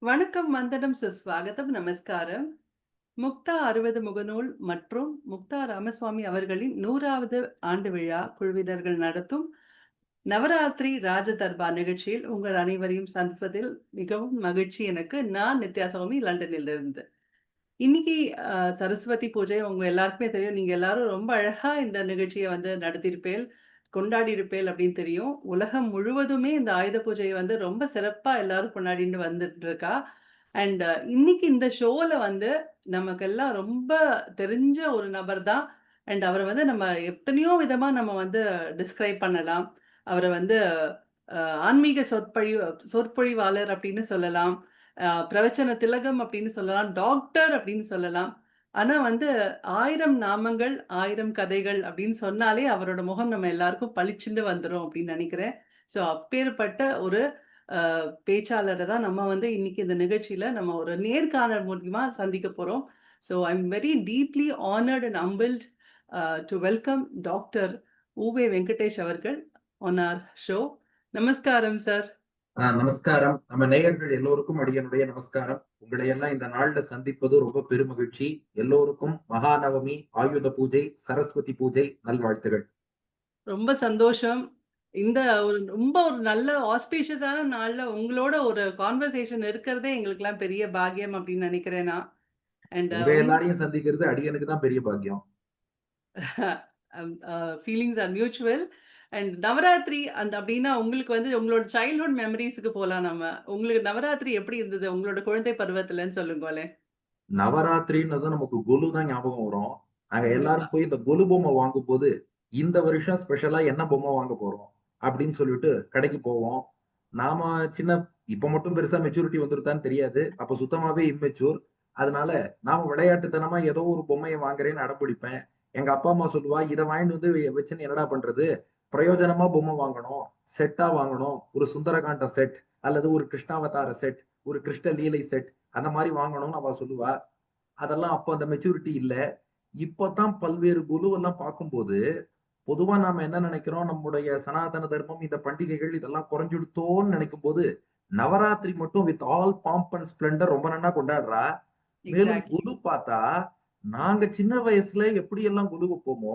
வணக்கம், வந்தனம், சுஸ்வாகதம், நமஸ்காரம். முக்தா 60 முகநூல் மற்றும் முக்தா ராமசுவாமி அவர்களின் 100வது ஆண்டு விழா குழுவினர்கள் நடத்தும் நவராத்திரி ராஜ தர்பார் நிகழ்ச்சியில் உங்கள் அனைவரையும் சந்திப்பதில் மிகவும் மகிழ்ச்சி எனக்கு. நான் நித்யா சௌமி லண்டனிலிருந்து. இன்னைக்கு சரஸ்வதி பூஜை உங்க எல்லாருக்குமே தெரியும். நீங்க எல்லாரும் ரொம்ப அழகா இந்த நிகழ்ச்சிய வந்து நடத்தியிருப்பேள், கொண்டாடியிருப்பேள் அப்படின்னு தெரியும். உலகம் முழுவதுமே இந்த ஆயுத பூஜைய வந்து ரொம்ப சிறப்பா எல்லாரும் கொண்டாடிட்டு வந்துட்டு இருக்கா. அண்ட் இன்னைக்கு இந்த ஷோல வந்து நமக்கெல்லாம் ரொம்ப தெரிஞ்ச ஒரு நபர் தான். அண்ட் அவர வந்து நம்ம எத்தனையோ விதமா நம்ம வந்து டிஸ்கிரைப் பண்ணலாம். அவர வந்து ஆன்மீக சொற்பொழிவாளர் அப்படின்னு சொல்லலாம். பிரவச்சன திலகம் அப்படின்னு சொல்லலாம். டாக்டர் அப்படின்னு சொல்லலாம். ஆனா வந்து 1000 நாமங்கள், 1000 கதைகள் அப்படின்னு சொன்னாலே அவரோட முகம் நம்ம எல்லாருக்கும் பளிச்சுன்னு வந்துரும் அப்படின்னு நெனைக்கிறேன். ஸோ அப்பேற்பட்ட ஒரு பேச்சாளர தான் நம்ம வந்து இன்னைக்கு இந்த நிகழ்ச்சியில நம்ம ஒரு நேர்காணல் மூலியமா சந்திக்க போறோம். So I am very deeply honoured and humbled to welcome doctor Uve Venkatesh அவர்கள் ஆன் ஆர் ஷோ. நமஸ்காரம் சார். நமஸ்காரம். நம்ம நேயர்கள் எல்லோருக்கும் அடியனுடைய நமஸ்காரம். உங்களை எல்லாம் இந்த நாள்ல சந்திப்பது ரொம்ப பெருமகிழ்ச்சி. எல்லோருக்கும் மகாநவமி, ஆயுத பூஜை, சரஸ்வதி பூஜை நல்வாழ்த்துகள். ரொம்ப சந்தோஷம். இந்த ரொம்ப ஒரு நல்ல ஆஸ்பீஷியஸான நாள்ல உங்களோட ஒரு கான்வர்சேஷன் இருக்கிறதே எங்களுக்கெல்லாம் பெரிய பாக்கியம் அப்படின்னு நினைக்கிறேன் நான். அண்ட் உங்க உங்க எல்லாரையும் சந்திக்கிறது அடியனுக்கு தான் பெரிய பாக்கியம். Feelings are mutual. And Navaratri அந்த அப்படின்னா உங்களுக்கு வந்து உங்களோட சைல்ட்ஹுட் மெமரீஸ்க்கு போலாம் நம்ம. உங்களுக்கு நவராத்திரி எப்படி இருந்தது? உங்களோட குழந்தை பருவத்துலன்னு சொல்லுங்களேன். நவராத்திரின்னதும் நமக்கு கொலு தான் ஞாபகம் வரும். நாங்க கண்டிப்பா. எல்லாரும் போய் இந்த கொலு பொம்மை வாங்கும்போது, இந்த வருஷம் ஸ்பெஷலா என்ன பொம்மை வாங்க போறோம்? அப்படின்னு சொல்லிட்டு கடைக்கு போவோம். நாம சின்ன இப்ப மட்டும் பெருசா மெச்சூரிட்டி வந்துருதான்னு தெரியாது. அப்ப சுத்தமாவே இம்மெச்சூர். அதனால நாம விளையாட்டுத்தனமா ஏதோ ஒரு பொம்மைய வாங்குறேன்னு அடம்பிடிப்பேன். எங்க அப்பா, அம்மா சொல்லுவா, "இத வாங்கிட்டு வந்து வச்சுன்னு என்னடா பண்றது? பிரயோஜனமா பொம்மை வாங்கணும். செட்டா வாங்கணும். ஒரு சுந்தரகாண்ட செட் அல்லது ஒரு கிருஷ்ணாவதார செட், ஒரு கிருஷ்ண லீலை செட் அந்த மாரி வாங்கணும்னு" அவ சொல்லுவா. அதெல்லாம் அப்ப அந்த மெச்சூரிட்டி இல்ல. இப்பதான் பல்வேறு குழுவெல்லாம் பார்க்கும்போது, பொதுவா நாம என்ன நெனைக்கிறோம், நம்முடைய சனாதன தர்மம், இந்த பண்டிகைகள் இதெல்லாம் குறைஞ்சுடுத்தோன்னு நெனைக்கும்போது, நவராத்திரி மட்டும் with all bomb and Splendor ரொம்ப நன்னா கொண்டாடுறா. மேலும் எக்ஸாக்ட்லி. கொலு பார்த்தா, நாங்க சின்ன வயசுல எப்படியெல்லாம் கொலு வைப்போமோ,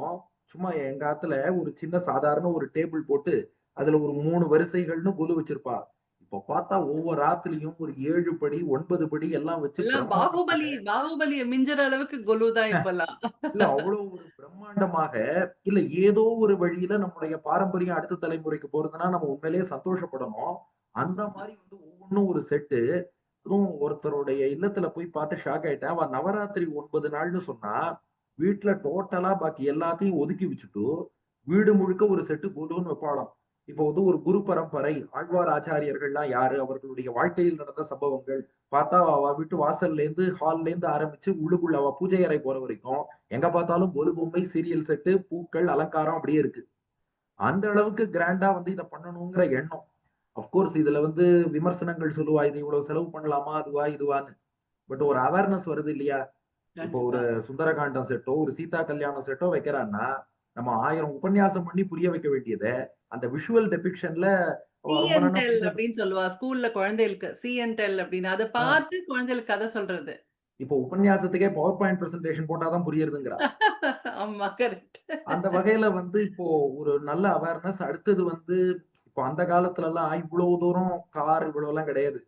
சும்மா எங்க ஆத்துல ஒரு சின்ன சாதாரண ஒரு டேபிள் போட்டு, அதுல ஒரு 3 வரிசைகள்னு கொலு வச்சிருப்பா. இப்ப பார்த்தா ஒவ்வொரு ஆத்துலயும் ஒரு 7 படி, 9 படி எல்லாம் வச்சு எல்லாம் பிரம்மாண்டமாக பாகுபலிய மிஞ்சுற அளவுக்கு கொலு தான் இப்பல்லாம். இல்ல அவ்வளவு ஒரு பிரம்மாண்டமாக, இல்ல ஏதோ ஒரு வழியில நம்முடைய பாரம்பரியம் அடுத்த தலைமுறைக்கு போறதுன்னா, நம்ம உண்மையிலேயே சந்தோஷப்படணும். அந்த மாரி வந்து ஒவ்வொன்னும் ஒரு செட்டு. அதுவும் ஒருத்தருடைய இல்லத்துல போய் பார்த்து ஷாக் ஆயிட்டேன். அவ நவராத்திரி 9 நாள்னு சொன்னா, வீட்ல டோட்டலா பாக்கி எல்லாத்தையும் ஒதுக்கி வச்சுட்டு, வீடு முழுக்க ஒரு செட்டு கொலுன்னு வைப்பாளாம். இப்போ வந்து ஒரு குரு பரம்பரை, ஆழ்வார் ஆச்சாரியர்கள்லாம் யாரு? அவர்களுடைய வாழ்க்கையில் நடந்த சம்பவங்கள். பார்த்தா அவ வீட்டு வாசல்லேருந்து, ஹால்லேருந்து ஆரம்பிச்சு உள்ளுக்குள்ள அவ பூஜை அறை போற வரைக்கும், எங்க பார்த்தாலும் கொலு பொம்மை, சீரியல் செட்டு, பூக்கள், அலங்காரம் அப்படியே இருக்கு. அந்த அளவுக்கு கிராண்டா வந்து இத பண்ணணுங்கிற எண்ணம். ஆஃப் கோர்ஸ் இதுல வந்து விமர்சனங்கள் சொல்லுவா, "இது இவ்வளவு செலவு பண்ணலாமா? அதுவா, இதுவான்னு." பட் ஒரு அவேர்னஸ் வருது இல்லையா? இப்போ ஒரு கண்டிப்பா. சுந்தரகாண்டம் செட்டோ, ஒரு சீதா கல்யாணம் செட்டோ வைக்கிறான்னா, நம்ம 1000 உபன்யாசம் பண்ணி புரிய வைக்க வேண்டியத, அந்த விஷுவல் டெபிக்ஷன்ல சி ரொம்ப அண்ட் நன்னா டெல் புரிய அப்படின்னு சொல்லுவா. ஸ்கூல்ல குழந்தைகளுக்கு. சி அண்ட் டெல் அப்படின்னு. அத ஆ பார்த்து குழந்தைகளுக்கு கதை சொல்றது. இப்போ உபன்யாசத்துக்கே பவர் பாயிண்ட் பிரசன்டேஷன் போட்டா தான் புரியுறதுங்கிறா. ஆமா. கரெக்ட். அந்த வகையில வந்து இப்போ ஒரு நல்ல அவேர்னஸ். அடுத்தது வந்து இப்போ அந்த காலத்துலலாம் இவ்வளவு தூரம் கார் இவ்வளவுலாம் கிடையாது.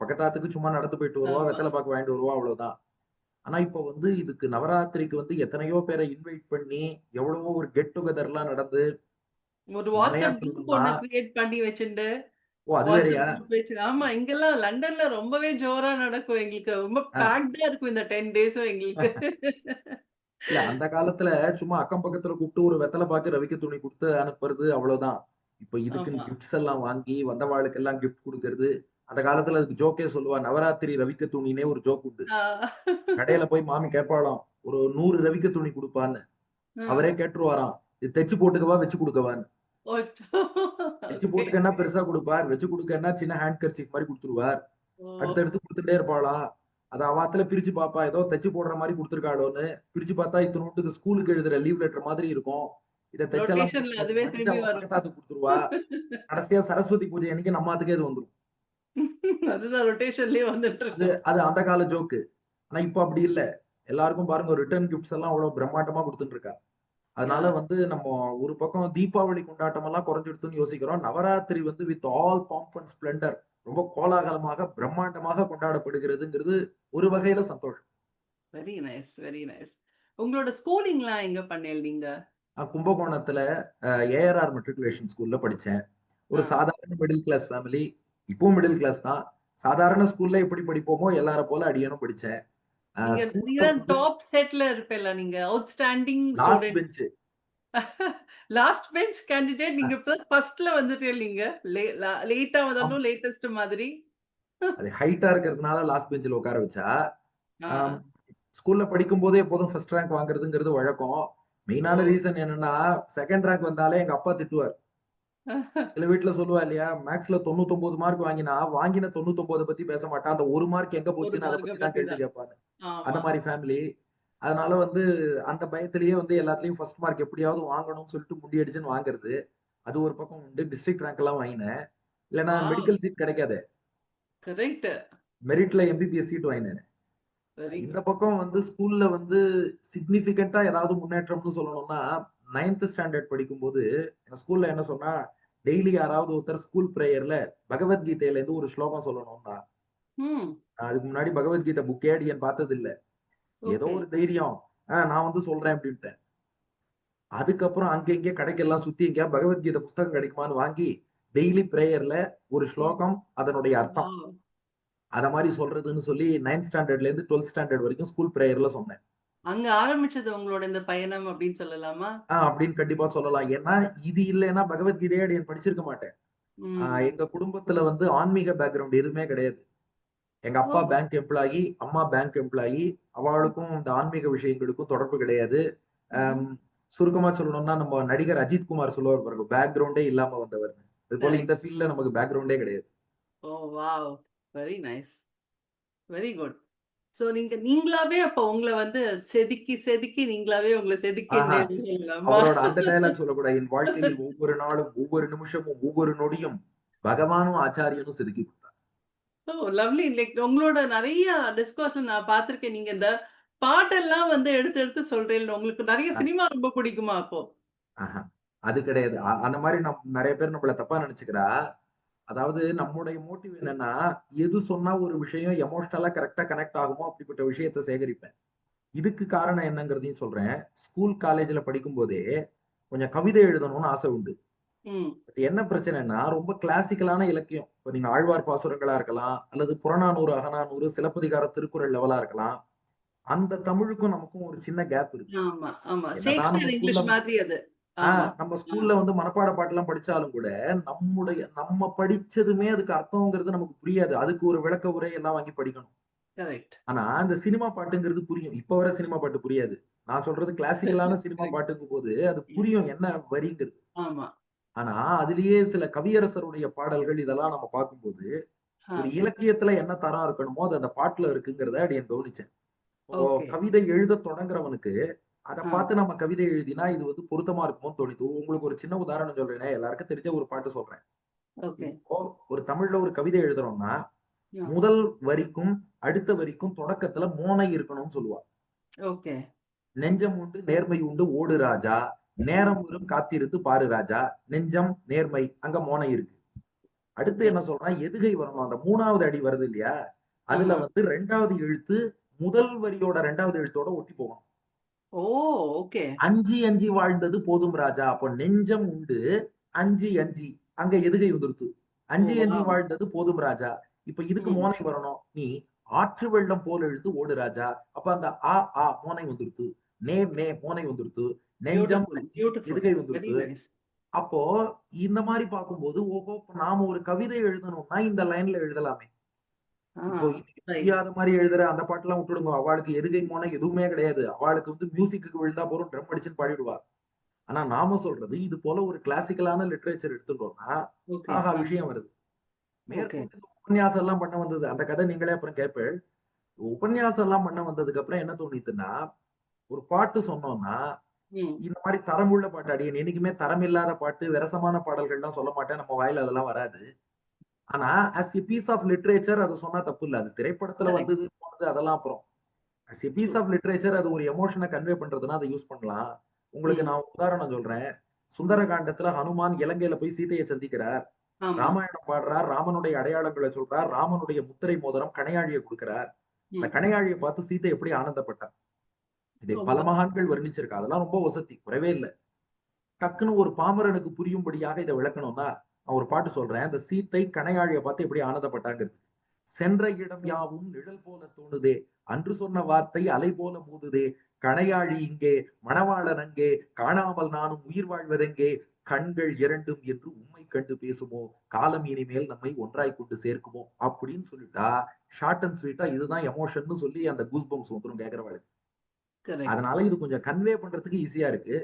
பக்கத்தாத்துக்கு சும்மா நடந்து போயிட்டு வருவா, ஆமா. வெத்தல பாக்கு வாங்கிட்டு வருவா அவ்வளவுதான். ஆனா இப்போ வந்து இதுக்கு நவராத்திரிக்கு வந்து எத்தனையோ பேர இன்வைட் பண்ணி, எவ்வளவோ ஒரு கெட் டுகெதர்லாம் நடந்து, ஒரு உண்மையா WhatsApp குரூப் சொல்லணும்னா ஒண்ணு கிரியேட் பண்ணி வச்சுண்டு, ஓ! அது WhatsApp வேறயா? குரூப் வச்சு ஆமா. இங்கெல்லாம் லண்டன்ல ரொம்பவே ஜோரா நடக்கும் எங்களுக்கு. ரொம்ப ஆ. பேக்டா இருக்கும் இந்த 10 டேஸும் எங்களுக்கு. இல்ல அந்த காலத்துல சும்மா அக்கம் பக்கத்துல கூப்பிட்டு ஒரு வெத்தல பாக்கு, ரவிக்க துணி குடுத்து அனுப்புறது அவ்வளவுதான். இப்ப இதுக்குன்னு ஆமா. கிஃப்ட்ஸ் எல்லாம் வாங்கி வந்தவாளுக்கெல்லாம் கிஃப்ட் குடுக்கறது. அந்த காலத்துல அதுக்கு ஜோக்கே சொல்லுவா. நவராத்திரி ரவிக்க துணின்னே ஒரு ஜோக் உண்டு. ஆ. கடையில போய் மாமி கேட்பாளாம். ஒரு 100 ரவிக்க துணி குடுப்பான்னு. அவரே ம். கேட்டுருவாராம். "இது தெச்சு போட்டுக்கவா? வச்சு குடுக்கவான்னு?" அச்சோ! தெச்சு ஓகே. போட்டுக்கன்னா பெருசா குடுப்பார். வச்சு குடுக்கன்னா சின்ன ஹேண்ட் கர்ச்சீஃப் மாரி குடுத்துருவார். ஓ! அடுத்தடுத்து குடுத்துட்டே இருப்பாளாம். அத அவாத்துல பிரிச்சு பாப்பா. ஏதோ தச்சு போடுற மாரி குடுத்துருக்காளோன்னு. பிரிச்சு பார்த்தா இத்துணூண்டுக்கு ஸ்கூலுக்கு எழுதுற லீவ் லெட்டர் மாதிரி இருக்கும். இத தச்செல்லாம் ரொட்டேஷன்ல போட்டு அதுவே மடிச்சு திரும்பி அவ வரும். பக்கத்தாத்துக்கு குடுத்துருவா. கடைசியா சரஸ்வதி பூஜை அன்னைக்கு நம்ம ஆத்துக்கே இது வந்துரும். அதுதான் ரொட்டேஷன்லயே வந்துட்டு அது இருக்கோம். அது அந்த கால ஜோக்கு. ஆனா இப்ப அப்படி இல்ல. எல்லாருக்கும் பாருங்க ரிட்டர்ன் கிஃப்ட்ஸ் எல்லாம் அவ்வளவு பிரம்மாண்டமா குடுத்துட்டு இருக்கா. அதனால யா. வந்து நம்ம ஒரு பக்கம் தீபாவளி கொண்டாட்டம் எல்லாம் குறைஞ்சிடுதுன்னு யோசிக்கிறோம். நவராத்திரி வந்து with all bomb and Splendor ரொம்ப கோலாகலமாக, பிரம்மாண்டமாக கொண்டாடப்படுகிறதுங்கிறது ஒரு வகையில சந்தோஷம். Very nice, very nice. உங்களோட ஸ்கூலிங்லாம் எங்க பண்ணேள் நீங்க? நான் கும்பகோணத்துல ஏஆர்ஆர் மெட்ரிகுலேஷன் ஸ்கூல்ல படிச்சேன். ஒரு ஆ. சாதாரண மிடில் கிளாஸ் ஃபேமிலி. இப்பவும் மிடில் கிளாஸ் தான். சாதாரண ஸ்கூல்ல எப்படி படிப்போமோ எல்லார போல அடியேனும் படிச்சேன். நீங்க நீங்க ஸ்கூல்ல வந்து டாப் செட்ல இருப்பேல்ல நீங்க. Outstanding last student. Bench. Last bench candidate நீங்க இப்ப ஃபர்ஸ்ட்ல வந்துட்டீல் நீங்க. லேட்டா ஆம். வந்தாலும் லேட்டஸ்ட் மாதிரி. அது ஹைட்டா இருக்கிறதுனால லாஸ்ட் பெஞ்ச்ல உட்கார வச்சா. ஆ. ஆம். ஸ்கூல்ல படிக்கும்போதே எப்போதும் ஃபர்ஸ்ட் ரேங்க் வாங்குறதுங்கிறது வழக்கம். மெயினான ஓ! ரீசன் என்னன்னா, செகண்ட் ரேங்க் வந்தாலே எங்க அப்பா திட்டுவார். சில வீட்ல சொல்லுவா இல்லையா, மேத்ஸ்ல 99 மார்க் வாங்கினா, வாங்கின 99 பத்தி பேச மாட்டா. அந்த 1 மார்க் எங்க 1 போச்சுன்னு அத மார்க்க பத்தி தான் பத்தி கேள்வி தான். கேட்பாங்க. அந்த ஆமா. மாரி ஃபேமிலி. அதனால வந்து அந்த பயத்திலேயே வந்து எல்லாத்துலயும் ஃபர்ஸ்ட் மார்க் எப்படியாவது வாங்கணும்னு சொல்லிட்டு முண்டி அடிச்சுன்னு வாங்குறது. அது ஒரு பக்கம் உண்டு. டிஸ்ட்ரிக்ட் ரேங்க் எல்லாம் வாங்கினேன். இல்லன்னா வாவ்! மெடிக்கல் சீட் கிடைக்காதே. கரெக்ட். மெரிட்ல எம்பிபிஎஸ் சீட் வாங்கினேன். வெரி இந்த குட். பக்கம் வந்து ஸ்கூல்ல வந்து சிக்னிஃபிகன்ட்டா ஏதாவது முன்னேற்றம்னு சொல்லணும்னா, 9த் ஸ்டாண்டர்ட் படிக்கும்போது, எங்க ஸ்கூல்ல என்ன சொன்னா, டெய்லி யாராவது ஒருத்தர் ஸ்கூல் பிரேயர்ல பகவத்கீதையில இருந்து ஒரு ஸ்லோகம் சொல்லணும்னா, ம். நான் அதுக்கு முன்னாடி பகவத்கீதை புக்கே அடியேன் பார்த்ததில்ல. ஏதோ ஓகே. ஒரு தைரியம். நான் வந்து சொல்றேன் அப்டின்ட்டேன். அதுக்கப்புறம் அங்க இங்க கடைக்கெல்லாம் சுத்தி எங்கேயாவது பகவத்கீதை புஸ்தகம் கிடைக்குமான்னு வாங்கி, டெய்லி பிரேயர்ல ஒரு ம். ஸ்லோகம், அதனுடைய அர்த்தம். வாவ்! அத மாரி சொல்றதுன்னு சொல்லி 9த் ஸ்டாண்டர்ட்ல இருந்து 12த் ஸ்டாண்டர்ட் வரைக்கும் ஸ்கூல் பிரேயர்ல சொன்னேன். அங்க ஆரம்பிச்சது உங்களோட இந்த பயணம் அப்படின்னு சொல்லலாமா? அப்படின்னு கண்டிப்பா சொல்லலாம். ஏன்னா, இது இல்லைன்னா பகவத்கீதையே நான் படிச்சிருக்க மாட்டேன். ம். எங்க குடும்பத்துல வந்து ஆன்மீக பேக்கிரவுண்ட் எதுவுமே கிடையாது. எங்க அப்பா ஓ! பேங்க் எம்ப்ளாயி, அம்மா பேங்க் எம்ப்ளாயி. அவளுக்கும் இந்த ஆன்மீக விஷயங்களுக்கும் தொடர்பு கிடையாது. ம்ஹ்ம். அம் சுருக்கமா சொல்லணும்னா, நம்ம நடிகர் அஜித் குமார் சொல்லுவார் பாருங்க, பேக்கிரவுண்டே இல்லாம வந்தவர்ன்னு. அதுபோல இந்த கரெக்ட். ஃபீல்ட்ல நமக்கு பேக்கிரவுண்டே கிடையாது. Oh wow! Very nice. Very good. So நீங்களாவே அப்ப உங்கள வந்து செதுக்கி, செதுக்கி நீங்களாவே உங்கள ஆஹா! செதுக்கிண்டேன்னு சொல்லலாமா? அவரோட அந்த டயலாக் சொல்லக்கூடாது. என் வாழ்க்கையில் ஒவ்வொரு நாளும், ஒவ்வொரு நிமிஷமும், ஒவ்வொரு நொடியும் பகவானும், ஆச்சாரியனும் செதுக்கி குடுத்தார். ஓ லவ்லி. லைக் உங்களோட நெறைய டிஸ்கோர்ஸ்ல நான் பார்த்திருக்கேன். நீங்க இந்த பாட்டெல்லாம் வந்து எடுத்து எடுத்து சொல்றீங்க. உங்களுக்கு நெறைய அ சினிமா ரொம்ப பிடிக்குமா அப்போ? ஆஹா! அது கிடையாது. அந்த மாரி நெறைய பேர் நம்மள தப்பா நெனச்சுக்கிறா. அதாவது நம்முடைய மோட்டிவ் என்னன்னா, எது சொன்னா ஒரு விஷயம் எமோஷனலா கரெக்ட்டா கனெக்ட் ஆகுமோ, அப்படிப்பட்ட விஷயத்த சேகரிப்பேன். இதுக்கு காரணம் என்னங்கிறதையும் சொல்றேன். ஸ்கூல், காலேஜ்ல படிக்கும்போதே கொஞ்சம் கவிதை எழுதணும்னு ஆசை உண்டு. ம். பட் என்ன பிரச்சனைன்னா, ரொம்ப கிளாசிக்கலான இலக்கியம். இப்ப நீங்க ஆழ்வார் பாசுரங்களா இருக்கலாம், அல்லது புறநானூறு, அகநானூறு, சிலப்பதிகாரம், திருக்குறள் லெவலா இருக்கலாம். அந்த தமிழுக்கும் நமக்கும் ஒரு சின்ன கேப் இருக்கு. ஆமா, ஆமா. என்னதான் நம்ம ஷேக்ஸ்பியர் ஸ்கூல்ல இங்கிலீஷ் மாதிரி அது. ஆமா. நம்ம ஆ. ஸ்கூல்ல வந்து மனப்பாட பாட்டுலாம் படிச்சாலும் கூட, நம்ம படிச்சதுமே அதுக்கு அர்த்தம்ங்கிறது நமக்கு புரியாது. அதுக்கு ஒரு விளக்க உரை எல்லாம் வாங்கி படிக்கணும். கரெக்ட். ஆனா, அந்த சினிமா பாட்டுங்கிறது புரியும். இப்ப வர சினிமா பாட்டு புரியாது. நான் சொல்றது கிளாசிக்கலான சினிமா கரெக்ட். பாட்டுங்கும்போது, அது ம். புரியும் என்ன வரிங்கிறது. ஆமா. ஆனா, அதிலேயே சில கவியரசருடைய பாடல்கள் இதெல்லாம் நம்ம பார்க்கும்போது, ஆ. ஒரு இலக்கியத்துல என்ன தரம் இருக்கணுமோ, அது அந்த பாட்டுல இருக்குங்கிறத அடியேன் கவனிச்சேன். இப்போ ஓகே. கவிதை எழுதத் தொடங்குறவனுக்கு, அத ஆ. பார்த்து நம்ம கவிதை எழுதினா, இது வந்து பொருத்தமா இருக்குமோன்னு தோணித்து. உங்களுக்கு ஒரு சின்ன உதாரணம் சொல்றேனே, எல்லாருக்கும் தெரிஞ்ச ஒரு பாட்டு சொல்றேன். ஓகே. இப்போ ஒரு தமிழ்ல ஒரு கவிதை எழுதுறோம்னா, ஆ. முதல் வரிக்கும், அடுத்த வரிக்கும் தொடக்கத்துல மோனை இருக்கணும்னு சொல்லுவா. ஓகே. "நெஞ்சம் உண்டு நேர்மை உண்டு ஓடு ராஜா, நேரம் ம். வரும் காத்திருந்து பாரு ராஜா, நெஞ்சம் நேர்மை" அங்க மோனை இருக்கு. அடுத்து ஓகே. என்ன சொல்றான்? எதுகை வரணும். அந்த 3வது அடி வருது இல்லையா? அதுல ஆமா. வந்து 2வது எழுத்து முதல் வரியோட 2வது எழுத்தோட ஒட்டி போகணும். ஓ! ஓகே. "அஞ்சி அஞ்சி வாழ்ந்தது போதும் ராஜா." அப்போ நெஞ்சம் உண்டு, அஞ்சி அஞ்சி. அங்க எதுகை வந்துருத்து. ஓ "அஞ்சி அஞ்சி வாவ்! வாழ்ந்தது போதும் ராஜா." இப்ப இதுக்கு ம். மோனை வரணும். நீ "ஆற்று வெள்ளம் போல் எழுந்து ஓடு ராஜா." அப்ப அந்த மோனை வந்துருத்து. நே மோனை வந்துருத்து. நெஞ்சம் பியூட்டிஃபுல், அஞ்சி பியூட்டிஃபுல். எதுகை வெரி வந்துருத்து. நைஸ். அப்போ இந்த மாரி பார்க்கும்போது, ஓஹோ! இப்ப நாம ஒரு கவிதை எழுதணும்னா இந்த லைன்ல எழுதலாமே! ஆ. இப்போ இன்னைக்கு ரைட். புரியாத மாரி எழுதுற அந்த பாட்டெல்லாம் விட்டுடுங்க. அவாளுக்கு எதுகை, மோனை எதுவுமே கிடையாது. அவாளுக்கு வந்து மியூசிக்குக்கு விழுந்தா போதும் ட்ரம் அடிச்சுன்னு பாடிடுவா. ஆனா நாம சொல்றது, இது போல ஒரு கிளாசிக்கலான லிட்டரேச்சர் எடுத்துட்டோம்னா, ஓகே. ஆஹா ஆ. விஷயம் வருது. ஓகே. மேற்கொண்டு இந்த உபன்யாசம் எல்லாம் பண்ண வந்தது. அந்த கதை நீங்களே அப்புறம் கேட்பேள். உபன்யாசம் எல்லாம் பண்ண வந்ததுக்கு அப்புறம் என்ன தோணித்துன்னா, ஒரு பாட்டு சொன்னோம்னா, ம். இந்த மாரி தரமுள்ள பாட்டு அடியேன் என்னைக்குமே தரமில்லாத பாட்டு, விரசமான பாடல்கள்லாம் சொல்ல மாட்டேன். நம்ம வாயில அதெல்லாம் வராது. ஆனா as a piece of literature அது சொன்னா தப்பு இல்ல. அது திரைப்படத்துல கரெக்ட். வந்தது போனது அதெல்லாம் அப்புறம். as a true. piece of literature அது ஒரு எமோஷனை கன்வே பண்றதுன்னா அதை யூஸ் பண்ணலாம். உங்களுக்கு ம். நான் உதாரணம் சொல்றேன். ம். சுந்தரகாண்டத்துல ஹனுமான் இலங்கையில போய் சீதையை சந்திக்கிறார். ஆமா. ராமாயணம் பாடுறார். ராமனுடைய அடையாளங்களை சொல்றார். ராமனுடைய முத்திரை மோதிரம் கணையாழியை கொடுக்கிறார். இந்த ம். கணையாழியை பார்த்து சீதை எப்படி ஆனந்தப்பட்டார். இதை பல ரொம்ப. மகான்கள் வர்ணிச்சிருக்கா. அதெல்லாம் ரொம்ப வசதி. குறைவே இல்ல. டக்குன்னு ஒரு பாமரனுக்கு புரியும்படியாக இதை விளக்கணும்னா, நான் ஒரு பாட்டு சொல்றேன். அந்த சீத்தை கணையாழியை பார்த்து எப்படி ஆனந்தப்பட்டாங்கிறது. சென்ற இடம் யாவும் நிழல் போல தோணுதே. அன்று சொன்ன வார்த்தை அலை போல மோதுதே. கணையாழி இங்கே, மணவாளன் அங்கே, காணாமல் நானும் உயிர் வாழ்வதெங்கே. கண்கள் இரண்டும் என்று உம்மை கண்டு பேசுமோ. காலம் இனிமேல் நம்மை ஒன்றாய் கொண்டு சேர்க்குமோ. அப்படின்னு சொல்லிட்டா, ஷார்ட் அண்ட் ஸ்வீட்டா இதுதான் எமோஷன்னு சொல்லி அந்த கூஸ் பம்ப்ஸ் வந்துரும் கேட்கிறவளுக்கு. கரெக்ட். அதனால இது கொஞ்சம் கன்வே பண்றதுக்கு ஈஸியா இருக்கு.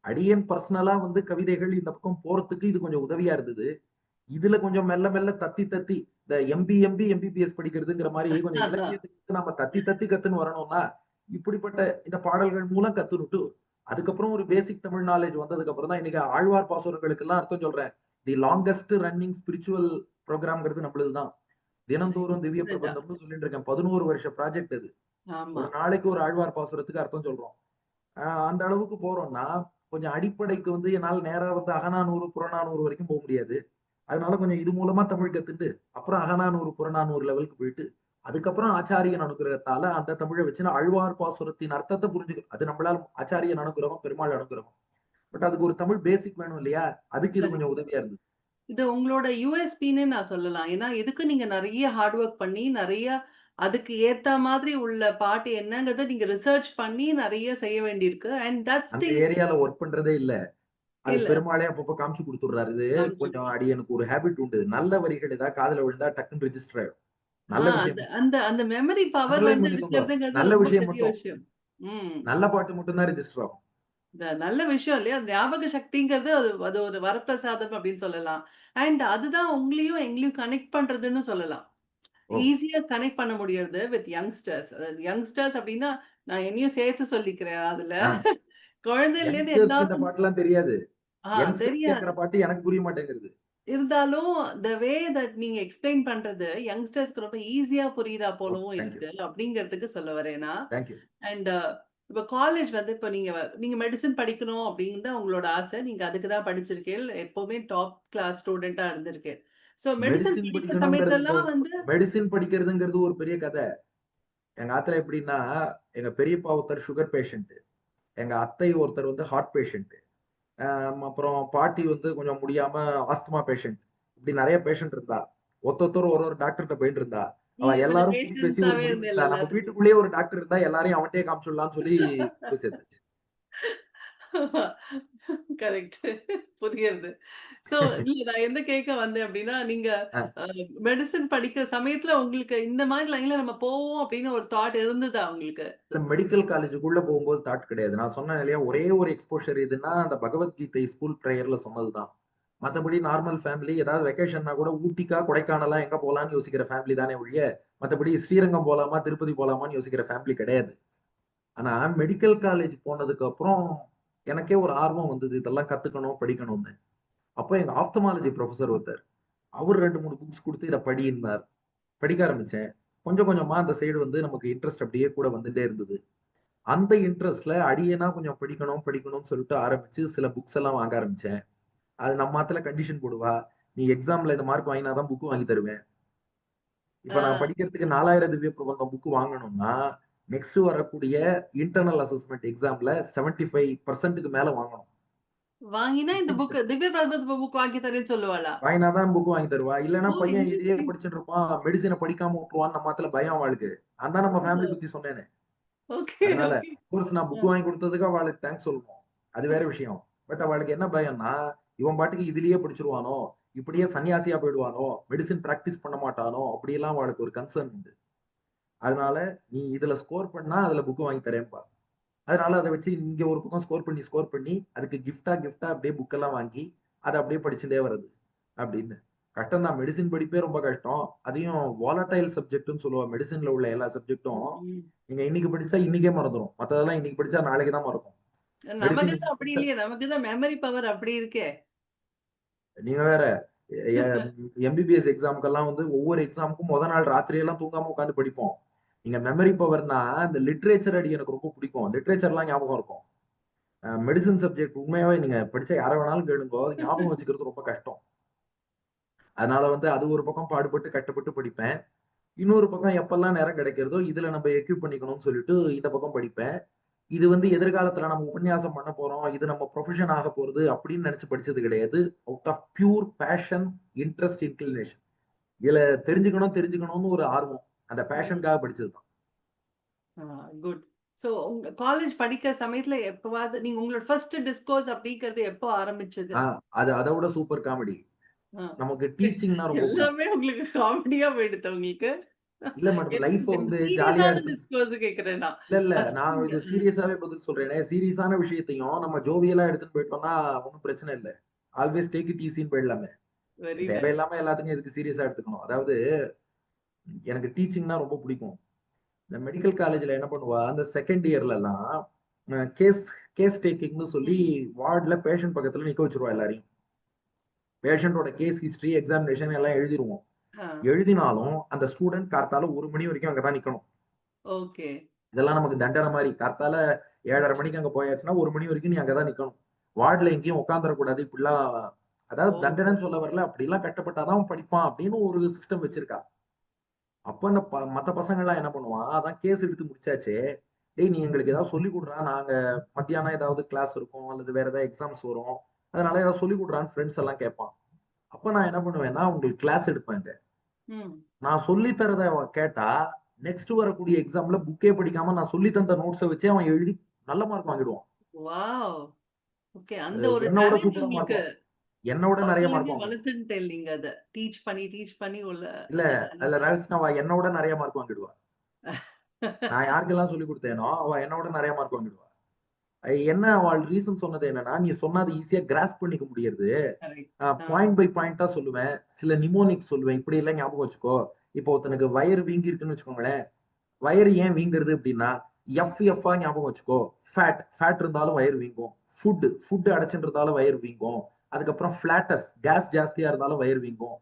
அடியேன் பர்சனலா வந்து கவிதைகள் இந்த பக்கம் போறதுக்கு இது கொஞ்சம் உதவியா இருந்தது. இதுல கொஞ்சம் மெல்ல மெல்ல தத்தி தத்தி இந்த எம்பிபிஎஸ் படிக்கிறதுங்கிற மாதிரி கொஞ்சம் இலக்கியத்துக்கு நம்ம தத்தி தத்தி கத்துன்னு வரணும்னா இப்படிப்பட்ட இந்த பாடல்கள் மூலம் கத்துனுட்டு அதுக்கப்புறம் ஒரு பேசிக் தமிழ் நாலேஜ் வந்ததுக்கு அப்புறம் தான் இன்னைக்கு ஆழ்வார் பாசுரங்களுக்கு எல்லாம் அர்த்தம் சொல்றேன். தி லாங்கஸ்ட் ரன்னிங் ஸ்பிரிச்சுவல் ப்ரோக்ராம்ங்கிறது நம்மளுதுதான். தினந்தோறும் திவ்ய டெஃபினட்டா. பிரபந்தம்னு சொல்லிட்டு இருக்கேன். 11 வருஷ ப்ராஜெக்ட் அது. ஆமா. ஒரு நாளைக்கு ஒரு ஆழ்வார் பாசுரத்துக்கு அர்த்தம் சொல்றோம். அந்த அளவுக்கு போறோம்னா கொஞ்சம் அடிப்படைக்கு வந்து என்னால் நேரா வந்து அகநானூறு புறநானூறு வரைக்கும் போக முடியாது. அதனால கொஞ்சம் இது மூலமா தமிழ் கத்துட்டு அப்புறம் அகநானூறு புறநானூறு லெவலுக்கு போயிட்டு அதுக்கப்புறம் ஆச்சாரியன் அனுகிரகத்தால அந்த தமிழை வச்சு நான் ஆழ்வார் பாசுரத்தின் அர்த்தத்தை புரிஞ்சுக்க அது நம்மளால ஆச்சாரியன் அனுகிரகம் பெருமாள் அனுகிரகம். பட் அதுக்கு ஒரு தமிழ் பேசிக் வேணும் இல்லையா? அதுக்கு இது கரெக்ட். கொஞ்சம் உதவியா இருந்தது. இது உங்களோட யுஎஸ்பின்னு நான் சொல்லலாம். ஏன்னா, இதுக்கு நீங்க நெறைய ஹார்ட் ஒர்க் பண்ணி, நெறைய அதுக்கு ஏத்தா மாதிரி உள்ள பாட்டு என்னங்கிறத நீங்க ரிசர்ச் பண்ணி நெறைய செய்ய வேண்டியிருக்கு. அண்ட் தட்ஸ் அந்த தி ஏரியால ஒர்க் பண்றதே இல்ல. அது இல்ல. பெருமாளே அப்பப்ப காமிச்சு கொடுத்துடுறாரு. இது கொஞ்சம் காமிச்சுடுறாங்க. அடியனுக்கு ஒரு ஹேபிட் உண்டு. நல்ல வரிகள் ஏதாவது காதுல விழுந்தா டக்குன்னு ரெஜிஸ்டர் ஆயிடும். நல்ல அந்த விஷயம் அந்த அந்த மெமரி பவர் அண்டர்லைன் வந்து பண்ணிக்கோங்க. இருக்கிறதுங்கிறது நல்ல ரொம்ப விஷயம் பெரிய மட்டும். விஷயம். ம். நல்ல பாட்டு மட்டும் தான் ரெஜிஸ்டர் ஆகும். இந்த நல்ல விஷயம் இல்லையா? ஞாபக சக்திங்கிறது அது அது ஒரு வரப்பிரசாதம் அப்படின்னு சொல்லலாம். அண்ட் அதுதான் உங்களையும் எங்களையும் கனெக்ட் பண்றதுன்னு சொல்லலாம். ஓ! ஈஸியா கனெக்ட் பண்ண முடியறது வித் யங்ஸ்டர்ஸ். அதாவது யங்ஸ்டர்ஸ் அப்டின்னா, நான் என்னையும் சேர்த்து சொல்லிக்கிறேன் அதுல. ஆ. குழந்தையிலேருந்து யங்ஸ்டர்ஸ்க்கு இந்த எல்லாத்துக்கும் பாட்டுலாம் தெரியாது. யங்ஸ்டர்ஸ் கேட்கிற தெரியாது. பாட்டு எனக்கு புரிய மாட்டேங்குது. இருந்தாலும் த வே தட் நீங்க எக்ஸ்ப்ளைன் பண்றது யங்ஸ்டர்ஸ்க்கு ரொம்ப ஈஸியா புரியிறா ஓ! போலவும் தேங்க் யூ. இருக்கு. அப்டிங்கிறதுக்கு சொல்ல வரேன் நான். Thank you. அண்ட் இப்ப காலேஜ் வந்து இப்ப நீங்க நீங்க மெடிசின் படிக்கணும் அப்படின்னு தான் உங்களோட ஆசை. நீங்க அதுக்கு தான் படிச்சிருக்கீள். எப்பவுமே டாப் கிளாஸ் ஸ்டூடெண்ட்டா இருந்திருக்கீள். சோ மெடிசின் மெடிசின் படிக்கிற படிக்கணுங்கிறது சமயத்துலலாம் வந்து மெடிசின் படிக்கிறதுங்கிறது ஒரு பெரிய கதை. எங்க ஆத்துல எப்படின்னா, எங்க பெரியப்பா ஒருத்தர் சுகர் பேஷண்ட். எங்க அத்தை ஒருத்தர் வந்து ஹார்ட் பேஷண்ட். அப்புறம் பாட்டி வந்து கொஞ்சம் முடியாம ஆஸ்துமா பேஷண்ட். இப்படி நெறைய பேஷண்ட் இருந்தா. ஒருத்தொருத்தர் ஒரு ஒரு டாக்டர்ட்ட போயிட்டு இருந்தா. அவ நீங்க கொஞ்சம் எல்லாரும் கூடி பேசி ஒரு பேஷன்ஸாவே முடிவு இருந்தீள் எடுத்தா. நம்ம எல்லாத்துக்கும். வீட்டுக்குள்ளேயே ஒரு டாக்டர் இருந்தா எல்லாரையும் அவன்ட்டயே காமிச்சுடலாம்னு சொல்லி கொண்டு போய் சேர்த்தாச்சு. கரெக்ட். புரியுது. சோ இல்ல நான் என்ன கேட்க வந்தேன் அப்டின்னா, நீங்க அ அ மெடிசின் படிக்கிற சமயத்துல உங்களுக்கு இந்த மாரி லைன்ல நம்ம போவோம் அப்டின்னு ஒரு தாட் இருந்ததா உங்களுக்கு? இல்ல மெடிக்கல் காலேஜுக்குள்ள போகும்போது தாட் கிடையாது. நான் சொன்னேன் இல்லையா, ஒரே ஒரு எக்ஸ்போஷர் எதுன்னா, அந்த பகவத்கீதை ஸ்கூல் பிரேயர்ல சொன்னதுதான். மத்தபடி நார்மல் ஃபேமிலி ஏதாவது வெக்கேஷன்னா கூட ஊட்டிக்கா, கொடைக்கானலா எங்க போலான்னு யோசிக்கிற ஃபேமிலி தானே ஒழிய, மத்தபடி ஸ்ரீரங்கம் போலாமா, திருப்பதி போலாமான்னு யோசிக்கிற ஃபேமிலி கிடையாது. ஆனா மெடிக்கல் காலேஜ் போனதுக்கு அப்புறம் எனக்கே ஒரு ஆர்வம் வந்தது. இதெல்லாம் கத்துக்கணும், படிக்கணும்னு. அப்போ எங்க ஆப்தமாலஜி புரொஃபசர் ஒருத்தர். அவரு 2, 3 புக்ஸ் குடுத்து இத படின்னார். படிக்க ஆரம்பிச்சேன். கொஞ்சம் கொஞ்சமா அந்த சைடு வந்து நமக்கு இன்ட்ரெஸ்ட் அப்படியே கூட வந்துட்டே இருந்தது. அந்த இன்ட்ரெஸ்ட்ல அடியேனா கொஞ்சம் படிக்கணும், படிக்கணும்னு சொல்லிட்டு ஆரம்பிச்சு சில புக்ஸ் எல்லாம் வாங்க ஆரம்பிச்சேன். அது நம்ம ஆத்துல கண்டிஷன் போடுவா. நீ எக்ஸாம்ல இந்த மார்க் வாங்கினா தான் புக் வாங்கி தருவேன். இப்ப நான் அ படிக்கிறதுக்கு 4000 திவ்ய பிரபந்தம் புக் வாங்கணும்னா, நெக்ஸ்ட் வரக்கூடிய இன்டர்னல் அசஸ்மென்ட் எக்ஸாம்ல 75% மேல வாங்கணும். வாங்கினா இந்த புக் டிஸ்டிங்ஷன். திவ்ய பிரபந்த புக் வாங்கி தரேன்னு சொல்லுவாளா? வாங்கினா தான் புக் வாங்கி தருவா. இல்லன்னா ஓ! பையன் இதையே இன்ட்ரஸ்டிங். படிச்சுட்டு இருப்பான். மெடிசின படிக்காம விட்டுருவான்னு நம்ம ஆத்துல பயம் அவளுக்கு. அதான் நம்ம ஃபேமிலி ஓ! பத்தி சொன்னேனே. ஓகே, அதனால ஓகே. கோர்ஸ் நான் புக் அ. வாங்கி குடுத்ததுக்கு அவளுக்கு தேங்க்ஸ் சொல்லணும். அது வேற விஷயம். பட் அவளுக்கு என்ன பயம்ன்னா, இவன் பாட்டுக்கு இதுலயே படிச்சுருவானோ! இப்படியே சன்னியாசியா போயிடுவானோ! மெடிசின் பிராக்டிஸ் பண்ண மாட்டானோ! அப்படியெல்லாம் அவளுக்கு ஒரு கன்சர்ன் உண்டு. அதனால நீ இதுல ஸ்கோர் பண்ணா அதுல புக் வாங்கி தரேன்பா. அதனால அத வச்சு இங்க ஒரு பக்கம் ஸ்கோர் பண்ணி அதுக்கு கிஃப்ட்டா அப்படியே புக் எல்லாம் வாங்கி, அத அப்படியே படிச்சுட்டே வர்றது. அப்படின்னு. கஷ்டம் தான். மெடிசின் படிப்பே ரொம்ப கஷ்டம். அதையும் வாலடைல் சப்ஜெக்ட்ன்னு சொல்லுவா. மெடிசின்ல உள்ள எல்லா சப்ஜெக்டும் ம், ம். நீங்க இன்னைக்கு படிச்சா இன்னைக்கே மறந்துரும். மத்ததெல்லாம் இன்னைக்கு படிச்சா நாளைக்கு தான் மறக்கும். நமக்கு மெடிசின் தான் இன்னைக்கு அப்படி படிச்சா இல்லையே. நமக்கு தான் மெமரி பவர் அப்படி இருக்கே. நீங்க வேற. எம்பிபிஎஸ் எக்ஸாமுக்கெல்லாம் வந்து ஒவ்வொரு எக்ஸாமுக்கும் முத நாள் ராத்திரியெல்லாம் தூங்காம உட்காந்து படிப்போம். நீங்க மெமரி பவர்னா இந்த லிட்ரேச்சர் அடி எனக்கு ரொம்ப பிடிக்கும். லிட்ரேச்சர்லாம் ஞாபகம் இருக்கும். மெடிசின் சப்ஜெக்ட் உண்மையாவே நீங்க படிச்ச யார வேணாலும் கேளுங்கோ. அது ஞாபகம் வச்சுக்கிறது ரொம்ப கஷ்டம். அதனால வந்து அது ஒரு பக்கம் பாடுபட்டு கஷ்டப்பட்டு படிப்பேன். இன்னொரு பக்கம் எப்பல்லாம் நேரம் கிடைக்கிறதோ, இதுல நம்ம எக்யூப் பண்ணிக்கணும்னு சொல்லிட்டு இந்த பக்கம் படிப்பேன். இது வந்து எதிர்காலத்துல நம்ம உபன்யாசம் பண்ண போறோம். இது நம்ம ப்ரொஃபஷன் ஆக போறது அப்படின்னு நினைச்சு படிச்சது கிடையாது. Out of pure passion, interest, inclination. இதுல தெரிஞ்சுக்கணும்னு ஒரு ஆர்வம். அந்த ம். பேஷனுக்காக படிச்சது தான். குட். ஸோ உங்க காலேஜ் படிக்கிற சமயத்துல எப்பவாவது நீங்க உங்களோட ஃபர்ஸ்ட் டிஸ்கோர்ஸ் அப்படிங்கிறது எப்போ ஆரம்பிச்சது? ஆ அது அத விட சூப்பர் காமெடி. ஆ. நமக்கு டீச்சிங்னா ரொம்ப பிடிக்கும். எல்லாமே உங்களுக்கு காமெடியா போயிடுதா உங்களுக்கு? இல்ல மேடம் லைஃப வந்து ஜாலியா சீரியஸான எடுத்து டிஸ்கோர்ஸ் கேட்கிறேன் நான். இல்ல. ஃபர்ஸ்ட் நான் நீங்க இது சீரியஸாவே பதில் சொல்றேனே. சீரியஸான விஷயத்தையும் நம்ம ஜோவியலா எடுத்துட்டு போயிட்டோம்னா ஒண்ணும் பிரச்சனை இல்ல. ஆல்வேஸ் டேக் இட் ஈஸின்னு போயிடலாமே. Very nice. தேவையில்லாம எல்லாத்துக்கும் எதுக்கு சீரியஸா எடுத்துக்கணும். அதாவது எனக்கு டீச்சிங்னா ரொம்ப பிடிக்கும். இந்த மெடிக்கல் காலேஜ்ல என்ன பண்ணுவா, அந்த செகண்ட் இயர்லலாம் கேஸ் கேஸ் டேக்கிங்ன்னு சொல்லி ம். வார்ட்ல பேஷண்ட் பக்கத்துல நிக்க வச்சுருவா எல்லாரையும். பேஷண்டோட கேஸ் ஹிஸ்டரி, எக்ஸாமினேஷன் எல்லாம் எழுதிருவோம். ஆ. எழுதினாலும் அந்த ஸ்டூடண்ட் கார்த்தால 1 மணி வரைக்கும் அங்க தான் நிக்கணும். ஓகே. இதெல்லாம் நமக்கு தண்டனை மாரி. கார்த்தால 7:30 மணிக்கு அங்க போயாச்சுன்னா 1 மணி வரைக்கும் நீ அங்க தான் நிக்கணும். வார்டுல எங்கேயும் உட்கார்ந்துறக்கூடாது. இப்படிலாம் அதாவது ஓ! தண்டனைன்னு சொல்ல வரல. அப்படிலாம் கட்டப்பட்டா தான் படிப்பான் அப்படின்னு ஒரு சிஸ்டம் வச்சிருக்கா. அப்ப அந்த மத்த பசங்கலாம் என்ன பண்ணுவான், அதான் கேஸ் எடுத்து முடிச்சாச்சே, "டேய் நீ எங்களுக்கு ஏதாவது சொல்லிக் குடுறா. நாங்க மத்தியானம் ஏதாவது கிளாஸ் இருக்கும். அல்லது வேற ஏதாவது எக்ஸாம்ஸ் வரும். அதனால ஏதாவது சொல்லிக் குடுறான்னு" ஃபிரெண்ட்ஸ் எல்லாம் கேட்பான். அப்ப நான் என்ன பண்ணுவேன்னா, உங்களுக்கு கிளாஸ் எடுப்பேங்க. ம். நான் சொல்லி தர்றத அவன் கேட்டா, நெக்ஸ்ட் வரக்கூடிய எக்ஸாம்ல புக்கே படிக்காம நான் சொல்லி தந்த நோட்ஸ வச்சே அவன் எழுதி நல்ல மார்க் வாங்கிடுவான். வாவ்! ஓகே. அந்த ஒரு என்ன விட டேலண்ட் சூப்பரா உங்களுக்கு மார்க் என்ன விட நெறைய மார்க் அப்பலேருந்தே வாங்குவான். வளர்த்துன்ட்டேன் நீங்க அத. டீச் பண்ணி உள்ள இல்ல, அந்த அதுல டேலண்ட்ட. ரகசியம் அவ என்ன விட நெறைய மார்க் வாங்கிடுவா. நான் யாருக்கெல்லாம் சொல்லிக் குடுத்தேனோ, அவ என்ன விட நெறைய மார்க் வாங்கிடுவா. என்ன அவள் ரீசன் சொன்னது என்னன்னா, "நீ சொன்னா அத ஈஸியா கிராஸ்ப் பண்ணிக்க முடியறது. கரெக்ட். ஆ. பாயிண்ட் பை பாயிண்ட்டா சொல்லுவேன். சில நிமோனிக்ஸ் சொல்லுவேன். இப்படி எல்லாம் ஞாபகம் வச்சுக்கோ. இப்போ ஒருத்தனுக்கு வயிறு வீங்கி இருக்குன்னு வச்சுக்கோங்களேன். வயிறு ஏன் வீங்குறது அப்படின்னா, எஃப்ஆ ஞாபகம் வச்சுக்கோ. ஃபேட் இருந்தாலும் வயிறு வீங்கும். ஃபுட் அடைச்சுட்டு இருந்தாலும் வயிறு வீங்கும். அதுக்கப்புறம் ஃபிளாட்டஸ் கேஸ் ஜாஸ்தியா இருந்தாலும் வயிறு வீங்கும்.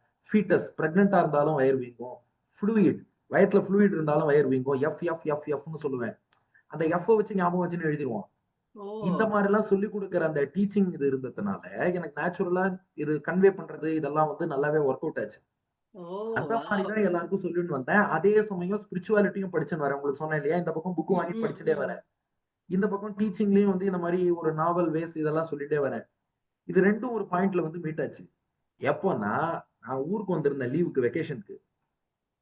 பிரெக்னன்ட்டா இருந்தாலும் வயிறு வீங்கும். ஃப்ளூயிட் வயித்துல ஃப்ளூயிட் இருந்தாலும் வயிறு வீங்கும். எஃப்னு சொல்லுவேன். அந்த வச்சு ஞாபகம் வச்சுன்னு எழுதிருவான். ஓ! இந்த மாரிலாம் சொல்லிக் குடுக்குற அந்த டீச்சிங் இது இருந்ததுனால, எனக்கு நேச்சுரலா இது கன்வே பண்றது இதெல்லாம் வந்து நல்லாவே ஒர்க் அவுட் ஆச்சு. ஓ! அந்த மாரி வாவ்! தான் எல்லாருக்கும் சொல்லின்னு வந்தேன். அதே சமயம் ஸ்பிரிச்சுவாலிட்டியும் படிச்சுன்னு வரேன். உங்களுக்கு சொன்னேன் இல்லையா? இந்த பக்கம் புக் ம், வாங்கிட்டு ம், படிச்சுட்டே ம். வரேன். இந்த பக்கம் டீச்சிங்லயும் வந்து இந்த மாரி ஒரு நாவல் வேஸ் இதெல்லாம் சொல்லிட்டே வரேன். இது 2ம் ஒரு பாயிண்ட்ல வந்து மீட் ஆச்சு. எப்போன்னா, நான் ஊருக்கு வந்திருந்தேன் லீவுக்கு வெக்கேஷனுக்கு.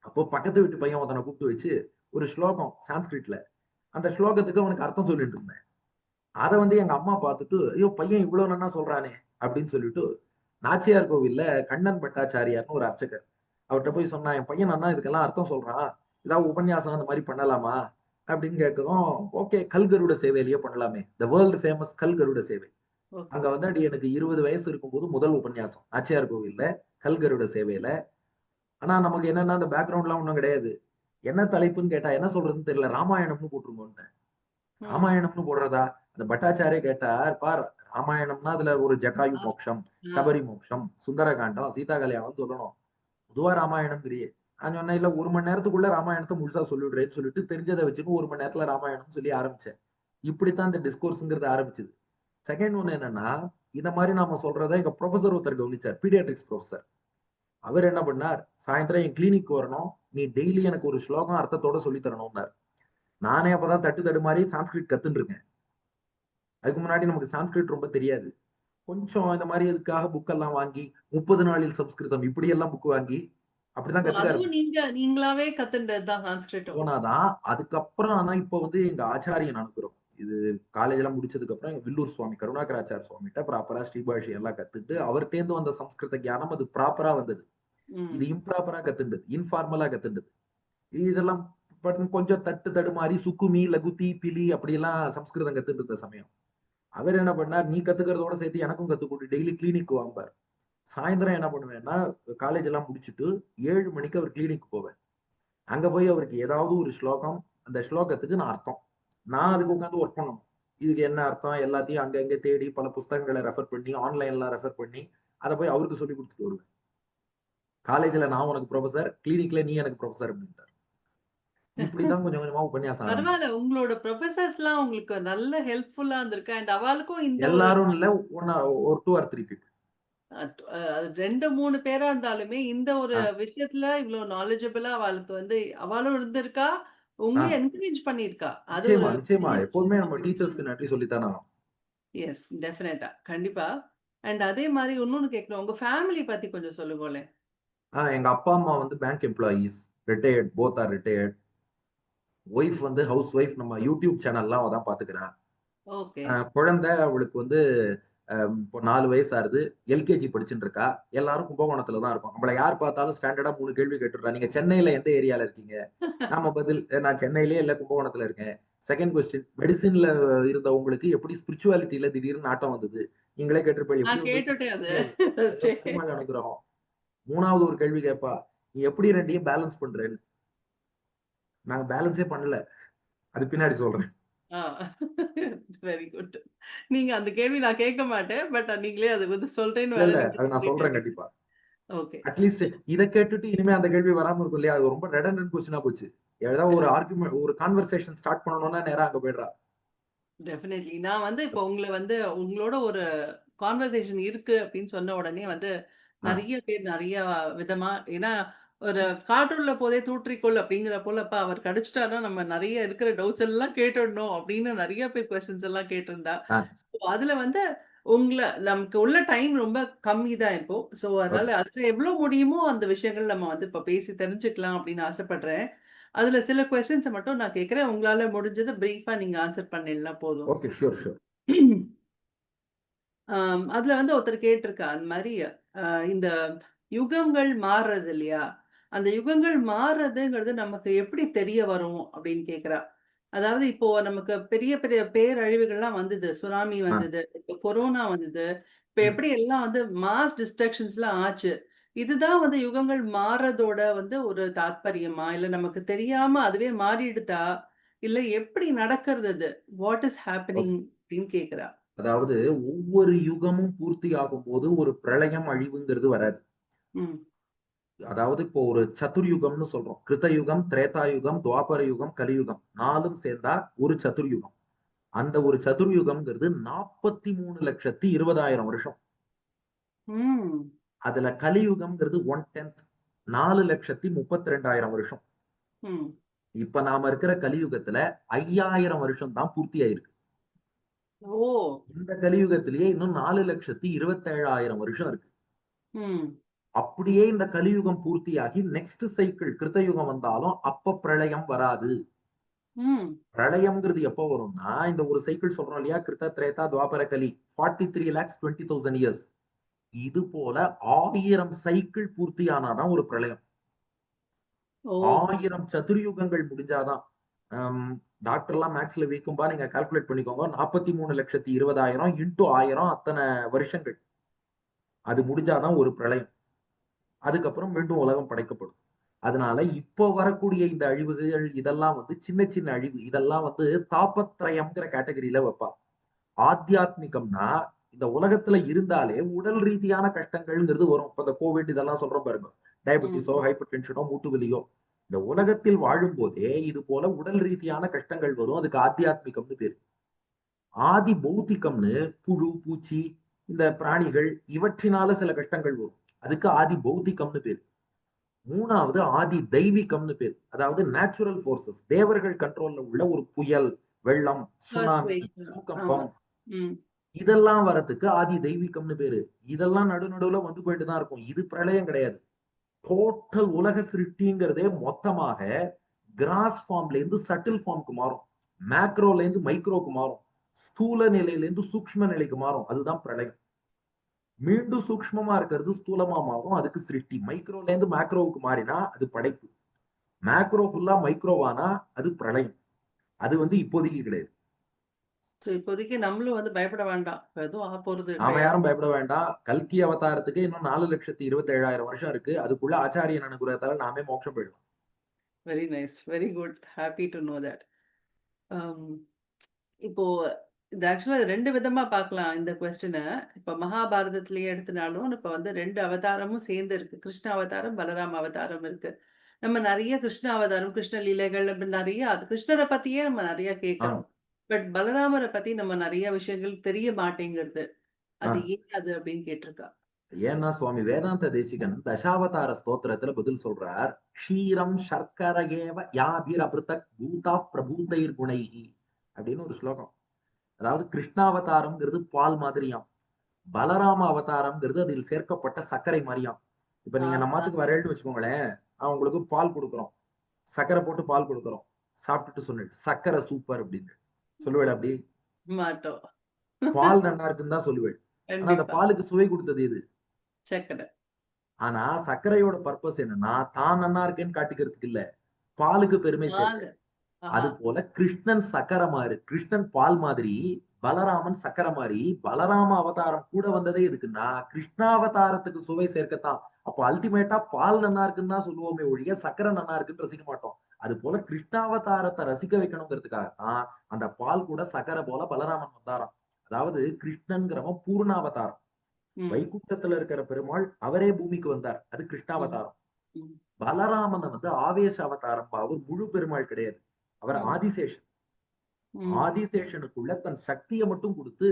அப்போ பக்கத்து வீட்டு பையன் ஒருத்தன கூப்பிட்டு வச்சு, ஒரு ஸ்லோகம் சான்ஸ்கிரிட்ல. அந்த ஸ்லோகத்துக்கு அவனுக்கு அர்த்தம் சொல்லிட்டு இருந்தேன். அத வந்து எங்க அம்மா பார்த்துட்டு, "ஐயோ! பையன் இவ்ளோ நன்னா சொல்றானே!" அப்படின்னு சொல்லிட்டு, நாச்சியார் கோவில்ல கண்ணன் பட்டாச்சாரியார்ன்னு ஒரு அர்ச்சகர். அவர்ட்ட ம். போய் சொன்னா, "என் பையன் நன்னா இதுக்கெல்லாம் அர்த்தம் சொல்றான். ஏதாவது உபன்யாசம் அந்த மாரி பண்ணலாமா?" அப்படின்னு கேட்கவும், "ஓகே கல் கருட சேவையிலேயே பண்ணலாமே." த வேர்ல்ட் ஃபேமஸ் கல் கருட சேவை. ஓகே. அங்க வந்து எனக்கு 20 வயசு இருக்கும்போது முதல் உபன்யாசம். நாச்சியார் கோவில்ல, கல் கருட சேவையில. ஆனா நமக்கு என்னன்னா, அந்த பேக்கிரவுண்ட்லாம் ஒண்ணும் கிடையாது. என்ன தலைப்புன்னு கேட்டா, என்ன சொல்றதுன்னு தெரியல. ராமாயணம்னு போட்டுருங்கோன்ட்டேன். ம். ராமாயணம்னு போடுறதா? அந்த பட்டாச்சாரியே கேட்டார், "பார் ராமாயணம்னா அதுல ஒரு ஜட்டாயு ஆ. மோக்ஷம், ஆ. சபரி மோக்ஷம், சுந்தரகாண்டம், சீதா கல்யாணம்னு சொல்லணும். பொதுவா ராமாயணம்ங்கிறியே." நான் சொன்னேன், "இல்ல 1 மணி நேரத்துக்குள்ள ராமாயணத்த முழுசா சொல்லிடுறேன்னு" சொல்லிட்டு தெரிஞ்சத வச்சுன்னு 1 மணி நேரத்துல ராமாயணம்னு சொல்லி ஆரம்பிச்சேன். இப்படித்தான் இந்த டிஸ்கோர்ஸ்ங்கிறது ஆரம்பிச்சது. செகண்ட் ஒண்ணு என்னன்னா, இந்த மாரி நாம சொல்றத எங்க புரொஃபசர் ஒருத்தர் கவனிச்சார். Pediatrics professor. அவர் என்ன பண்ணார், "சாயந்திரம் என் கிளினிக் வரணும். நீ டெய்லி எனக்கு ஒரு ஸ்லோகம் அர்த்தத்தோட சொல்லி தரணும்னார்." நானே அப்பதான் தட்டு தடுமாறி சான்ஸ்கிரிட் கத்துன்னு இருக்கேன். அதுக்கு முன்னாடி நமக்கு சான்ஸ்கிரிட் ரொம்ப தெரியாது. கொஞ்சம் இந்த மாரி இதுக்காக புக் எல்லாம் வாங்கி 30 நாளில் சம்ஸ்கிருதம் இப்படியெல்லாம் புக் வாங்கி அப்படிதான் ஓ! கத்துக்க அதுவும் ஆரம்பிச்சேன். நீங்களாவே கத்துண்டது தான் சான்ஸ்கிரிட்டும். போனாதான் அதுக்கப்புறம் ஆனா இப்ப வந்து எங்க ஆச்சாரியன் அனுப்புறோம். இது காலேஜ் எல்லாம் முடிச்சதுக்கு அப்புறம் எங்க வில்லூர் சுவாமி கருணாகராச்சார் சுவாமிட்ட ப்ராப்பரா ஸ்ரீபாஷி எல்லாம் கத்துட்டு அவர்ட்டேருந்து வந்த சம்ஸ்கிருத ஞானம் அது ப்ராப்பரா வந்தது. இது ம். இம்ப்ராப்பரா கத்துண்டது. இன்ஃபார்மலா கத்துண்டது. இதெல்லாம் கொஞ்சம் தட்டு தடுமாறி சுக்குமி, லகுதி, பிலி அப்படியெல்லாம் சம்ஸ்கிருதம் கத்துட்டு இருந்த சமயம். அவர் என்ன பண்ணார், "நீ கத்துக்கிறதோட சேர்த்து எனக்கும் கத்துக் குடு. டெய்லி கிளினிக் வாம்பார்." சாயந்தரம் என்ன பண்ணுவேன்னா, காலேஜ் எல்லாம் முடிச்சுட்டு 7 மணிக்கு அவர் கிளினிக் போவேன். அங்க போய் அவருக்கு ஏதாவது ஒரு ஸ்லோகம், அந்த ஸ்லோகத்துக்கு நான் அர்த்தம். நான் ம். அதுக்கு உட்கார்ந்து வொர்க் பண்ணணும். இதுக்கு என்ன அர்த்தம் எல்லாத்தையும் அங்க, இங்க தேடி பல புஸ்தகங்கள ரெஃபர் பண்ணி, ஆன்லைன்லாம் ரெஃபர் பண்ணி, அத போய் அவருக்கு சொல்லிக் குடுத்துட்டு வருவேன். காலேஜ்ல நான் உனக்கு ப்ரொஃபசர், கிளினிக்ல நீ எனக்கு ப்ரொஃபசர் அப்படின்ட்டாரு. இப்படிதான் கொஞ்சம் கொஞ்சமா உபன்யாசம் ஆரம்பிச்சது. பரவால்ல. உங்களோட புரொஃபசர்ஸ்லாம் உங்களுக்கு நல்ல ஹெல்ப்ஃபுல்லா இருந்திருக்கு. அண்ட் அவளுக்கும் இந்த ஒரு எல்லாரும் இல்ல, ஒரு 2 ஆர் 3 பீப்பிள். அ 2, 3 பேரா இருந்தாலுமே, இந்த ஒரு ஆ, விஷயத்துல இவ்ளோ நாலேட்ஜபிளா அவளுக்கு வந்து அவளும் இருந்திருக்கா. ஆ. உங்களையும் என்கரேஜ் பண்ணியிருக்கா. அது நிச்சயமா, ஒரு நிச்சயமா. பெரிய எப்போதுமே விஷயம் நம்ம அப்படின்னு டீச்சர்ஸ்க்கு சொல்லணும். நன்றி சொல்லித்தானே ஆகணும். எஸ், டெஃபினட்டா. கண்டிப்பா. அண்ட் அதே மாரி இன்னொன்னு கேட்கணும். உங்க ஃபேமிலி பத்தி கொஞ்சம் சொல்லுங்களேன். எங்க அப்பா, அம்மா வந்து bank employees. Retired, both are retired. Wife வந்து ஹவுஸ் ஒய்ஃப். நம்ம யூடியூப் சேனல்லாம் அவ தான் பாத்துக்கிறா. ஓகே. குழந்தை அவளுக்கு வந்து இப்போ 4 வயசு ஆகுது. எல்கேஜி படிச்சுட்டு இருக்கா. எல்லாரும் கும்பகோணத்துல தான் இருக்கோம். நம்மள யார் பார்த்தாலும் ஸ்டாண்டர்டா 3 கேள்வி கேட்டுர்றா. நீங்க சென்னையில எந்த ஏரியால இருக்கீங்க? நாம பதில், நான் சென்னையிலயே இல்ல, கும்பகோணத்துல இருக்கேன்." செகண்ட் கொஸ்டின், மெடிசின்ல இருந்த உங்களுக்கு எப்படி ஸ்பிரிச்சுவாலிட்டில திடீர்னு நாட்டம் வந்தது? நீங்களே கேட்டிருப்பீங்க. எப்படி நான் உங்களுக்கு கேட்டுட்டேன் அது. தெரியாது. ஃபர்ஸ்ட்டே. அதெல்லாம் பெருமாள் அனுகிரகம். 3வது ஒரு கேள்வி கேட்பா. "நீ எப்படி 2யும் பேலன்ஸ் பண்றேன்னு?" நாங்க பேலன்ஸே பண்ணல. அது பின்னாடி சொல்றேன். ஆ. Very good. நீங்க அந்த கேள்வி நான் கேட்க மாட்டேன். பட் நீங்களே அது வந்து சொல்றேன்னு இல்ல, வேற இல்ல. நீங்க அது நான் சொல்றேன் சொல்லிட்டீங்க. கண்டிப்பா. ஓகே. அட்லீஸ்ட் இத கேட்டுட்டு இனிமே அந்த கேள்வி வராம இருக்கும் இல்லையா? அது ரொம்ப ரெடண்டன்ட் கொஸ்டினா போச்சு. ஏதாவது ஒரு ஆர்குமென்ட், ஒரு கான்வர்சேஷன் ஸ்டார்ட் பண்ணணும்னா நேரா அங்க போயிடுறா. டெஃபினெட்லி. நான் வந்து இப்போ உங்கள வந்து உங்களோட ஒரு கான்வர்சேஷன் இருக்கு அப்படின்னு சொன்ன உடனே வந்து ஆ, நெறைய பேர் நெறைய விதமா ஏன்னா ஒரு "காற்றுள்ள போதே தூற்றிக்கொள்" அப்படிங்கிற போலப்பா அவர் கிடைச்சிட்டாருன்னா நம்ம நெறைய இருக்கிற டவுட்ஸ் எல்லாம் கேட்டுடணும் அப்படின்னு நெறைய பேர் கொஸ்டின்ஸ் எல்லாம் கேட்டிருந்தா. ஆ. ஸோ அதுல வந்து உங்கள நமக்கு உள்ள டைம் ரொம்ப கம்மி தான் இப்போ. ஸோ அதனால ஓகே. அதுல எவ்வளோ முடியுமோ அந்த விஷயங்கள் நம்ம வந்து இப்ப பேசி தெரிஞ்சுக்கலாம் அப்படின்னு ஆசைப்படுறேன். அதுல சில கொஸ்டின்ஸ மட்டும் நான் கேட்கிறேன். உங்களால முடிஞ்சது பிரீஃபா நீங்க ஆன்சர் பண்ணிடலாம் போதும். ஓகே. Sure, sure. அதுல வந்து ஒருத்தர் கேட்டிருக்கா, அந்த மாரி அ இந்த யுகங்கள் மாறுறது இல்லையா? அந்த யுகங்கள் மாறுறதுங்கிறது நமக்கு எப்படி தெரிய வரும் அப்படின்னு கேட்கிறா. அதாவது இப்போ நமக்கு பெரிய பெரிய பேரழிவுகள்லாம் வந்தது. சுனாமி ஆ. வந்தது. இப்ப கொரோனா வந்தது. இப்ப ம். எப்படி எல்லாம் வந்து மாஸ் டிஸ்ட்ரக்ஷன்ஸ்லாம் ஆச்சு. இதுதான் வந்து யுகங்கள் மாறுறதோட வந்து ஒரு தாத்பரியமா? இல்ல நமக்கு தெரியாம அதுவே மாறிடுதா? இல்ல எப்படி நடக்கிறது அது? What is okay. ஹேப்பனிங் அப்படின்னு கேட்கிறா. அதாவது ஒவ்வொரு யுகமும் பூர்த்தி ஆகும்போது ஒரு பிரளயம், அழிவுங்கிறது வராது. ம். அதாவது இப்போ ஒரு சதுர்யுகம்னு சொல்றோம். கிருத்தயுகம், திரேதாயுகம், துவாபர யுகம், கலியுகம். 4ம் சேர்ந்தா ஒரு சதுர்யுகம். அந்த ஒரு சதுர்யுகம்ங்கிறது 43,20,000 வருஷம். ம். அதுல கலியுகம்ங்கிறது 1/10, 4,32,000 வருஷம். ம். இப்ப நாம இருக்கிற கலியுகத்துல 5,000 வருஷம் தான் பூர்த்தி ஆயிருக்கு. ஓ! இந்த கலியுகத்திலேயே இன்னும் 4,27,000 வருஷம் இருக்கு. ம். அப்படியே இந்த கலியுகம் பூர்த்தியாகி நெக்ஸ்ட் சைக்கிள் கிருத்தயுகம் வந்தாலும் அப்ப பிரளயம் வராது. ம். பிரளயம்ங்கிறது எப்போ வரும்னா, இந்த ஒரு சைக்கிள் சொல்றோம் இல்லையா? கிருத்த, திரேதா, துவாபர, கலி. 43,20,000 இயர்ஸ். இது போல 1000 சைக்கிள் பூர்த்தியானா தான் ஒரு பிரளயம். ஓ! 1000 சதுர்யுகங்கள் முடிஞ்சாதான். அம் டாக்டர்லாம் மேத்ஸ்ல வீக்கும்பா, நீங்க கால்குலேட் பண்ணிக்கோங்க. 43,20,000 இன்டூ 1000 அத்தன வருஷங்கள். அது முடிஞ்சா தான் ஒரு பிரளயம். அதுக்கப்புறம் மீண்டும் உலகம் படைக்கப்படும். அதனால இப்போ வரக்கூடிய இந்த அழிவுகள் இதெல்லாம் வந்து சின்ன சின்ன அழிவு. இதெல்லாம் வந்து தாபத்ரயம்ங்கிற கேட்டகரில வைப்பா. ஆத்தியாத்மிகம்னா, இந்த உலகத்துல இருந்தாலே உடல் ரீதியான கஷ்டங்கள்ங்கிறது வரும். இப்ப இந்த கோவிட் இதெல்லாம் சொல்றோம் பாருங்க. டயபெட்டிஸோ, ம். ஹைப்பர் டென்ஷனோ, மூட்டு வலியோ. இந்த உலகத்தில் வாழும்போதே இது போல உடல் ரீதியான கஷ்டங்கள் வரும். அதுக்கு ஆத்தியாத்மிகம்னு பேரு. ஆதி பௌத்திகம்னு புழு, பூச்சி, இந்த பிராணிகள் இவற்றினால சில கஷ்டங்கள் வரும். அதுக்கு ஆதி பௌத்திகம்னு பேரு. 3வது ஆதி தெய்வீகம்னு பேரு. அதாவது நேச்சுரல் போர்ஸஸ். தேவர்கள் கண்ட்ரோல்ல உள்ள ஒரு புயல், வெள்ளம், சுனாமி, எர்த்குவேக். ஆமா. பூகம்பம், ம். இதெல்லாம் வரதுக்கு ஆதி தெய்வீகம்னு பேரு. இதெல்லாம் நடுவுல வந்து போயிட்டு தான் இருக்கும். இது பிரளயம் கிடையாது. டோட்டல் உலக சிருஷ்டிங்கிறதே மொத்தமாக கிராஸ் ஃபார்ம்ல இருந்து சட்டில் ஃபார்ம்க்கு மாறும். மேக்ரோல இருந்து மைக்ரோக்கு மாறும். ஸ்தூல நிலையில இருந்து சூக்ஷ்ம நிலைக்கு மாறும். அதுதான் பிரளயம். மீண்டும் சூக்ஷ்மமா இருக்கிறது ஸ்தூலமா மாறும். அதுக்கு சிருஷ்டி. மைக்ரோல இருந்து மேக்ரோவுக்கு மாறினா அது படைப்பு. மேக்ரோ ஃபுல்லா மைக்ரோவானா அது பிரளயம். அது வந்து இப்போதைக்கு கிடையாது. ஸோ இப்போதைக்கு நம்மளும் வந்து பயப்பட வேண்டாம். இப்ப எதுவும் ஆகப்போறது நாம கிடையாது. யாரும் பயப்பட வேண்டாம். கல்கி அவதாரத்துக்கு இன்னும் 4,27,000 வருஷம் இருக்கு. அதுக்குள்ள ஆச்சாரியன் அனுகிரகத்தால நாமே மோட்சம் போயிடலாம். Very nice. Very good. Happy to know that. Um இப்போ இது ஆக்சுவலா 2 விதமா பார்க்கலாம் இந்த கொஸ்டின. இப்ப மகாபாரதத்திலேயே எடுத்தனாலும், இப்ப வந்து 2 அவதாரமும் சேர்ந்து இருக்கு. கிருஷ்ண அவதாரம், பலராம அவதாரம் இருக்கு. நம்ம நெறைய கிருஷ்ண அவதாரம், கிருஷ்ண லீலைகள் அப்படின்னு நெறைய அது கிருஷ்ணர பத்தியே நம்ம நெறைய ஆ, கேட்கிறோம். பட் பலராமர பத்தி நம்ம நெறைய விஷயங்கள் தெரிய மாட்டேங்கிறது. ஆ. அது ஏன் அது அப்படின்னு கேட்டிருக்கா. ஏன்னா சுவாமி வேதாந்த தேசிகன் தசாவதார ஸ்தோத்திரத்துல பதில் சொல்றார். க்ஷீரம் சர்க்கர ஏவ யாபிரபிருதக் பூதா பிரபூதைர் குணைஹி அப்படின்னு ஒரு ஸ்லோகம். அதாவது கிருஷ்ணாவதாரம்ங்கிறது பால் மாதிரியாம். பலராம அவதாரம்ங்கிறது அதில் சேர்க்கப்பட்ட சர்க்கரை மாதிரியாம். இப்ப ஆ, நீங்க நம்மாத்துக்கு வரேன்னு வச்சுக்கோங்களேன். நான் உங்களுக்கு பால் குடுக்குறோம். சர்க்கரை போட்டு பால் குடுக்குறோம். சாப்பிட்டுட்டு சொன்னேன். சர்க்கரை சூப்பர் அப்படின்னு. சொல்லுவேளா அப்படி? மாட்டோம். பால் நல்லா இருக்குன்னு தான் சொல்லுவேள். ஆனா அந்த கண்டிப்பா. பாலுக்கு சுவை குடுத்தது எது? சர்க்கரை. ஆனா சர்க்கரையோட பர்ப்பஸ் என்னன்னா, தான் நன்னா இருக்கேன்னு காட்டிக்கிறதுக்கு இல்ல. பாலுக்கு பெருமை சேர்க்க. பாலு. ஆஹா. அதுபோல கிருஷ்ணன் சர்க்கரை மாரி, கிருஷ்ணன் பால் மாதிரி, பலராமன் சர்க்கரை மாரி, பலராம அவதாரம் கூட வந்ததே எதுக்குன்னா, கிருஷ்ணாவதாரத்துக்கு சுவை சேர்க்கத்தான். அப்போ அல்டிமேட்டா பால் நன்னா இருக்குன்னு தான் சொல்லுவோமே ஒழிய, சர்க்கரை நன்னா இருக்குன்னு ரசிக்க மாட்டோம். அதுபோல கிருஷ்ணாவதாரத்த ரசிக்க வைக்கணுங்கிறதுக்காகத்தான், அந்த பால் கூட சர்க்கரை போல பலராமன் வந்தாராம். அதாவது கிருஷ்ணன்கிறவன் பூர்ணாவதாரம். ம். வைகுண்டத்துல இருக்கிற பெருமாள் அவரே பூமிக்கு வந்தார். அது ம். கிருஷ்ணாவதாரம். ம். பலராமன் வந்து ஆவேச அவதாரம். அவர் முழு பெருமாள் கிடையாது. அவர் ம். ஆதிசேஷன். ம். ஆதிசேஷனுக்குள்ள தன் சக்திய மட்டும் குடுத்து,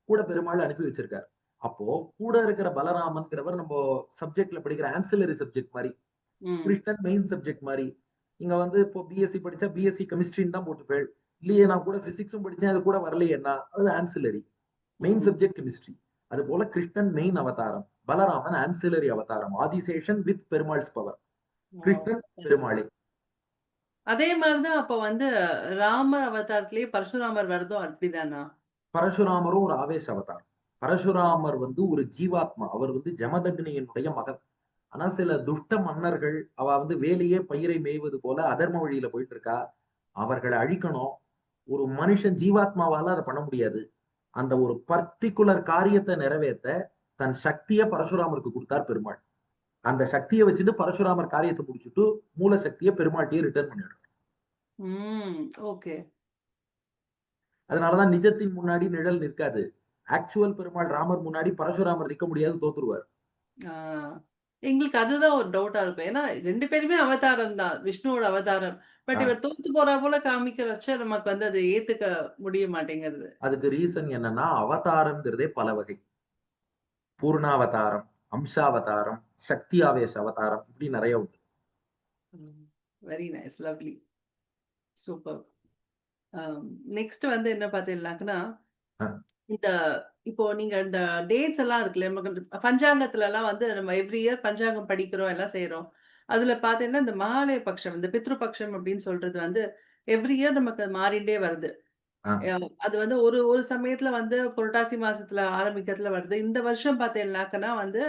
கூட பெருமாள் அனுப்பி வச்சிருக்காரு. அப்போ கூட இருக்கிற பலராமன்கிறவர் நம்ம சப்ஜெக்ட்ல படிக்கிற ஆன்சிலரி சப்ஜெக்ட் மாரி. ம். கிருஷ்ணன் மெயின் சப்ஜெக்ட் மாரி. இங்க வந்து இப்போ பிஎஸ்சி படிச்சா பிஎஸ்சி கெமிஸ்ட்ரின்னு தான் போட்டுப்பேள். இல்லையே நான் கூட பிசிக்ஸும் படிச்சேன். அது கூட வரலையேன்னா, அது ஆன்சிலரி. மெயின் ம். Subject chemistry. அதுபோல கிருஷ்ணன் மெயின் அவதாரம். பலராமன் ஆன்சிலரி அவதாரம். Adisheshan with Perumal's power. Wow! Krishnan பெருமாளே. அதே மாரி தான் அப்ப வந்து ராம அவதாரத்திலேயே பரசுராமர் வரதும் அப்படிதானா? பரசுராமரும் ஒரு ஆவேச அவதாரம். பரசுராமர் வந்து ஒரு ஜீவாத்மா. அவர் வந்து ஜமதக்னியினுடைய மகன். ஆனா சில துஷ்ட மன்னர்கள், அவ வந்து வேலியே பயிரை மேய்வது போல அதர்ம வழியில போயிட்டு இருக்கா. அவர்கள அழிக்கணும். ஒரு மனுஷன் ஜீவாத்மாவால அத பண்ண முடியாது. அந்த ஒரு பர்ட்டிகுலர் காரியத்த நிறைவேத்த தன் சக்திய பரசுராமருக்கு குடுத்தார் பெருமாள். அந்த சக்திய வச்சுட்டு பரசுராமர் காரியத்த முடிச்சுட்டு, மூல சக்திய பெருமாள்ட்டயே ரிட்டர்ன் பண்ணிடுறார். ம். ஓகே. அதனால தான் நிஜத்தின் முன்னாடி நிழல் நிற்காது. ஆக்சுவல் பெருமாள் ராமர் முன்னாடி பரசுராமர் நிக்க முடியாது, தோத்துருவார். ஆ. எங்களுக்கு அதுதான் ஒரு டவுட்டா இருக்கும். ஏன்னா 2 பேருமே அவதாரம் தான். விஷ்ணுவோட அவதாரம். பட் ஆ. இவர் தோத்து போறா போல காமிக்கிறச்ச நமக்கு வந்து அத ஏத்துக்க முடிய மாட்டேங்குது. அதுக்கு ரீசன் என்னன்னா, அவதாரம்ங்கிறதே பல வகை. பூர்ணாவதாரம், அம்சாவதாரம், சக்தி ஆவேச அவதாரம் இப்படி நெறைய உண்டு. ம். Very nice. Lovely. Super. Next வந்து என்ன பார்த்தீங்கன்னாக்கன்னா, அ, இந்த இப்போ நீங்க இந்த டேட்ஸ் எல்லாம் இருக்குல்ல, நமக்கு பஞ்சாங்கத்துலலாம் வந்து நம்ம எவ்ரி இயர் பஞ்சாங்கம் படிக்கிறோம், எல்லாம் செய்றோம். அதுல பார்த்தீங்கன்னா, இந்த மகாலய பக்ஷம், இந்த பித்ரு பக்ஷம் அப்படின்னு சொல்றது வந்து எவ்ரி இயர் நமக்கு அது மாறிண்டே வருது. ஆ, அ அது வந்து ஒரு ஒரு சமயத்துல வந்து புரட்டாசி மாசத்துல ஆரம்பிக்கிறதுல வருது. இந்த வருஷம் பார்த்தீங்கன்னாக்கன்னா வந்து,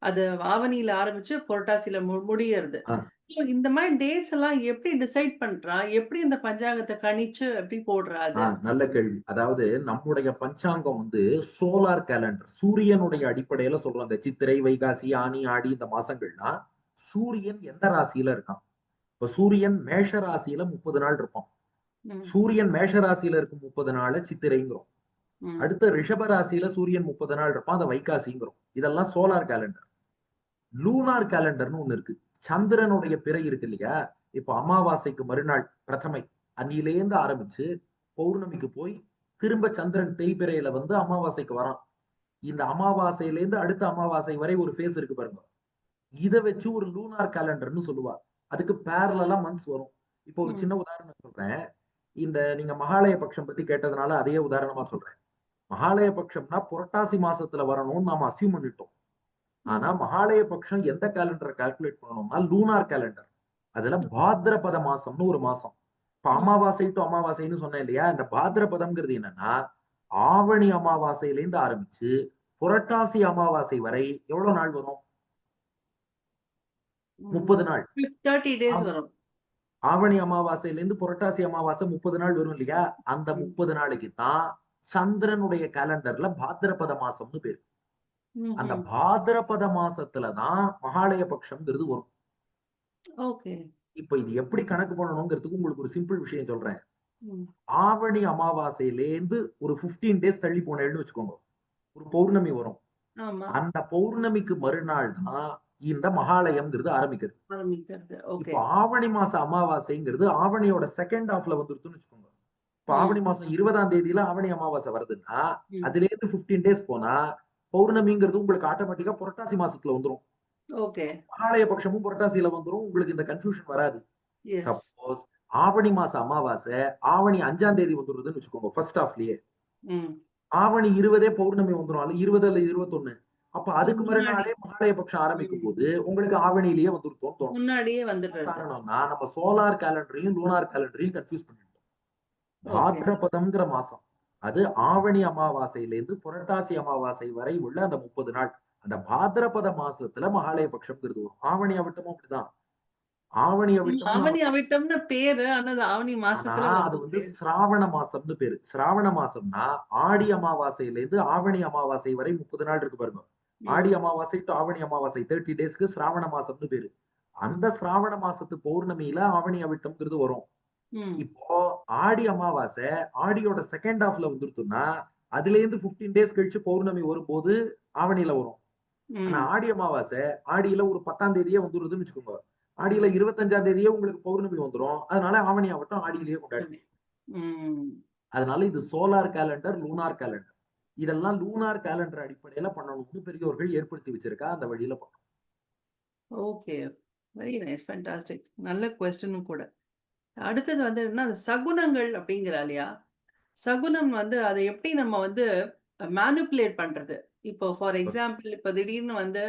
அது ஆவணியில ஆரம்பிச்சு புரட்டாசியில முடியறது. ஆ, ஸோ இந்த மாரி டேட்ஸ் எல்லாம் எப்படி டிசைட் பண்றா? எப்படி இந்த பஞ்சாங்கத்த கணிச்சு எப்படி போடுறா அது? நல்ல கேள்வி. அதாவது நம்முடைய பஞ்சாங்கம் வந்து சோலார் கேலண்டர். சூரியனுடைய அடிப்படையில சொல்றோம். இந்த சித்திரை, வைகாசி, ஆனி, ஆடி இந்த மாசங்கள்லாம், சூரியன் எந்த ராசியில இருக்கான்? இப்ப சூரியன் மேஷ ராசியில 30 நாள் இருப்பான். ம், சூரியன் மேஷ ராசியில இருக்கும் 30 நாள சித்திரைங்கிறோம். ம், அடுத்து ரிஷப ராசியில சூரியன் 30 நாள் இருப்பான். அத வைகாசிங்கிறோம். இதெல்லாம் சோலார் கேலண்டர். லூனார் கேலண்டர்ன்னு ஒண்ணு இருக்கு. சந்திரனுடைய பிறை இருக்கு இல்லையா? இப்ப அமாவாசைக்கு மறுநாள் பிரதமை அன்னியிலேருந்து ஆரம்பிச்சு பௌர்ணமிக்கு போய் திரும்ப சந்திரன் தேய்பிறையில வந்து அமாவாசைக்கு வரான். இந்த அமாவாசையிலேருந்து அடுத்த அமாவாசை வரை ஒரு ஃபேஸ் இருக்கு பாருங்க. இத வச்சு ஒரு லூனார் கேலண்டர்ன்னு சொல்லுவா. அதுக்கு பேரலலா மந்த்ஸ் வரும். இப்போ ஒரு ம், சின்ன உதாரணம் சொல்றேன். இந்த நீங்க மகாலய பட்சம் பத்தி கேட்டதுனால அதையே உதாரணமா சொல்றேன். மகாலய பட்சம்னா புரட்டாசி மாசத்துல வரணும்னு நாம அஸ்யூம் பண்ணிட்டோம். ஆனா ம், மகாலய பட்சம் எந்த கேலண்டர கால்குலேட் பண்ணணும்னா லூனார் கேலண்டர். அதுல பாத்ரபத மாசம்னு ஒரு மாசம். இப்ப ம், அமாவாசை டு அமாவாசைன்னு சொன்னேன் இல்லையா? இந்த பாத்ரபதம்ங்கிறது என்னன்னா, ஆவணி அமாவாசையிலேருந்து ஆரம்பிச்சு புரட்டாசி அமாவாசை வரை எவ்வளவு நாள் வரும்? ம். 30 நாள். 30 டேஸ் ஆம். வரும். ஆவணி அமாவாசையிலேருந்து புரட்டாசி அமாவாசை 30 நாள் வரும் இல்லையா? அந்த ம், 30 நாளைக்கு தான் சந்திரனுடைய கேலண்டர்ல பாத்ரபத மாசம்னு பேரு. அந்த ம்ஹ்ம். பாத்ரபத மாசத்துல தான் மகாலய பட்சம்ங்கிறது வரும். ஓகே. இப்ப இது எப்படி கணக்கு பண்ணணுங்கிறதுக்கு உங்களுக்கு ஒரு சிம்பிள் விஷயம் சொல்றேன். ம். ஆவணி அமாவாசையிலேருந்து ஒரு 15 டேஸ் தள்ளி போனேன்னு வச்சுக்கோங்க. ஒரு பௌர்ணமி வரும். ஆமா. அந்த பௌர்ணமிக்கு மறுநாள் தான் இந்த மகாலயம்ங்கிறது ஆரம்பிக்குது. ஆரம்பிக்கிறது. ஓகே. இப்போ ஆவணி மாச அமாவாசைங்கிறது ஆவணியோட செகண்ட் ஹாஃப்ல வந்துருச்சுன்னு வச்சுக்கோங்க. இப்ப ம். ஆவணி மாசம் 20ஆம் தேதியில ஆவணி அமாவாசை வருதுன்னா, ம். அதிலேருந்து 15 டேஸ் போனா, பௌர்ணமிங்கிறது உங்களுக்கு ஆட்டோமேட்டிக்கா புரட்டாசி மாசத்துல வந்துரும். ஓகே. மகாலய பட்சமும் புரட்டாசியில வந்துரும். உங்களுக்கு இந்த கன்ஃப்யூஷன் வராது. எஸ். சப்போஸ் ஆவணி மாச அமாவாசை ஆவணி 5ஆம் தேதி வந்துருதுன்னு வச்சுக்கோங்க. ஃபர்ஸ்ட் ஹாஃப்லயே. ம். ஆவணி 20 பௌர்ணமி வந்துரும். அல்ல 20 அல்ல 21. அப்ப ஸோ அதுக்கு முன்னாடி. மறுநாளே மகாலய பட்சம் ம். ஆரம்பிக்கும்போது, உங்களுக்கு ஆவணியிலேயே வந்துருத்தோன்னு தோணும். முன்னாடியே என்ன வந்துடுறது. காரணம்னா, நம்ம சோலார் கேலண்டரையும், லூனார் கேலண்டரையும் கன்ஃப்யூஸ் பண்ணிட்டோம். ஓகே. பாத்ரபதம்ங்கிற மாசம். அது ஆவணி அமாவாசையிலேருந்து புரட்டாசி அமாவாசை வரை உள்ள அந்த 30 நாள். அந்த பாத்ரபத மாசத்துல மகாலய பட்சம்ங்கிறது வரும். ஆவணி அவிட்டமும் அப்படிதான். ஆவணி அவிட்டம்னு நாம ஆவணி அவிட்டம்னு பேரு. ஆனா அது ஆவணி ஆனா மாசத்துல அது வருது. வந்து சிராவண மாசம்னு பேரு. சிராவண மாசம்னா ஆடி அமாவாசையிலேருந்து ஆவணி அமாவாசை வரை 30 நாள் இருக்கு பாருங்க. ஆடி ம். அமாவாசை டு ஆவணி அமாவாசை 30 டேஸ்க்கு சிராவண மாசம்னு பேரு. அந்த ம். சிராவண மாசத்து பௌர்ணமியில ஆவணி அவிட்டம்ங்கிறது வரும். ம். இப்போ ஆடி அமாவாசை, ஆடியோட செகண்ட் ஹாஃப்ல வந்துருச்சுன்னா, அதுலேருந்து 15 டேஸ் கழிச்சு பௌர்ணமி வரும்போது ஆவணியில வரும். ஆனா ம். ஆடி அமாவாசை, ஆடியில ஒரு 10ஆம் தேதியே வந்துருதுன்னு வச்சுக்கோங்க. ஆடியில ம். 25ஆம் தேதியே உங்களுக்கு பௌர்ணமி வந்துரும். அதனால ஆவணி ஆவட்டம் ஆடியிலேயே கொண்டாடிக்கலாம். ம். அதனால இது சோலார் கேலண்டர், லூனார் கேலண்டர். இதெல்லாம் லூனார் கேலண்டர் அடிப்படையில பண்ணணும்னு பெரியோர்கள் ஏற்படுத்தி வச்சிருக்கா. அந்த வழியில பண்ணணும். ஓகே. Very nice. ஃபேன்டாஸ்டிக். நல்ல கொஸ்டினும் கூட. அடுத்தது வந்து என்னன்னா, அந்த சகுனங்கள் அப்படிங்கிறா இல்லையா? சகுனம் வந்து அத எப்படி நம்ம வந்து மேனிபுலேட் பண்றது? இப்போ ஃபார் எக்ஸாம்பிள் இப்ப திடீர்னு வந்து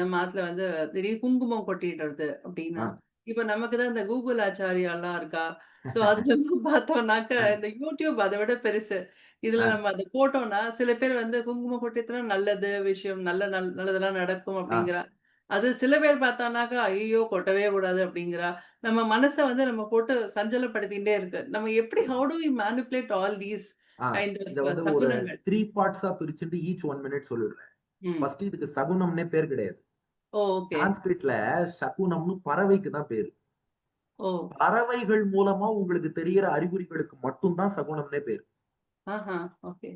நம்ம ஆத்துல வந்து திடீர்னு குங்குமம் கொட்டிடுறது அப்படின்னா, ஆ, இப்ப நமக்கு தான் இந்த கூகுள் ஆச்சாரியாலாம் இருக்கா. ஸோ அதுலலாம் பார்த்தோம்னாக்க ஆ, இந்த யூடியூப் அத விட பெருசு. இதுல ஆ, நம்ம அத போட்டோம்னா, சில பேர் வந்து குங்குமம் கொட்டினா நல்லது விஷயம், நல்லதெல்லாம் நடக்கும் ஆ. அப்படிங்கிறா. அது சில பேர் பார்த்தானாக்கா, ஐய்யயோ! கொட்டவே கூடாது அப்படிங்கிறா. நம்ம மனச வந்து நம்ம போட்டு சஞ்சலப்படுத்திட்டே இருக்கு. நம்ம எப்படி how to we manipulate all these uh. Kind இத ஆஃப் வந்து ஒரு சகுனங்கள்? 3 பார்ட்ஸா பிரிச்சுட்டு ஈச் 1 மினிட் சொல்லிடுறேன். ம். ஃபர்ஸ்ட் இதுக்கு சகுனம்னே பேர் கிடையாது. ஓ! ஓகே. சான்ஸ்கிரிட்ல சகுனம்னு பறவைக்கு தான் பேரு. ஓ! பறவைகள் மூலமா உங்களுக்கு தெரியிற அறிகுறிகளுக்கு மட்டும் தான் சகுனம்னே பேரு. ஆஹா! ஓகே.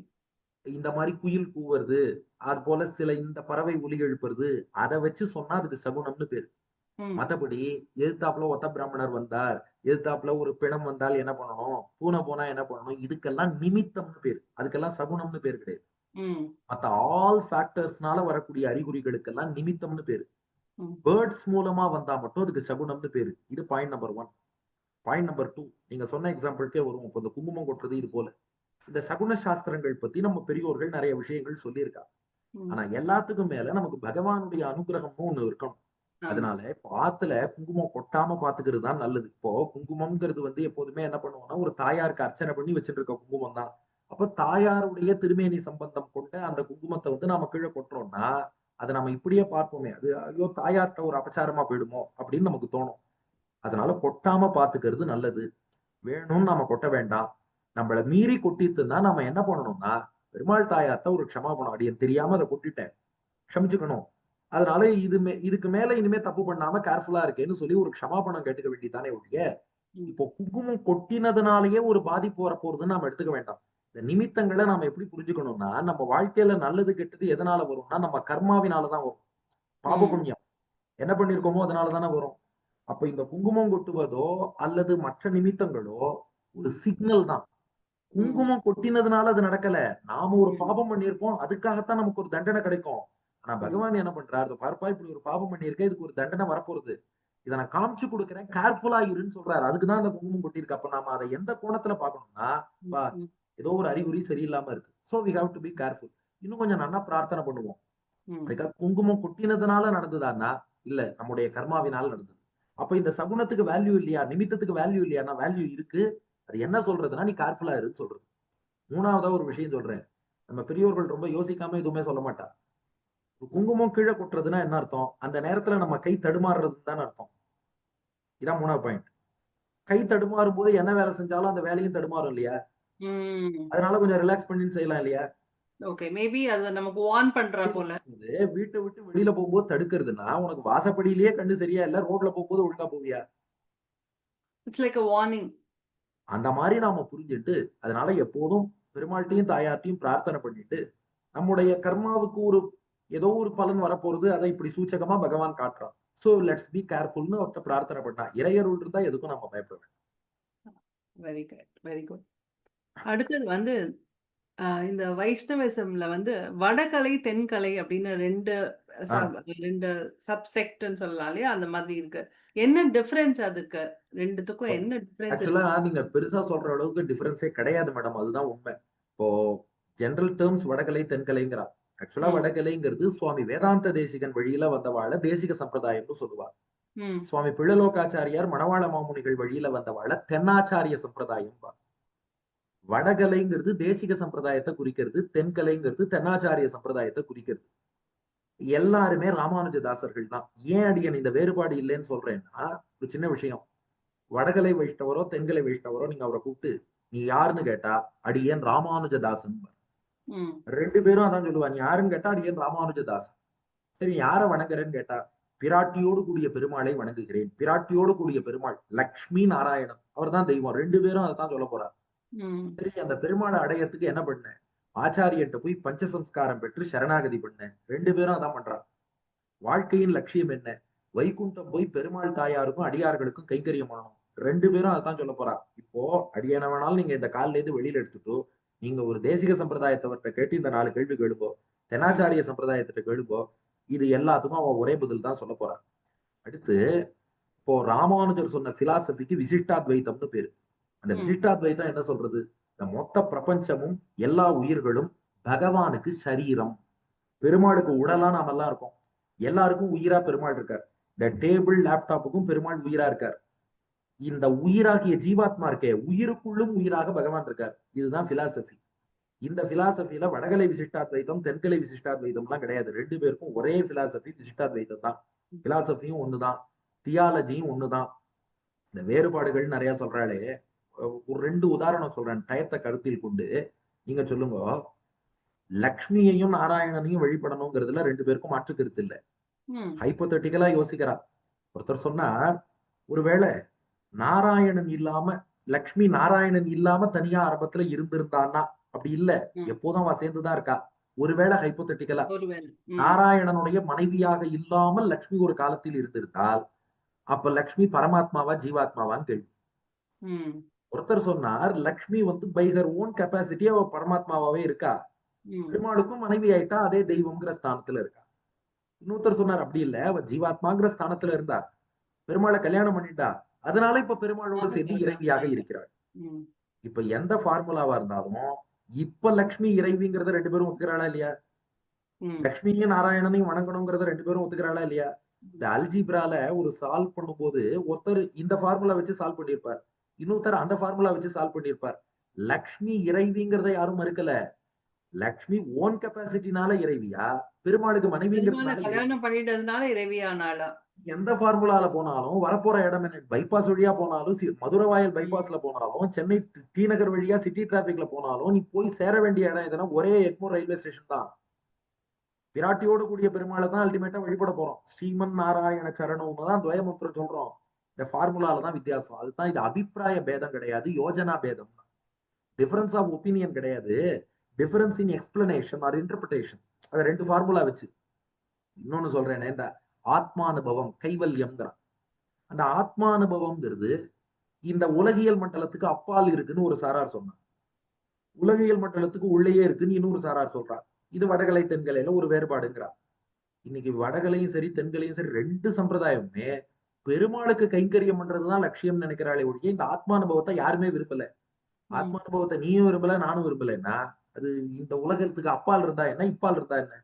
இந்த மாரி குயில் கூவுறது, அது போல சில இந்த பறவை ஒலி எழுப்புறது, அத வச்சு சொன்னா அதுக்கு சகுனம்னு பேரு. ம். மத்தபடி எதுத்தாப்புல ஒத்த பிராமணர் வந்தார், எதுத்தாப்புல ஒரு பிணம் வந்தால் என்ன பண்ணணும்? பூனை போனா என்ன பண்ணணும்? இதுக்கெல்லாம் நிமித்தம்னு பேரு. அதுக்கெல்லாம் சகுனம்னு பேரு கிடையாது. ம். மத்த ஆல் ஃபேக்டர்ஸ்னால வரக்கூடிய அறிகுறிகளுக்கெல்லாம் நிமித்தம்னு பேரு. ம். பேர்ட்ஸ் மூலமா வந்தா மட்டும் அதுக்கு சகுனம்னு பேரு. இது பாயிண்ட் நம்பர் 1. பாயிண்ட் நம்பர் 2 நீங்க சொன்ன எக்ஸாம்பிள்க்கே வருவோம். இப்ப இந்த குங்குமம் கொட்டுறது இது போல. இந்த சகுன சாஸ்திரங்கள் பத்தி நம்ம பெரியோர்கள் நெறைய விஷயங்கள் சொல்லியிருக்காங்க. ம். ஆனா எல்லாத்துக்கும் மேல நமக்கு பகவானுடைய அனுக்கிரகம்னு ஒண்ணு இருக்கணும். ஆமா. அதனால இப்போ ஆத்துல குங்குமம் கொட்டாம பாத்துக்கிறது தான் நல்லது. இப்போ குங்குமம்ங்கிறது வந்து எப்போதுமே என்ன பண்ணுவோம்னா, ஒரு தாயாருக்கு அர்ச்சனை பண்ணி வச்சுட்டு இருக்க குங்குமம் தான். அப்ப தாயாருடைய திருமேனி சம்பந்தம் கொண்ட அந்த குங்குமத்த வந்து நாம கீழ கொட்டுறோம்னா, அத நம்ம இப்படியே பார்ப்போமே. அது ஐயோ! தாயார்ட்ட ஒரு அபச்சாரமா போயிடுமோ! அப்படின்னு நமக்கு தோணும். அதனால கொட்டாம பாத்துக்கிறது நல்லது. வேணும்னு நாம கொட்ட வேண்டாம். நம்மள மீறி கொட்டித்துன்னா நாம என்ன பண்ணணும்னா, பெருமாள் தாயார்ட்ட ஒரு க்ஷமாபணம். அடியேன் தெரியாம அத கொட்டிட்டேன். க்ஷமிச்சுக்கணும். அதனால இதுக்கு மேல இனிமே தப்பு பண்ணாம கேர்ஃபுல்லா இருக்கேன்னு சொல்லி ஒரு க்ஷமாபணம் கேட்டுக்க வேண்டியது தானே ஒழிய, ம். இப்போ குங்குமம் கொட்டினதுனாலேயே ஒரு பாதிப்பு வரப்போறதுன்னு நாம எடுத்துக்க வேண்டாம். இந்த நிமித்தங்கள நாம எப்படி புரிஞ்சுக்கணும்னா, நம்ம வாழ்க்கையில நல்லது, கெட்டது எதனால வரும்னா, நம்ம கர்மாவினால தான் வரும். பாப ம். புண்ணியம். என்ன பண்ணியிருக்கோமோ அதனால தானே வரும். அப்ப இந்த குங்குமம் கொட்டுவதோ, அல்லது மற்ற நிமித்தங்களோ ஒரு ம். சிக்னல் தான். ம். குங்குமம் கொட்டினதுனால அது நடக்கல. நாம ஒரு ம். பாபம் பண்ணியிருப்போம். அதுக்காகத்தான் நமக்கு ஒரு தண்டனை கிடைக்கும். ஆனா ம். பகவான் என்ன பண்றார், "இதோ பாருப்பா இப்படி ஒரு பாவம் பண்ணியிருக்க. இதுக்கு ஒரு தண்டனை வரப்போறது. இத நான் காமிச்சு குடுக்குறேன். கேர்ஃபுல்லா இருன்னு" சொல்றாரு. அதுக்கு தான் அந்த குங்குமம் கொட்டியிருக்கு. அப்ப நாம அத எந்த கோணத்துல பார்க்கணும்னா, ம். "அப்பா ம். ஏதோ ஒரு அறிகுறி சரியில்லாம இருக்கு. So we have to be careful." இன்னும் கொஞ்சம் நல்லா பிரார்த்தனை பண்ணுவோம். ம். அதுக்காக குங்குமம் கொட்டினதுனால நடந்ததான்னா, இல்ல நம்முடைய கர்மாவினால் நடந்தது. அப்ப இந்த சகுனத்துக்கு வேல்யூ இல்லையா? நிமித்தத்துக்கு வேல்யூ இல்லையான்னா, வேல்யூ இருக்கு. அது என்ன சொல்றதுன்னா, நீ கேர்ஃபுல்லா இருன்னு சொல்றது. 3வதா ஒரு விஷயம் சொல்றேன். நம்ம பெரியோர்கள் ரொம்ப யோசிக்காம எதுவுமே சொல்ல மாட்டா. குங்குமம் கீழ கொட்டுறதுன்னா என்ன அர்த்தம்? அந்த நேரத்துல நம்ம கை தடுமாறுறதுன்னு தானே அர்த்தம். இதான் 3வது பாயிண்ட். கை தடுமாறும்போது என்ன வேலை செஞ்சாலும் அந்த வேலையும் தடுமாறும் இல்லையா? ம். அதனால கொஞ்சம் ரிலாக்ஸ் பண்ணி செய்யலாம் இல்லையா? ஓகே. மேபி அது நமக்கு வார்ன் பண்றா போல. வீட்ட விட்டு வெளியில போகும்போது தடுக்கிறதுன்னா, உனக்கு வாசப்படியிலேயே கண்ணு சரியா இல்ல, ரோட்ல போகும்போது ஒழுங்கா போவியா? It's like a warning. அந்த மாதிரி நாம புரிஞ்சுட்டு, அதனால எப்போதும் பெருமாள்கிட்டயும் தாயார்ட்டயும் பிரார்த்தனை பண்ணிட்டு, நம்முடைய கர்மாவுக்கு ஏதோ ஒரு பலன் வரப்போறது. அதை இப்படி சூச்சகமா பகவான் காட்டுறான். சோ லெட்ஸ் பி கேர்ஃபுல்னு அவர்ட்ட பிரார்த்தனை பண்ணா. இறையருள் இருந்தா எதுக்கும் நம்ம பயப்பட வேண்டாம். Very correct. Very good. அடுத்தது வந்து இந்த வைஷ்ணவிசம்ல வந்து வடகலை, தென்கலை அப்படின்னு 2 ஆ, சப் 2 சப்செக்ட்ன்னு சொல்லலாம் இல்லையா? அந்த மாதிரி இருக்கு. என்ன டிஃபரன்ஸ் அதுக்கு? 2த்துக்கும் என்ன டிஃபரன்ஸ் ஆக்சுவலா இருக்கு? நீங்க பெருசா சொல்ற அளவுக்கு டிஃபரன்ஸே கிடையாது மேடம். அதுதான் உண்மை. இப்போ ஜெனரல் டெர்ம்ஸ் வடகலை, தென்கலைங்கிறா. ஆக்சுவலா ம். வடகலைங்கிறது சுவாமி வேதாந்த தேசிகன் வழியில வந்தவாள தேசிக சம்பிரதாயம்னு சொல்லுவா. ம். சுவாமி பிள்ளலோகாச்சாரியார் மணவாள மாமுனிகள் வழியில வந்தவாள தென்னாச்சாரிய சம்பிரதாயம். வடகலைங்கிறது தேசிக சம்பிரதாயத்தை குறிக்கிறது. தென்கலைங்கிறது தென்னாச்சாரிய சம்பிரதாயத்தை குறிக்கிறது. எல்லாருமே ராமானுஜதாசர்கள் தான். ஏன் அடியன் இந்த வேறுபாடு இல்லைன்னு சொல்றேன்னா, ஒரு சின்ன விஷயம். வடகலை வைஷ்ணவரோ, தென்கலை வைஷ்ணவரோ நீங்க அவரை கூப்பிட்டு, நீ யாருன்னு கேட்டா, அடியேன் ராமானுஜதாசன். ம். 2 பேரும் அதான் சொல்லுவா. நீ யாருன்னு கேட்டா, அடியேன் ராமானுஜதாசன். சரி யார வணங்குறேன்னு கேட்டா, பிராட்டியோடு கூடிய பெருமாளை வணங்குகிறேன். பிராட்டியோடு கூடிய பெருமாள் லக்ஷ்மி நாராயணன். அவர்தான் தெய்வம். 2 பேரும் அதைத்தான் சொல்லப் போறார். ம். சரி அந்த பெருமாளை அடையறதுக்கு என்ன பண்ண? ஆச்சாரியன்ட்ட போய் பஞ்சசம்ஸ்காரம் பெற்று சரணாகதி பண்ண. 2 பேரும் அதான் பண்றாங்க. வாழ்க்கையின் லட்சியம் என்ன? வைகுண்டம் போய் பெருமாள் தாயாருக்கும் அடியார்களுக்கும் கைங்கரியம் பண்ணணும். 2 பேரும் அதான் சொல்லப் போறா. இப்போ அடியன வேணாலும் நீங்க இந்த கால்ல இருந்து வெளியில எடுத்துட்டு, நீங்க ஒரு தேசிக சம்பிரதாயத்தவர்ட்ட கேட்டு இந்த 4 கேள்வி கேளுங்கோ. ம். தென்னாச்சாரிய சம்பிரதாயத்திட்ட கேளுங்கோ. இது எல்லாத்துக்கும் அவன் ஒரே பதில் தான் சொல்லப் போறான். அடுத்து இப்போ ராமானுஜர் சொன்ன பிலாசபிக்கு விசிஷ்டாத்வைத்தம்னு பேரு. அந்த ம். விசிஷ்டாத்வைத்தம் என்ன சொல்றது? இந்த மொத்த பிரபஞ்சமும் எல்லா உயிர்களும் பகவானுக்கு சரீரம். பெருமாளுக்கு உடலா நாம எல்லாம் இருக்கோம். எல்லாருக்கும் உயிரா பெருமாள் இருக்கார். இந்த டேபிள் லேப்டாப்புக்கும் பெருமாள் உயிரா இருக்கார். இந்த உயிராகிய ஜீவாத்மா இருக்கே, உயிருக்குள்ளும் உயிராக பகவான் இருக்கார். இதுதான் பிலாசபி. இந்த பிலாசபில வடகலை விசிஷ்டாத்வைத்தம், தென்கலை விசிஷ்டாத்வைத்தம் எல்லாம் கிடையாது. 2 பேருக்கும் ஒரே பிலாசபி விசிஷ்டாத்வைத்தம் தான். பிலாசபியும் ஒண்ணுதான். தியாலஜியும் ஒண்ணுதான். இந்த வேறுபாடுகள் நிறைய சொல்றாளே, ஒரு 2 உதாரணம் சொல்றேன். டயத்தை கருத்தில் கொண்டு நீங்க சொல்லுங்க. லக்ஷ்மியையும் நாராயணனையும் வழிபடணுங்கிறதுல 2 பேருக்கும் மாற்று கருத்து இல்ல. ம். ஹைப்போதெட்டிக்கலா யோசிக்கிறா. ஒருத்தர் சொன்னார், ஒருவேளை நாராயணன் இல்லாம லக்ஷ்மி நாராயணன் இல்லாம தனியா ஆரம்பத்துல இருந்திருந்தான்னா, அப்படி இல்ல. ம். எப்போதும் அவ சேர்ந்துதான் இருக்கா. ஒருவேளை ஹைப்போதெட்டிக்கலா ஒருவேளை. ம். நாராயணனுடைய மனைவியாக இல்லாமல் லக்ஷ்மி ஒரு காலத்தில் இருந்திருந்தால், அப்ப லக்ஷ்மி பரமாத்மாவா, ஜீவாத்மாவான்னு கேள்வி. ம். ஒருத்தர் சொன்னார், Lakshmi by her own capacity அவ பரமாத்மாவாவே இருக்கா. ம். பெருமாளுக்கும் மனைவி ஆயிட்டா அதே தெய்வம்ங்கிற ஸ்தானத்துல இருக்கா. இன்னொருத்தர் சொன்னார், அப்படி இல்ல. அவ ஜீவாத்மாங்கிற ஸ்தானத்துல இருந்தா. பெருமாளை கல்யாணம் பண்ணிட்டா. அதனால இப்ப பெருமாளோடு அதான் சேர்ந்து கல்யாணம் இறைவியாக ஆயிட்டா. இருக்கிறாள். ம். இப்ப எந்த ஃபார்முலாவா இருந்தாலும், இப்ப லக்ஷ்மி இறைவிங்கிறத 2 பேரும் ஒத்துக்கிறாளா இல்லையா? ம். லக்ஷ்மியும் நாராயணனையும் வணங்கணுங்கிறத 2 பேரும் ஒத்துக்கிறாளா இல்லையா? இந்த அல்ஜீப்ரால ஒரு சால்வ் பண்ணும்போது, ஒருத்தர் இந்த ஃபார்முலா வச்சு சால்வ் பண்ணியிருப்பார். இன்னொருத்தர் அந்த ஃபார்முலா வச்சு சால்வ் பண்ணியிருப்பார். லக்ஷ்மி இறைவிங்கிறத யாரும் மறுக்கல. லக்ஷ்மி ஓன் கெப்பாசிட்டினால இறைவியா? பெருமாளுக்கு பெருமாள மனைவிங்கிறதுனால இறைவி. கல்யாணம் பண்ணிட்டதுனால இறைவியானாளா? எந்த ஃபார்முலால போனாலும், வரப்போற இடம் என்ன? பைபாஸ் வழியா போனாலும், மதுரவாயல் ம். பைபாஸ்ல போனாலும், சென்னை டி நகர் வழியா சிட்டி டிராபிக்ல போனாலும், நீ போய் சேர வேண்டிய இடம் எதுனா ஒரே எக்மோர் ரயில்வே ஸ்டேஷன் தான். பிராட்டியோடு கூடிய பெருமாளை தான் அல்டிமேட்டா வழிபட போறோம். ஸ்ரீமன் நாராயண சரணம்னு தான் துவயமந்திரம் சொல்றோம். இந்த ஃபார்முலால தான் வித்தியாசம். அதுதான் இது அபிப்பிராய பேதம் கிடையாது, யோஜனா பேதம். டிஃபரன்ஸ் ஆஃப் ஒப்பீனியன் கிடையாது. Difference in explanation or interpretation. அது 2 ஃபார்முலா வச்சு. இன்னொன்னு சொல்றேனே, இந்த ஆத்மானுபவம் கைவல்யம்ங்கிறான். அந்த ஆத்மானுபவம்ங்கிறது இந்த உலகியல் மண்டலத்துக்கு அப்பால் இருக்குன்னு ஒரு சாரார் சொன்னார். உலகியல் மண்டலத்துக்கு உள்ளேயே இருக்குன்னு இன்னொரு சாரார் சொல்றார். இது வடகலை தென்கலையில ஒரு வேறுபாடுங்கிறார். இன்னைக்கு வடகலையும் சரி தென்கலையும் சரி 2 சம்பிரதாயமுமே பெருமாளுக்கு கைங்கரியம் பண்றதுதான் லட்சியம் நினைக்கிறாளே ஒழிய இந்த ஆத்மானுபவத்தை யாருமே விரும்பல. ம். ஆத்மானுபவத்தை நீயும் விரும்பல நானும் விரும்பலன்னா அது இந்த உலகத்துக்கு அப்பால் இருந்தா என்ன, இப்பால் இருந்தா என்ன?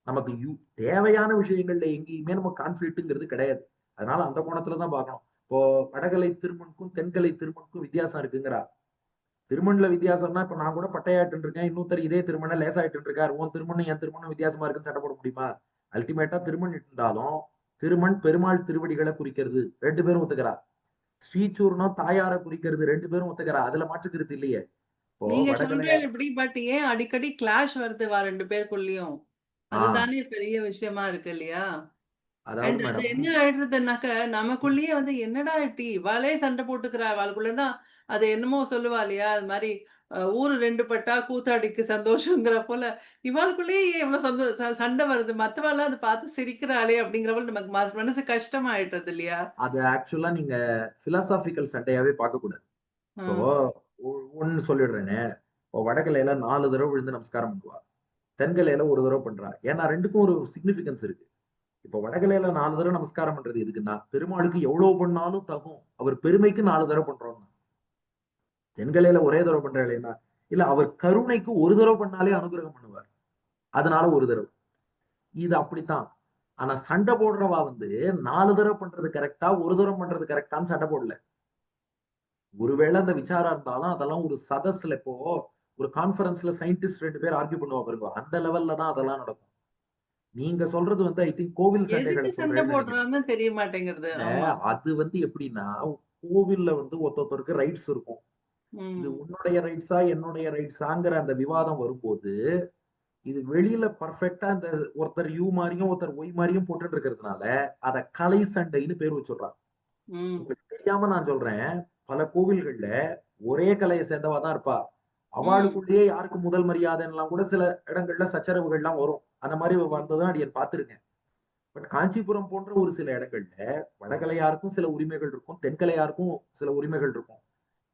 நமக்கு தேவையான விஷயங்கள்ல எங்கேயுமே நம்ம கான்ஃபிளிக்ட்ங்கிறது கிடையாது. அதனால அந்த கோணத்துலதான் பார்க்கணும். இப்போ வடகலை திருமணுக்கும் தென்கலை திருமணுக்கும் வித்தியாசம் இருக்குங்கிறா. திருமண்ல வித்தியாசம்னா இப்ப நான் கூட பட்டையாட்டு இருக்கேன். இன்னொருத்தர் இதே திருமணம் லேசாயிட்டு இருக்காரு. உன் திருமணம் என் திருமணம் வித்தியாசமா இருக்குன்னு சண்டை போட முடியுமா? அல்டிமேட்டா திருமண் இருந்தாலும் திருமண் பெருமாள் திருவடிகளை குறிக்கிறது. 2 பேரும் ஒத்துக்கிறா. ஸ்ரீசூர்ணம் தாயார குறிக்கிறது. 2 பேரும் ஒத்துக்கிறா. அதுல மாற்றுக்கிறது இல்லையே. இப்போ நீங்க வடகலையா சொல்றது இப்படி, பட் ஏன் அடிக்கடி கிளாஷ் வருதுவா 2 பேருக்குள்ளயும்? ஆஹ் அதுதானே பெரிய விஷயமா இருக்கு இல்லையா? அதாவது அண்ட் அது மேடம் என்ன ஆயிடுறதுன்னாக்க, நமக்குள்ளேயே வந்து என்னடா இப்படி இவாளே சண்டை போட்டுக்கிறா, இவாளுக்குள்ள தான் அது என்னமோ சொல்லுவா இல்லையா? அது மாரி ஊரு 2 பட்டா கூத்தாடிக்கு சந்தோஷங்கிற போல, இவாளுக்குள்ளேயே ஏன் இவ்ளோ சண்டை வருது? மத்தவாள்லாம் அத பார்த்து சிரிக்கிறாளே அப்படிங்கிற போல நமக்கு மனசு கஷ்டமாயிடுறது இல்லையா? அது ஆக்சுவலா நீங்க பிலாசாபிக்கல் சண்டையாவே பார்க்கக்கூடாது. ஆ. இப்போ ஒ ஒண்ணு சொல்லிடுறேனே. இப்போ வடகலையில 4 தடவ விழுந்து நமஸ்காரம் பண்ணுவா. தென்கலையில 1 தடவ பண்றா. ஏன்னா 2க்கும் ஒரு சிக்னிஃபிகன்ஸ் இருக்கு. இப்போ வடகலையில 4 தடவ நமஸ்காரம் பண்றது எதுக்குன்னா, பெருமாளுக்கு எவ்வளவு பண்ணாலும் தகும். அவர் பெருமைக்கு 4 தடவ பண்றோம்ன்னா. தென்கலையில ஒரே தடவ பண்றாளேன்னா, இல்ல அவர் கருணைக்கு ஒரு தடவ பண்ணாலே அனுகிரகம் பண்ணுவார். அதனால ஒரு தடவ. இது அப்படித்தான். ஆனா சண்டை போடுறவா வந்து 4 தடவ பண்றது கரெக்ட்டா, ஒரு தடவ பண்றது கரெக்ட்டான்னு சண்டை போடல. ஒருவேள அந்த விசாரம் இருந்தாலும், அதெல்லாம் ஒரு சதஸ்ல இப்போ ஒரு கான்ஃபரன்ஸ்ல சயின்டிஸ்ட் 2 பேர் ஆர்க்யூ பண்ணுவா பாருங்க. அந்த லெவல்ல தான் அதெல்லாம் நடக்கும். நீங்க சொல்றது வந்து ஐ திங்க் கோவில் எதுக்கு சண்டைகள சண்டை சொல்றேன்னு நெனைக்கிறேன். போடுறான்னு தெரிய மாட்டேங்கிறது. இல்ல ஆமா. அது வந்து எப்படின்னா, கோவில்ல வந்து ஒருத்தருக்கு ரைட்ஸ் இருக்கும். இது ம். உன்னுடைய ரைட்ஸா, என்னுடைய ரைட்ஸாங்கிற அந்த விவாதம் வரும்போது, இது வெளியில பெர்ஃபெக்ட்டா இந்த ஒருத்தர் யூ மாரியும், ஒருத்தர் ஒய் மாரியும் போட்டுட்டு இருக்கிறதுனால, அத கலை சண்டைன்னு பேர் வச்சுடுறாங்க. ம். உங்களுக்கு தெரியாம நான் சொல்றேன். பல கோவில்கள்ல ஒரே கலைய சேர்ந்தவா தான் இருப்பா. ம். அவாளுக்குள்ளேயே யாருக்கு முதல் மரியாதைன்லாம் கூட சில இடங்கள்ல சச்சரவுகள்லாம் வரும். அந்த மாரி வந்ததும் அடியேன் பார்த்திருக்கேன். பட் காஞ்சிபுரம் போன்ற ஒரு சில இடங்கள்ல வடகலையாருக்கும் சில உரிமைகள் இருக்கும். தென்கலையாருக்கும் சில உரிமைகள் இருக்கும்.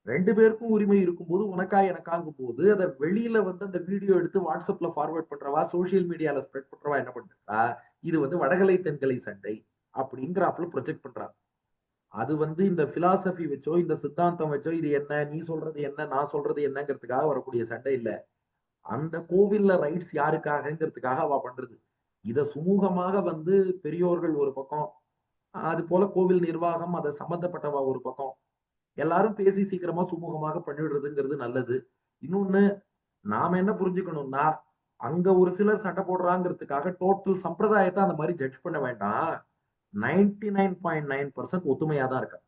2 பேருக்கும் உரிமை இருக்கும்போது, உனக்கா எனக்காங்கும்போது, அத வெளியில வந்து அந்த வீடியோ எடுத்து WhatsAppல ஃபார்வர்ட் பண்றவா, சோசியல் மீடியால ஸ்ப்ரெட் பண்றவா என்ன பண்றா, இது வந்து வடகலை, தென்கலை சண்டை அப்படிங்கிறாப்புல ப்ரொஜெக்ட் பண்றா. அது வந்து இந்த பிலாசபி வச்சோ, இந்த சித்தாந்தம் வச்சோ, இது என்ன? நீ சொல்றது என்ன? நான் சொல்றது என்னங்கிறதுக்காக வரக்கூடிய சண்டை இல்ல. அந்த கோவில்ல ரைட்ஸ் யாருக்காகங்கிறதுக்காக அவ பண்றது. இத சுமூகமாக வந்து பெரியோர்கள் ஒரு பக்கம், அது போல கோவில் நிர்வாகம், அத சம்பந்தப்பட்டவா ஒரு பக்கம். எல்லாரும் பேசி சீக்கிரமா சுமூகமாக பண்ணிடுறதுங்கிறது நல்லது. இன்னொன்னு நாம என்ன புரிஞ்சுக்கணும்னா, அங்க ஒரு சிலர் சண்டை போடுறாங்கிறதுக்காக டோட்டல் சம்பிரதாயத்த அந்த மாரி ஜட்ஜ் பண்ண வேண்டாம். 99.9% ஒத்துமையா தான் இருக்கா.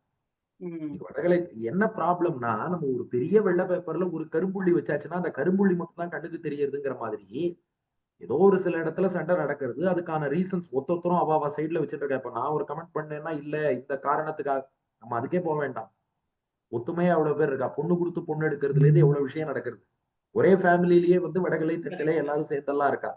ம். இன்னைக்கு வடகலை என்ன ப்ராப்ளம்னா, நம்ம ஒரு பெரிய வெள்ள பேப்பர்ல ஒரு கரும்புள்ளி வச்சாச்சுன்னா, அந்த கரும்புள்ளி மட்டும் தான் கண்ணுக்கு தெரியறதுங்கிற மாதிரி, ஏதோ ஒரு சில இடத்துல சண்டை நடக்கிறது. அதுக்கான ரீசன்ஸ் ஒருத்தரும் அவ சைடுல வச்சுட்டு இருக்கா. இப்ப நான் ஒரு கமெண்ட் பண்ணேன்னா, இல்ல இந்த காரணத்துக்காக நம்ம அதுக்கே போ வேண்டாம். ஒத்துமையா எவ்வளவு பேர் இருக்கா? பொண்ணு குடுத்து பொண்ணு எடுக்கிறதுலேருந்து எவ்வளவு விஷயம் நடக்குது. ஒரே ஃபேமிலிலேயே வந்து வடகலை, தென்கலை கரெக்ட். எல்லாரும் சேர்ந்தெல்லாம் இருக்கா.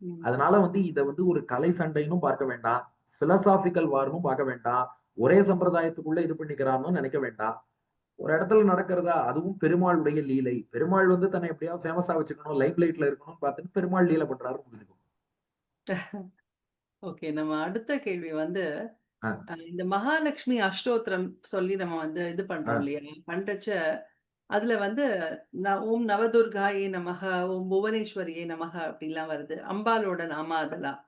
ம். அதனால வந்து இத வந்து ஒரு கலை சண்டைன்னும் பார்க்க வேண்டாம். பிலோசாபிக்கல் வார்ன்னும் பார்க்க வேண்டாம். ஒரே சம்பிரதாயத்துக்குள்ள இது பண்ணிக்கிறான்னு நினைக்க வேண்டாம். ஒரு இடத்துல நடக்கிறதா, அதுவும் பெருமாளுடைய லீலை. பெருமாள் வந்து தன்னை எப்படியாவது ஃபேமஸா வச்சுக்கணும், லைம் லைட்ல இருக்கணும்னு பார்த்துட்டு பெருமாள் லீலை பண்றாருன்னு புரிஞ்சுக்கணும். ஓகே. நம்ம அடுத்த கேள்வி வந்து, ஆ, இந்த மகாலட்சுமி அஷ்டோத்திரம் சொல்லி நம்ம வந்து இது ஆ. பண்றோம் இல்லையா? பண்றச்ச, அதுல வந்து ஓம் நவதுர்காயே நமக, ஓம் புவனேஸ்வரியே நமக அப்படிலாம் வருது. அம்பாளோட நாம அதெல்லாம்.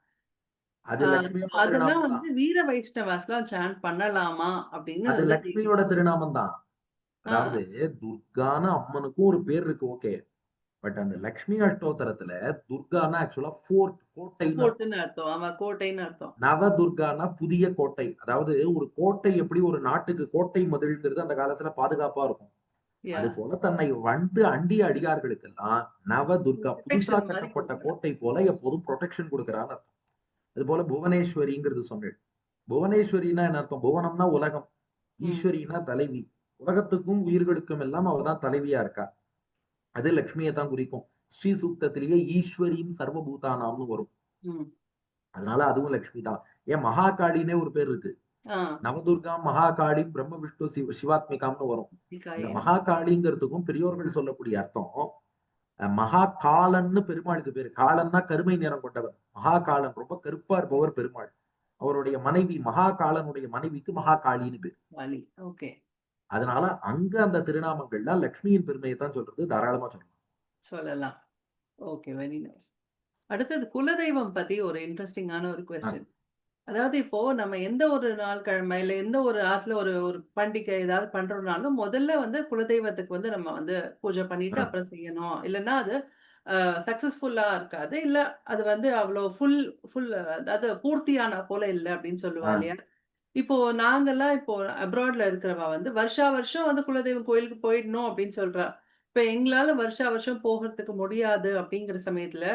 அது ஆ லட்சுமியோட அதெல்லாம் திருநாமம் வந்து தான். வீர வைஷ்ணவாஸ்லாம் சாண்ட் பண்ணலாமா? அப்படின்னு அது வந்து லட்சுமியோட திருநாமம் தான். ஆ அதாவது துர்கான்னு அம்மனுக்கும் ஒரு பேர் இருக்கு ஓகே. பட் அந்த லட்சுமி அஷ்டோத்தரத்துல துர்கான்னா ஆக்சுவலா ஃபோர்ட் கோட்டைன்னு அர்த்தம். கோட்டுன்னு அர்த்தம். ஆமா, கோட்டைன்னு அர்த்தம். நவதுர்கான்னா புதிய கோட்டை. அதாவது ஒரு கோட்டை எப்படி ஒரு நாட்டுக்கு கோட்டை மதில்ங்கிறது அந்த காலத்துல பாதுகாப்பா இருக்கும். யாஹ்! அதுபோல தன்னை வந்து அண்டிய அடியார்களுக்கெல்லாம் நவதுர்கா புதுசா புரொடெக்ஷன் மாரி கட்டப்பட்ட குடுக்குறா. கோட்டை போல எப்போதும் புரொடெக்ஷன் குடுக்குறான்னு அர்த்தம். அதுபோல புவனேஸ்வரிங்கிறது சொன்னேன். புவனேஸ்வரின்னா என்ன அர்த்தம்? புவனம்னா உலகம். ம், ஈஸ்வரின்னா தலைவி. உலகத்துக்கும் உயிர்களுக்கும் எல்லாம் அவ தான் தலைவியா இருக்கா. அது லட்சுமிய தான் குறிக்கும். ஸ்ரீ சூக்தத்திலேயே ஈஸ்வரீம் சர்வபூதானாம்னு வரும். ம். அதனால அதுவும் லட்சுமி தான். ஏன் மகாகாளின்னே ஒரு பேர் இருக்கு. ஆ. நவதுர்கா, மகாகாளி, பிரம்ம விஷ்ணு சிவாத்மிகாம்னு வரும். இந்த காளிகாயன். மகாகாளிங்கிறதுக்கும் பெரியோர்கள் சொல்லக்கூடிய அர்த்தம், மகா காலன்னு பெருமாளுக்கு பேரு. காலன்னா கருமை நிறம் கொண்டவர். மகாகாலன் ரொம்ப கருப்பா இருப்பவர் பெருமாள். அவருடைய மனைவி மகாகாலனுடைய மனைவிக்கு மகாகாளின்னு பேரு. காளி. ஓகே. அதனால அங்க அந்த திருநாமங்கள்லாம் லட்சுமியின் பெருமைய தான் சொல்றது. தாராளமா சொல்லலாம். சொல்லலாம். ஓகே. Very nice. அடுத்தது குலதெய்வம் பத்தி ஒரு இன்ட்ரஸ்டிங்கான ஒரு ஆ, கொஸ்டின். அதாவது இப்போ நம்ம எந்த ஒரு நாள் கிழமை, இல்ல எந்த ஒரு ஆத்துல ஒரு ஒரு பண்டிகை ஏதாவது பண்றோம்னாலும், முதல்ல வந்து குலதெய்வத்துக்கு வந்து நம்ம வந்து பூஜை பண்ணிட்டு ஆ, அப்புறம் செய்யணும். இல்லன்னா அது சக்சஸ்ஃபுல்லா இருக்காது. இல்ல அது வந்து அவ்ளோ ஃபுல் அதாவது பூர்த்தியான போல இல்ல அப்படின்னு சொல்லுவா ஆ. இல்லையா? இப்போ நாங்கலாம் இப்போ அப்ராட்ல இருக்கிறவ வந்து வருஷா வருஷம் வந்து குலதெய்வம் கோயிலுக்கு போயிடணும் அப்படின்னு சொல்றா. இப்ப எங்களால வருஷா வருஷம் போகறதுக்கு முடியாது அப்படிங்கிற சமயத்துல,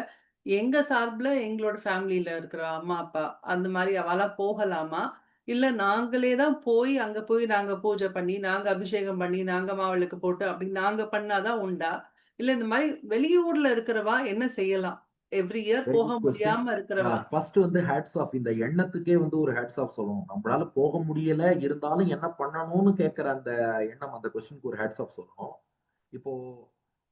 எங்க சார்புல எங்களோட ஃபேமிலில இருக்கிற அம்மா, அப்பா அந்த மாரி அவலாம் போகலாமா? இல்ல நாங்களே தான் போய் அங்க போய் நாங்க பூஜை பண்ணி, நாங்க அபிஷேகம் பண்ணி, நாங்க மாவிளக்கு போட்டு அப்படி நாங்க பண்ணா தான் உண்டா? இல்ல இந்த மாரி வெளியூர்ல இருக்கிறவா என்ன செய்யலாம்? எவ்ரி இயர் வெரி போக குட் கொஸ்டின். முடியாம இருக்கிறவா. ஃபர்ஸ்ட் வந்து ஹேட்ஸ் ஆஃப். இந்த எண்ணத்துக்கே வந்து ஒரு ஹேட்ஸ் ஆஃப் சொல்லணும். நம்மளால போக முடியல, இருந்தாலும் என்ன பண்ணணும்னு கேட்கிற அந்த எண்ணம், அந்த கொஸ்டினுக்கு ஒரு ஹேட்ஸ் ஆஃப் சொல்லணும். இப்போ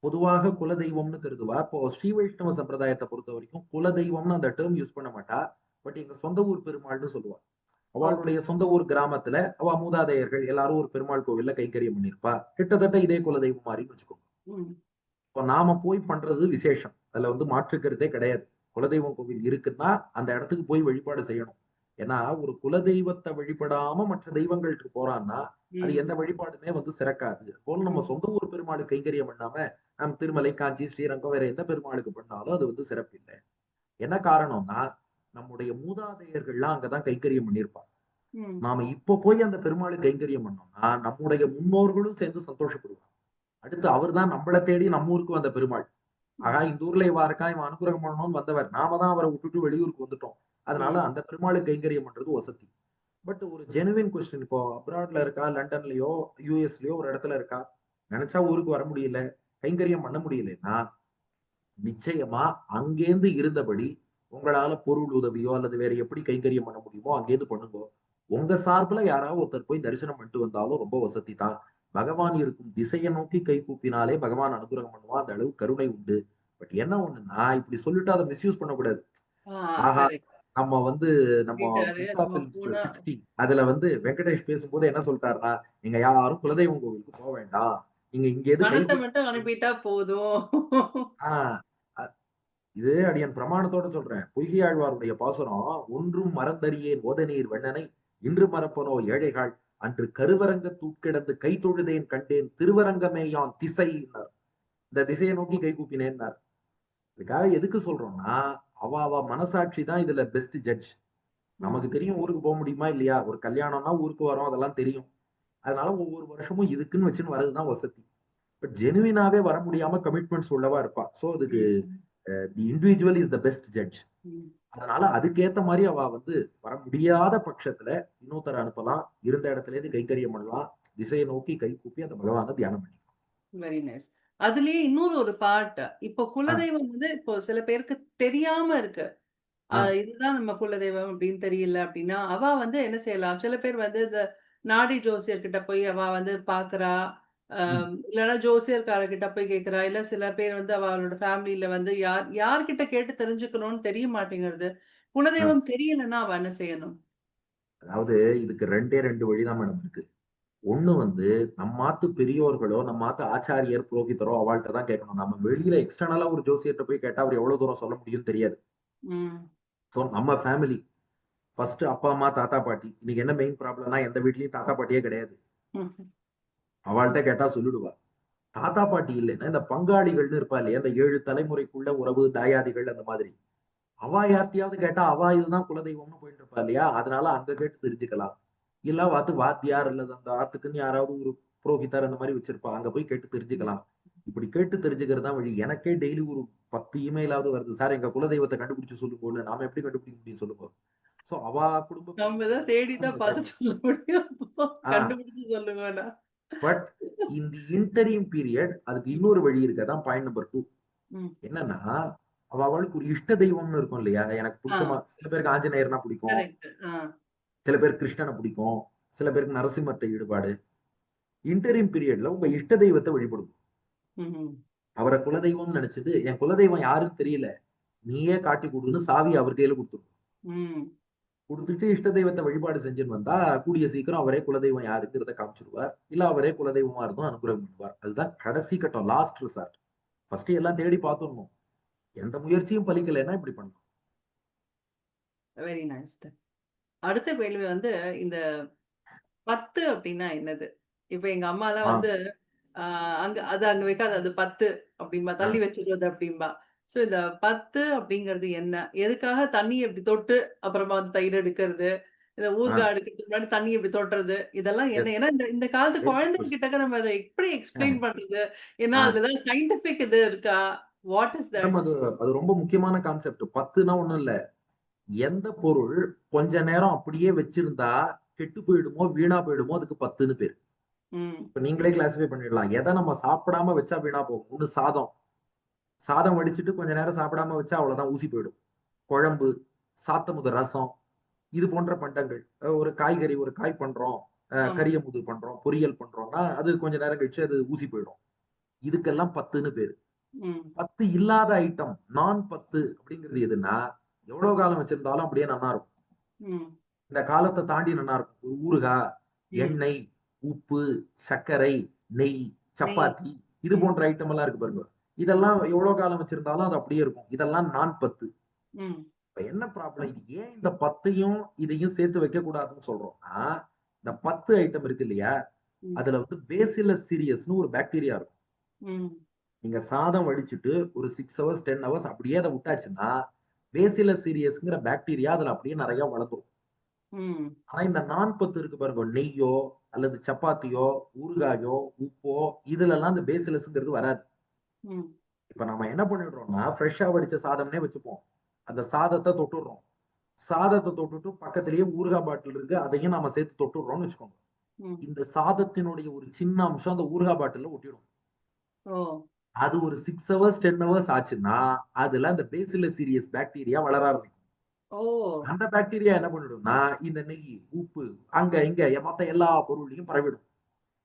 பொதுவாக குலதெய்வம்னு கருதுவா. இப்போ ஸ்ரீ வைஷ்ணவ சம்பிரதாயத்த பொறுத்தவரைக்கும் குலதெய்வம்னு அந்த டெர்ம் யூஸ் பண்ண மாட்டா. பட் எங்க சொந்த ஊர் பெருமாள்னு சொல்லுவா. ஓகே. அவளுடைய சொந்த ஊர் கிராமத்துல அவ மூதாதையர்கள் எல்லாரும் ஒரு பெருமாள் கோவில்ல கைங்கரியம் பண்ணியிருப்பா. கிட்டத்தட்ட இதே குலதெய்வம் மாரின்னு வச்சுக்கோங்க. ம். இப்ப நாம போய் பண்றது விசேஷம். அதுல வந்து மாற்று கருத்தே கிடையாது. குலதெய்வம் கோவில் இருக்குன்னா, அந்த இடத்துக்கு போய் வழிபாடு செய்யணும். ஏன்னா, ஒரு குலதெய்வத்த வழிபடாம மற்ற தெய்வங்களுக்கு போறான்னா, அது ம். எந்த வழிபாடுமே வந்து சிறக்காது. போல நம்ம ம். சொந்த ஊர் பெருமாளுக்கு கைங்கரியம் பண்ணாம, நம்ம திருமலை, காஞ்சி, ஸ்ரீரங்கம் வேற எந்த பெருமாளுக்கு பண்ணாலும் அது வந்து சிறப்பில்ல. என்ன காரணம்னா, நம்முடைய மூதாதையர்கள்லாம் அங்க தான் கைங்கரியம் பண்ணியிருப்பாங்க. ம். நாம இப்ப போய் அந்த பெருமாளுக்கு கைங்கரியம் பண்ணோம்னா, நம்முடைய முன்னோர்களும் சேர்ந்து சந்தோஷப்படுவாங்க. அடுத்து அவர் தான் நம்மள தேடி நம்ம ஊருக்கு வந்த பெருமாள். ஆகா, ம். இந்த ஊர்ல இவன் இருக்கான், இவன் அனுக்கிரகம் பண்ணணும்னு வந்தவர். நாம தான் அவர விட்டுட்டு வெளியூருக்கு வந்துட்டோம். அதனால ம். அந்த பெருமாளுக்கு கைங்கரியம் பண்றது வசதி. பட் ஒரு ஜெனுவின் கொஸ்டின், இப்போ அப்ராட்ல இருக்கா, லண்டன்லயோ, யுஎஸ்லயோ ஒரு இடத்துல இருக்கா. நெனச்சா ஊருக்கு வர முடியல. கைங்கரியம் பண்ண முடியலன்னா, நிச்சயமா அங்கேருந்து இருந்தபடி உங்களால பொருள் உதவியோ அல்லது வேற எப்படி கைங்கரியம் பண்ண முடியுமோ அங்கேருந்து பண்ணுங்கோ. உங்க சார்புல யாராவது ஒருத்தர் போய் தரிசனம் பண்ணிட்டு வந்தாலும் ரொம்ப வசதி தான். பகவான் இருக்கும் திசைய நோக்கி கை கூப்பினாலே பகவான் அனுகிரகம் பண்ணுவான். அந்த அளவு கருணை உண்டு. பட் என்ன ஒண்ணுன்னா, இப்படி சொல்லிட்டு அத மிஸ்யூஸ் பண்ணக்கூடாது. ஆ ஆஹா! கரெக்ட். நம்ம வந்து நம்ம போயிட்டாரு. முக்தா நம்ம ஃபிலிம்ஸ் போனா 60 அதுல வந்து வெங்கடேஷ் பேசும்போது என்ன சொல்ட்டாருன்னா, "நீங்க யாரும் குலதெய்வம் கோவிலுக்கு போ வேண்டாம். நீங்க இங்கேருந்து கை பணத்த கூப்பி." மட்டும் அனுப்பிட்டா போதும். ஆ அ இது அடியேன் பிரமாணத்தோட சொல்றேன். பொய்கையாழ்வாருடைய பாசுரம், "ஒன்றும் மறந்தறியேன் ஓதநீர் வெண்ணனை, இன்று மறப்பனோ ஏழைகாள், அன்று கருவரங்கத் உட்கிடந்து கை தொழுதேன் கண்டேன் திருவரங்கமேயான் திசைன்னார். இந்த திசையை நோக்கி கை கூப்பினேன்னார். இதுக்காக எதுக்கு சொல்றோம்னா, அவ மனசாட்சி தான் இதுல பெஸ்ட் ஜட்ஜ். நமக்கு ம். தெரியும் ஊருக்கு போக முடியுமா இல்லையா? ஒரு கல்யாணம்னா ஊருக்கு வரோம், அதெல்லாம் தெரியும். அதனால ஒவ்வொரு வருஷமும் இதுக்குன்னு வச்சுன்னு வர்றதுதான் வசதி. பட் ஜெனுவினாவே வர முடியாம கமிட்மெண்ட்ஸ் உள்ளவா இருப்பா. சோ அதுக்கு ம். The individual is the best judge. ம். அதனால அதுக்கேத்த மாரி அவ வந்து வர முடியாத பட்சத்துல இன்னொருத்தர அனுப்பலாம். இருந்த இடத்துல இருந்து கைங்கரியம் பண்ணலாம். திசையை நோக்கி கை கூப்பி அந்த பகவான தியானம் பண்ணிக்கலாம். Very nice. அதுலயே இன்னொரு ஒரு பார்ட். இப்போ ஆ, குலதெய்வம் வந்து இப்போ சில பேருக்கு தெரியாம இருக்கு. ஆ, இதுதான் நம்ம குலதெய்வம் அப்படின்னு தெரியல அப்படின்னா, அவ வந்து என்ன செய்யலாம்? சில பேர் வந்து இந்த நாடி ஜோசியர்கிட்ட போய் அவ வந்து பார்க்கிறா. ம், இல்லன்னா ஜோசியர்காரர்கிட்ட போய் கேட்கிறா. இல்ல சில பேர் வந்து அவளோட ஃபேமிலில வந்து யார்கிட்ட கேட்டு தெரிஞ்சுக்கணும்னு தெரிய மாட்டேங்கிறது. ஆ. குலதெய்வம் தெரியலன்னா அவ என்ன செய்யணும்? அதாவது இதுக்கு 2டே 2 வழிதான் மேடம் இருக்கு. ஒண்ணு வந்து நம்மாத்து பெரியோர்களோ, நம்மாத்து ஆச்சாரியர், புரோகிதரோ அவாள்ட்ட தான் கேட்கணும். நம்ம வெளியில எக்ஸ்டர்னலா ஒரு ஜோசியர்ட்ட போய் கேட்டா அவர் எவ்வளவு தூரம் சொல்ல முடியும்னு தெரியாது. ம். சோ நம்ம ஃபேமிலி ஃபர்ஸ்ட் அப்பா, அம்மா, தாத்தா, பாட்டி. இன்னைக்கு என்ன மெயின் ப்ராப்ளம்னா எந்த வீட்லயும் தாத்தா, பாட்டியே கிடையாது. ம்ஹ்ம். அவாள்ட்ட கேட்டா சொல்லிடுவா. தாத்தா, பாட்டி இல்லைன்னா இந்த பங்காளிகள்னு இருப்பா இல்லையா? இந்த 7 தலைமுறைக்குள்ள உறவு, தாயாதிகள் அந்த மாதிரி. அவ யார்ட்டயாவது கேட்டா, அவ இதுதான் குலதெய்வம்னு போயிட்டு இருப்பா இல்லையா? அதனால அங்க கேட்டு தெரிஞ்சுக்கலாம். இல்ல வாத்தியார் அல்லது அந்த ஆத்துக்குன்னு யாராவது ஒரு புரோகிதர் அந்த மாரி வச்சிருப்பா. அங்க போய் கேட்டு தெரிஞ்சுக்கலாம். இப்படி கேட்டு தெரிஞ்சுக்கிறது தான் வழி. எனக்கே டெய்லி ஒரு 10 இமெயிலாவது வருது. சார் எங்க குலதெய்வத்த கண்டுபிடிச்சு சொல்லுங்கோன்னு. நாம எப்படி கண்டுபிடிக்க முடியும் சொல்லுங்க? சோ அவ குடும்ப நம்ம தான் பெரியவங்கள்ட்ட தேடி தான் தான் நம்ம பார்த்து கேட்கணும். சொல்ல முடியும். ஆ கண்டுபிடிச்சு சொல்லுங்கண்ணா. But in the interim period அதுக்கு ம். இன்னொரு வழி இருக்கு. அதான் பாயிண்ட் நம்பர் 2. ம். என்னன்னா, அவளுக்கு ஒரு இஷ்ட தெய்வம்னு இருக்கும் இல்லையா? எனக்கு ஆ. புடிச்ச சில பேருக்கு ஆஞ்சநேயர்னா பிடிக்கும். கரெக்ட். ஆ. சில பேருக்கு கிருஷ்ணன பிடிக்கும். சில பேருக்கு நரசிம்மர்ட்ட ஈடுபாடு. இன்டரிம் பீரியட்ல உங்க இஷ்ட தெய்வத்த வழிபடுங்க. ம்ஹ்ம். அவர குலதெய்வம்னு நெனச்சுட்டு, என் குலதெய்வம் யாருன்னு தெரியல. நீயே காட்டிக் குடுன்னு சாவிய அவர் கையில குடுத்துருங்க. ம். குடுத்துட்டு இஷ்ட தெய்வத்த வழிபாடு செஞ்சுன்னு வந்தா, கூடிய சீக்கிரம் அவரே குலதெய்வம் யாருங்கிறத காமிச்சுருவார். இல்ல அவரே குலதெய்வமா இருந்தும் அனுகிரகம் பண்ணுவார். அதுதான் கடைசி கட்டம். Last resort. ஃபர்ஸ்ட் எல்லாம் தேடி பார்த்துடணும். எந்த முயற்சியும் பலிக்கலைன்னா இப்படி பண்ணணும். Very nice. அடுத்த கேள்வி வந்து இந்த 10 அப்டின்னா என்னது? இப்ப எங்க அம்மாலாம் ஆ, வந்து அங்க வைக்காத அது 10 அப்டிம்பா. ஆ, தள்ளி வச்சுடுறது அப்டிம்பா. ஸோ இந்த 10 அப்டிங்கிறது என்ன? எதுக்காக தண்ணீய இப்டி தொட்டு அப்புறமா வந்து தயிர் எடுக்கிறது? இல்ல ஆ. ஊறுகாய் எடுக்கிறதுக்கு முன்னாடி தண்ணீய இப்டி தொட்டுறது. இதெல்லாம் என்ன? எஸ். ஏன்னா இந்த இந்த காலத்து வெரி குட் குழந்தைங்க கொஸ்டின். கிட்டக்க நம்ம அத எப்படி எக்ஸ்ப்ளைன் பண்றது? ஏன்னா ஆ. அதுல ஏதாவது சயின்டிஃபிக் இது இருக்கா? What is madam that? அது அது ரொம்ப முக்கியமான கான்செப்ட். 10ன்னா ஒண்ணும் இல்ல. எந்த பொருள் கொஞ்ச நேரம் அப்படியே வச்சிருந்தா கெட்டு போயிடுமோ, வீணா போயிடுமோ அதுக்கு 10ன்னு பேரு. ம். இப்ப நீங்களே கிளாஸிஃபை பண்ணிடலாம். எத நம்ம சாப்பிடாம வச்சா வீணா போகும். ஒண்ணு சாதம். சாதம் வடிச்சுட்டு கொஞ்ச நேரம் சாப்பிடாம வச்சா அவ்வளவுதான் ஊசி போயிடும். குழம்பு, சாத்தமுத ரசம், இது போன்ற பண்டங்கள். ஒரு காய்கறி, ஒரு காய் பண்றோம். ஆமா. கரியமுது பண்றோம், பொரியல் பண்றோம்னா, அது கொஞ்ச நேரம் கழிச்சு அது ஊசி போயிடும். இதுக்கெல்லாம் 10ன்னு பேரு. ம். 10 இல்லாத ஐட்டம், நான் 10 அப்படிங்கிறது எதுன்னா, எவ்வளவு காலம் வச்சிருந்தாலும் அப்படியே நல்லா இருக்கும். ம். இந்த காலத்த தாண்டி நல்லா இருக்கும். ஒரு ஊறுகாய், ம். எண்ணெய், உப்பு, சர்க்கரை, நெய், நெய். சப்பாத்தி இது ம். போன்ற ஐட்டம் எல்லாம் இருக்கு பாருங்க. இதெல்லாம் எவ்வளவு காலம் வச்சிருந்தாலும் அது அப்படியே இருக்கும். இதெல்லாம் நான் 10. ம். இப்ப என்ன ப்ராப்ளம்? இது ஏன் இந்த 10யும் இதையும் சேர்த்து வைக்கக்கூடாதுன்னு சொல்றோம்னா, இந்த 10 ஐட்டம் இருக்கு இல்லையா? ம். அதுல வந்து பேசிலஸ் சீரியஸ்ன்னு ஒரு பாக்டீரியா இருக்கும். ம். நீங்க சாதம் வடிச்சுட்டு ஒரு 6 ஹவர்ஸ், 10 ஹவர்ஸ் அப்படியே அத விட்டாச்சுன்னா, பேசிலஸ் சீரியஸ்ங்கிற பாக்டீரியா அதுல அப்படியே நெறைய வளர்ந்துரும். ம். ஆனா இந்த நான் 10 இருக்கு பாருங்க. நெய்யோ, அல்லது சப்பாத்தியோ, ஊறுகாயோ, உப்போ இதுலலாம் இந்த பேசிலஸ்ங்கிறது வராது. ம். இப்ப நம்ம என்ன பண்ணிடுறோம்னா, ஃப்ரெஷ்ஷா வடிச்ச சாதம்னே வச்சுப்போம். அந்த சாதத்த தொட்டுடுறோம். சாதத்த தொட்டுட்டு பக்கத்திலேயே ஊறுகாய் பாட்டில் இருக்கு. அதையும் நாம சேர்த்து தொட்டுடுறோம்னு வச்சுக்கோங்க. ம். இந்த சாதத்தினுடைய ஒரு சின்ன அம்சம் அந்த ஊறுகாய் பாட்டில்ல ஒட்டிடும். ஓ! அது ஒரு 6 ஹவர்ஸ், 10 ஹவர்ஸ் ஆச்சுன்னா, அதுல அந்த பேசிலஸ் சீரியஸ் பாக்டீரியா வளர ஆரம்பிக்கும். ஓ! அந்த பாக்டீரியா என்ன பண்ணிடும்னா, இந்த நெய், உப்பு அங்க, இங்க மத்த எல்லா பொருள்லயும் பரவிடும்.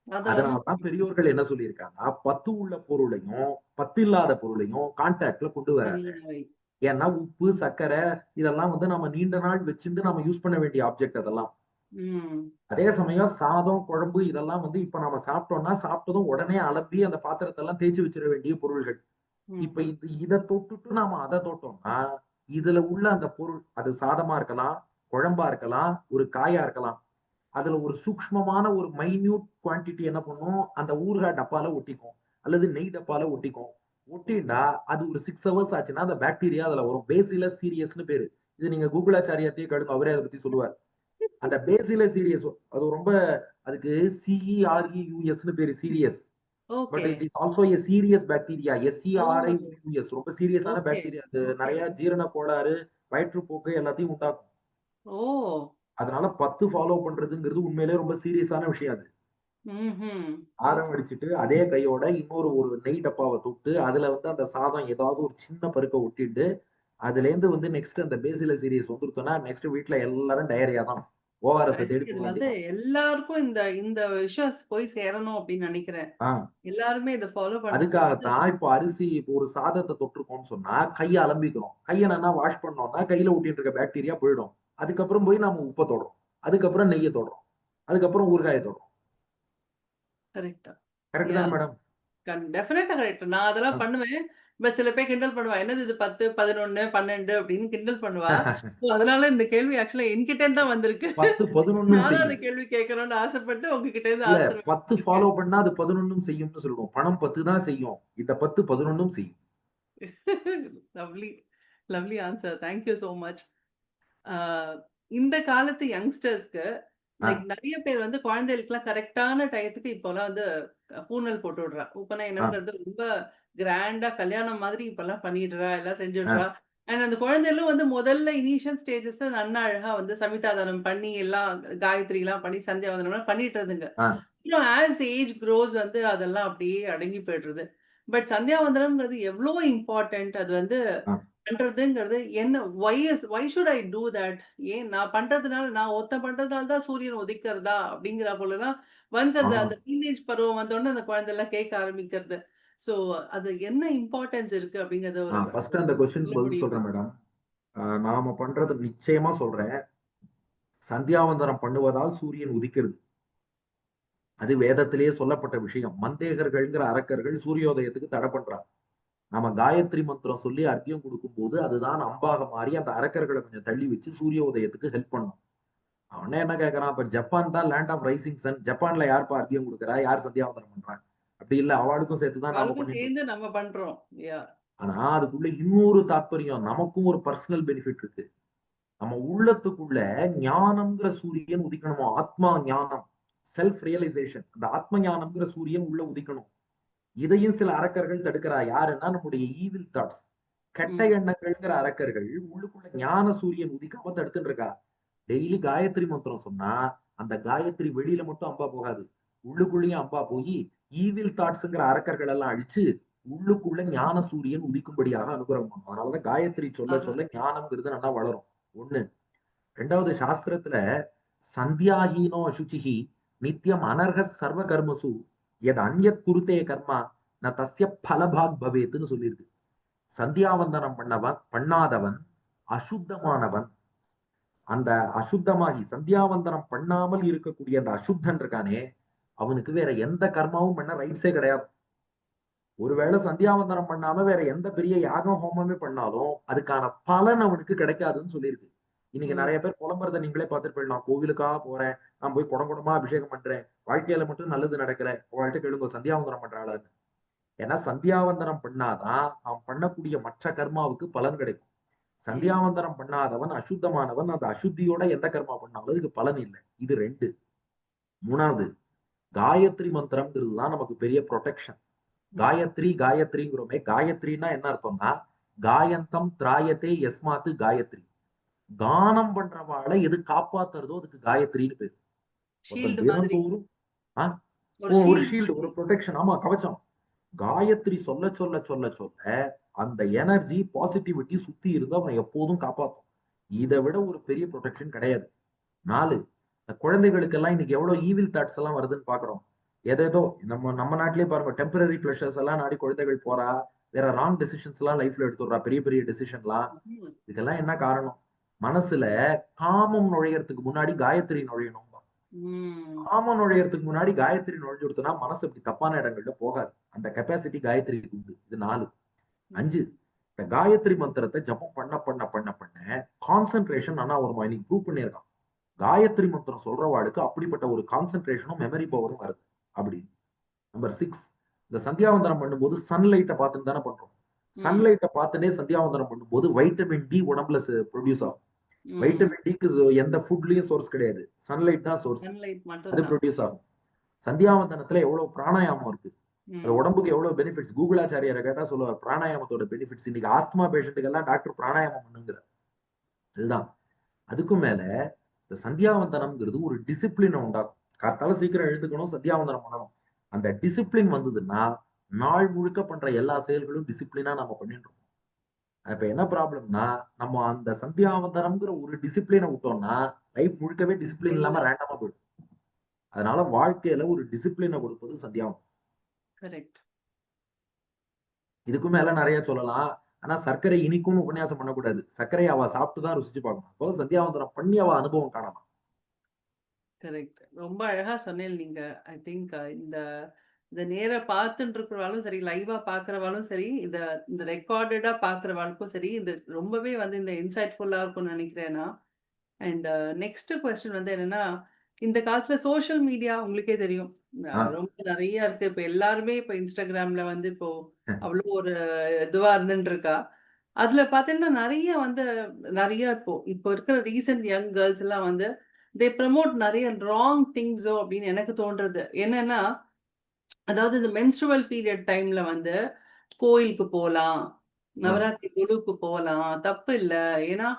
அதனால அதனால தான் பெரியோர்கள் என்ன சொல்லியிருக்காங்கன்னா, 10 உள்ள பொருளையும், 10 இல்லாத பொருளையும் கான்டாக்ட்ல கொண்டு வராத. தனியா வை. ஏன்னா உப்பு, சர்க்கரை இதெல்லாம் வந்து நம்ம நீண்ட நாள் வச்சுண்டு நம்ம யூஸ் பண்ண வேண்டிய ஆப்ஜெக்ட் அதெல்லாம். ம். அதே சமயம் சாதம், குழம்பு இதெல்லாம் வந்து இப்ப நம்ம சாப்பிட்டோம்னா, சாப்பிட்டதும் உடனே அலம்பி அந்த பாத்திரத்தெல்லாம் தேய்ச்சு வச்சிட வேண்டிய பொருள்கள். ம். இப்ப இத தொட்டுட்டு நாம அத தொட்டோம்னா, இதுல உள்ள அந்த பொருள், அது சாதமா இருக்கலாம், குழம்பா இருக்கலாம், ஒரு காயா இருக்கலாம். அதுல ஒரு சூக்ஷ்மமான ஒரு மைன்யூட் குவான்டிட்டி என்ன பண்ணும், அந்த ஊறுகாய் டப்பால ஒட்டிக்கும். அல்லது நெய் டப்பால ஒட்டிக்கும். ஒட்டிண்டா அது ஒரு 6 ஹவர்ஸ் ஆச்சுன்னா, அந்த பாக்டீரியா அதுல வரும். பேசிலஸ் சீரியஸ்ன்னு பேரு. இது நீங்க கூகுளாச்சாரியார்ட்டயே கேளுங்க. அவரே அத பத்தி சொல்லுவார். அந்த பேசிலஸ் சீரியஸ் அது ரொம்ப அதுக்கு CEREUSன்னு பேரு cereus. But okay. It is also a serious bacteria. Oh! SERIOUS ரொம்ப சீரியஸான ஓகே. பாக்டீரியா. அது ஓகே. நெறைய ஜீரண கோளாறு, வயிற்றுப்போக்கு எல்லாத்தையும் உண்டாக்கும். ஓ! அதனால 10 ஃபாலோ பண்றதுங்கிறது உண்மையிலேயே ரொம்ப சீரியஸான விஷயம் அது. ம்ஹ்ம். சாதம் ஓகே. வடிச்சுட்டு, அதே கையோட இன்னொரு ஒரு நெய் டப்பாவ தொட்டு, அதுல வந்து அந்த சாதம் ஏதாவது ஒரு சின்ன பருக்க ஒட்டிட்டு, அதுலேருந்து வந்து நெக்ஸ்ட் அந்த பேசிலஸ் சீரிஸ் வந்துருச்சுன்னா, நெக்ஸ்ட் வீட்ல எல்லாரும் டயரியா தான். ORS தேடி இது போ வந்து வேண்டியதுதான். எல்லாருக்கும் இந்த இந்த விஷயம் போய் சேரணும் அப்படின்னு நெனைக்கிறேன். ஆ. எல்லாருமே இத ஃபாலோ பண்றது வந்து அதுக்காகத்தான் இப்போ அரிசி இப்போ ஒரு சாதத்த தொட்டுருக்கோம்ன்னு சொன்னா, கைய அலம்பிக்கிறோம். கைய நல்லா வாஷ் பண்ணோம்னா, கையில ஒட்டிட்டு இருக்க பாக்டீரியா போயிடும். அதுக்கப்புறம் போய் நாம உப்ப தொடுறோம். அதுக்கப்புறம் நெய்ய தொடுறோம். அதுக்கப்புறம் ஊறுகாய தொடுறோம். கரெக்ட்டா. கரெக்ட் தானே யாஹ்! மேடம்? டெஃபினட்டா கரெக்ட். நான் ஆ. அதெல்லாம் பண்ணுவேன். பட் சில பேர் கிண்டல் பண்ணுவா. என்னது இது 10, 11, 12 அப்படின்னு கிண்டல் பண்ணுவா. ஸோ அதனால இந்த கேள்வி ஆக்சுவலா என்கிட்டேருந்து தான் வந்திருக்கு. 10, 11ம் நானும் அந்த செய்யும். கேள்வி கேட்கணும்னு ஆசைப்பட்டு உங்ககிட்ட இருந்து இல்ல ஆன்சர் 10 வாங்கிட்டு இருக்கேன். ஃபாலோ பண்ணா அது 11ம் செய்யும்னு சொல்லுவோம். பணம் 10 தான் செய்யும். இந்த 10 11ம் செய்யும். Lovely, lovely answer. Thank you so much. ஆ இந்த காலத்து யங்ஸ்டர்ஸ்க்கு ஆ, லைக் நெறைய பேர் வந்து குழந்தைகளுக்குலாம் கரெக்ட்டான டயத்துக்கு இப்போலாம் வந்து பூணல் போட்டு விடுறா. ஆ, உபநயனம்ன்றது ரொம்ப கிராண்டா கல்யாணம் மாதிரி இப்பலாம் பண்ணிடுறா, எல்லாம் ஆ, செஞ்சுடுறா. அண்ட் அந்த குழந்தைகளும் வந்து முதல்ல இனிஷியல் ஸ்டேஜஸ்ல நல்லா அழகா வந்து சமிதாதானம் பண்ணி எல்லாம் காயத்ரிலாம் பண்ணி சந்தியாவந்தனம்லாம் பண்ணிட்டுறதுங்க. ஆ, அப்புறம் ஆஸ் ஏஜ் குரோஸ் வந்து அதெல்லாம் அப்படியே அடங்கி போயிடுறது. பட் சந்தியாவந்தனம்ங்கிறது எவ்ளோ இம்பார்ட்டன்ட் அது வந்து ஆ, பண்றதுங்கிறது என்ன why should I do that? ஏன் நான் பண்றதுனால நான் ஒருத்தன் பண்றதுனால தான் சூரியன் உதிக்கிறதா? அப்படிங்கிற போலலாம் ஒன்ஸ் ஆ, அந்த அந்த டீனேஜ் பருவம் வந்தோனே அந்த குழந்தைலாம் கேட்க ஆரம்பிக்கிறது. ஸோ அது என்ன இம்பார்ட்டன்ஸ் இருக்கு அப்படிங்கிறத ஆ. ஒரு ஃபர்ஸ்ட் அந்த சொல்ல கொஸ்டினுக்கு பதில் முடியுமா? சொல்றேன் மேடம். நாம பண்றது நிச்சயமா சொல்றேன். சந்தியாவந்தனம் பண்ணுவதால் சூரியன் உதிக்கிறது. அது வேதத்திலேயே சொல்லப்பட்ட விஷயம். மந்தேகர்கள்ங்கிற அரக்கர்கள் சூரியோதயத்துக்கு தடை பண்றாங்க. நாம காயத்ரி மந்திரம் சொல்லி அர்க்யம் குடுக்கும்போது, அதுதான் அம்பாக மாறி அந்த அரக்கர்கள கொஞ்சம் தள்ளி வச்சு சூரிய உதயத்துக்கு ஹெல்ப் பண்ணும். அவனே என்ன கேட்கறான், அப்ப ஜப்பான் தான் லேண்ட் ஆஃப் ரைசிங் சன். ஜப்பான்ல யார்ப்பா அர்க்யம் குடுக்குறா? யார் சந்தியாவந்தனம் பண்றா? அப்படி இல்ல. அவளுக்கும் சேர்த்து தான் நாம அவளுக்கும் பண்ணிட்டு சேர்ந்து இருக்கோம். நம்ம பண்றோம். யாஹ்! ஆனா, அதுக்குள்ள இன்னொரு தாத்பரியம். நமக்கும் ஒரு பர்சனல் பெனிஃபிட் இருக்கு. நம்ம உள்ளத்துக்குள்ள ஞானம்ங்கிற சூரியன் உதிக்கணுமா? ஆத்மா ஞானம். Self realization. அந்த ஆத்ம ஞானம்ங்கிற சூரியன் உள்ள உதிக்கணும். இதையும் சில அரக்கர்கள் தடுக்கிறா. யாருன்னா நம்முடைய ஈவில் தாட்ஸ், கெட்ட ம். எண்ணங்கள்ங்கிற அரக்கர்கள் உள்ளுக்குள்ள ஞான சூரியன் உதிக்காம தடுத்துட்டு இருக்கா. டெய்லி காயத்ரி மந்திரம் சொன்னா அந்த காயத்ரி வெளியில மட்டும் அம்பா போகாது, உள்ளுக்குள்ளேயும் அம்பா போய் ஈவில் தாட்ஸ்ங்கிற அரக்கர்கள் எல்லாம் அழிச்சு உள்ளுக்குள்ள ஞான சூரியன் உதிக்கும்படியாக அனுகிரகம் பண்ணும். அதனாலதான் காயத்ரி சொல்ல ஆஹா. சொல்ல ஞானம்ங்கிறது நல்லா வளரும். ஒண்ணு. ரெண்டாவது, சாஸ்திரத்துல சந்தியாஹீனோ அசுச்சிஹி நித்தியம் அனர்ஹ சர்வ கர்மசு எது அந்யத் குருத்தே கர்மா ந தஸ்ய பலபாக் பவேத்துன்னு சொல்லியிருக்கு. சந்தியாவந்தனம் பண்ணாதவன் அசுத்தமானவன். அந்த அசுத்தமாகி சந்தியாவந்தனம் பண்ணாமல் இருக்கக்கூடிய அந்த அசுத்தன் இருக்கானே, அவனுக்கு வேற எந்த கர்மாவும் பண்ண ரைட்ஸே கிடையாது. ஒருவேளை சந்தியாவந்தனம் பண்ணாம வேற எந்த பெரிய யாகம் ஹோமமே பண்ணாலும் அதுக்கான பலன் அவனுக்கு கிடைக்காதுன்னு சொல்லியிருக்கு. இன்னைக்கு ம். நிறைய பேர் புலம்புறத நீங்களே பார்த்துட்டு போயிடலாம். கோவிலுக்கா போறேன், நான் போய் குடம் குடமா அபிஷேகம் பண்றேன், வாழ்க்கையில மட்டும் நல்லது நடக்கல, அவள்கிட்ட கேளுங்க சந்தியாவந்தனம் பண்றாளான்னு. ஏன்னா சந்தியாவந்தனம் பண்ணாதான் நாம் பண்ணக்கூடிய மற்ற கர்மாவுக்கு பலன் கிடைக்கும். ம். சந்தியாவந்தனம் பண்ணாதவன் அசுத்தமானவன். அந்த அசுத்தியோட எந்த கர்மா பண்ணாலும் இதுக்கு பலன் இல்லை. இது ரெண்டு. மூணாவது, காயத்ரி மந்திரம்ங்கிறது தான் நமக்கு பெரிய ப்ரொடெக்ஷன். காயத்ரி காயத்ரிங்கிறோமே, காயத்ரின்னா என்ன அர்த்தம்னா காயந்தம் திராயத்தே எஸ்மாத்து காயத்ரி. கானம் பண்றவாளை எது காப்பாத்துறதோ அதுக்கு காயத்ரின்னு பேரு. ஒருத்தன் ஷீல்டு மாதிரி. தினந்தோறும் ஆஹ் ஒரு ஒரு ஷீல்டு ஷீல்டு, ஒரு மாதிரி. ப்ரொடெக்ஷன். ஆமா, கவச்சம். காயத்ரி சொல்ல சொல்ல சொல்ல சொல்ல அந்த எனர்ஜி பாசிட்டிவிட்டி சுத்தி இருந்து அவனை எப்போதும் காப்பாத்தும். இதை விட ஒரு பெரிய ப்ரொடெக்ஷன் கிடையாது. 4, இந்த குழந்தைகளுக்கெல்லாம் இன்னைக்கு எவ்வளவு ஈவில் தாட்ஸ் எல்லாம் வருதுன்னு பாக்குறோம். ஏதேதோ நம்ம நம்ம நாட்டிலேயே பாருங்க, டெம்பரரி பிளஷர்ஸ் எல்லாம் நாடி குழந்தைகள் போறா, வேற ராங் டெசிஷன்ஸ் எல்லாம் லைஃப்ல எடுத்துடுறா, பெரிய பெரிய டெசிஷன்லாம். ம். இதுக்கெல்லாம் என்ன காரணம்? மனசுல காமம் நுழையறதுக்கு முன்னாடி காயத்ரி நுழையணும். ம். காமம் நுழையறதுக்கு முன்னாடி காயத்ரி நுழைஞ்சு கொடுத்தனா மனசு இப்படி தப்பான இடங்கள்ல போகாது. அந்த கெப்பாசிட்டி காயத்ரிக்கு உண்டு. இது 4. ம். 5, இந்த காயத்ரி மந்திரத்தை ஜபம் பண்ண பண்ண பண்ண பண்ண கான்சென்ட்ரேஷன் ஆனா ஒரு இன்னைக்கு ப்ரூவ் பண்ணியிருக்கான். காயத்ரி மந்திரம் சொல்றவாளுக்கு அப்படிப்பட்ட ஒரு கான்சென்ட்ரேஷனும் மெமரி பவரும் வருது. அப்படி. நம்பர் 6, இந்த சந்தியாவந்தனம் பண்ணும்போது சன்லைட்டை பார்த்துட்டு தானே பண்றோம். ம். சன்லைட்டை பார்த்துட்டே சந்தியாவந்தனம் பண்ணும்போது வைட்டமின் டி உடம்புல ப்ரொடியூஸ் ஆகும். ம். வைட்டமின் டிக்கு எந்த ஃபுட்லயும் சோர்ஸ் கிடையாது, சன்லைட் தான் சோர்ஸ். சன்லைட் அது மட்டும் தான். ப்ரொடியூஸ் ஆகும். சந்தியாவந்தனத்துல எவ்வளவு பிராணாயாமம் இருக்கு, அது ம். உடம்புக்கு எவ்வளவு பெனிஃபிட்ஸ். கூகுளாச்சாரியரை கேட்டா சொல்லுவார் பிராணாயாமத்தோட பெனிஃபிட்ஸ். இன்னைக்கு ஆஸ்துமா பேஷண்ட்டுக்கு எல்லாம் டாக்டர் பிராணாயாமம் பண்ணுங்கிற. இதுதான். அதுக்கும் மேல இந்த சந்தியாவந்தனம்ங்கிறது ஒரு டிசிப்ளினை உண்டாக்கும். கார்த்தால சீக்கிரம் எழுந்துக்கணும், சந்தியாவந்தனம் பண்ணணும். அந்த டிசிப்ளின் வந்ததுன்னா நாள் முழுக்க பண்ற எல்லா செயல்களும் டிசிப்ளினா நம்ம பண்ணிட்டு இருக்கோம். இப்ப என்ன ப்ராப்ளம்னா, நம்ம அந்த சந்தியாவந்தனம்ங்கிற ஒரு டிசிப்ளினை விட்டோம்னா லைஃப் முழுக்கவே டிசிப்ளின் இல்லாம எல்லாம். ரேண்டமா போயிடும். அதனால வாழ்க்கையில ஒரு டிசிப்ளினை கொடுப்பது சந்தியாவந்தனம். கரெக்ட். இதுக்கும் மேல நிறைய சொல்லலாம். ஆனா சர்க்கரை இனிக்கும்னு உபன்யாசம் பண்ணக்கூடாது. சர்க்கரையை அவ சாப்பிட்டு தான் ருசிச்சு பார்க்கணும். அப்போ சந்தியாவந்தனம் பண்ணி அவ அனுபவம் காணலாம். கரெக்ட். ரொம்ப அழகா சொன்னேன் நீங்க. ஐ திங்க் இந்த இந்த நேரா பார்த்துட்டு இருக்கிறவாளும் சரி, லைவா பார்க்கிறவாளும் சரி, இந்த ரெக்கார்டடா பார்க்கிறவாளுக்கும் சரி, இது ரொம்பவே வந்து இந்த இன்சைட்ஃபுல்லா இருக்கும்னு நினைக்கிறேன் நான். அண்ட் நெக்ஸ்ட் கொஸ்டின் வந்து என்னன்னா, இந்த காலத்துல சோஷியல் மீடியா உங்களுக்கே தெரியும். ஆ, ரொம்ப நெறைய இருக்கு. இப்ப எல்லாருமே இப்ப Instagramல வந்து இப்போ அவ்ளோ ஒரு இதுவா இருந்துட்டு இருக்கா. அதுல பார்த்தீங்கன்னா நெறைய வந்து நெறைய இப்போ இப்போ இருக்கிற ரீசென்ட் யங் கேர்ள்ஸ் எல்லாம் வந்து ப்ரமோட் நெறைய ராங் திங்ஸோ அப்படின்னு எனக்கு தோன்றது. என்னன்னா, அதாவது இந்த மென்ஸ்ட்ருவல் பீரியட் டைம்ல வந்து கோயிலுக்கு போலாம். ஆ, நவராத்திரி குழுவுக்கு போலாம். தப்பு இல்ல. ஏன்னா,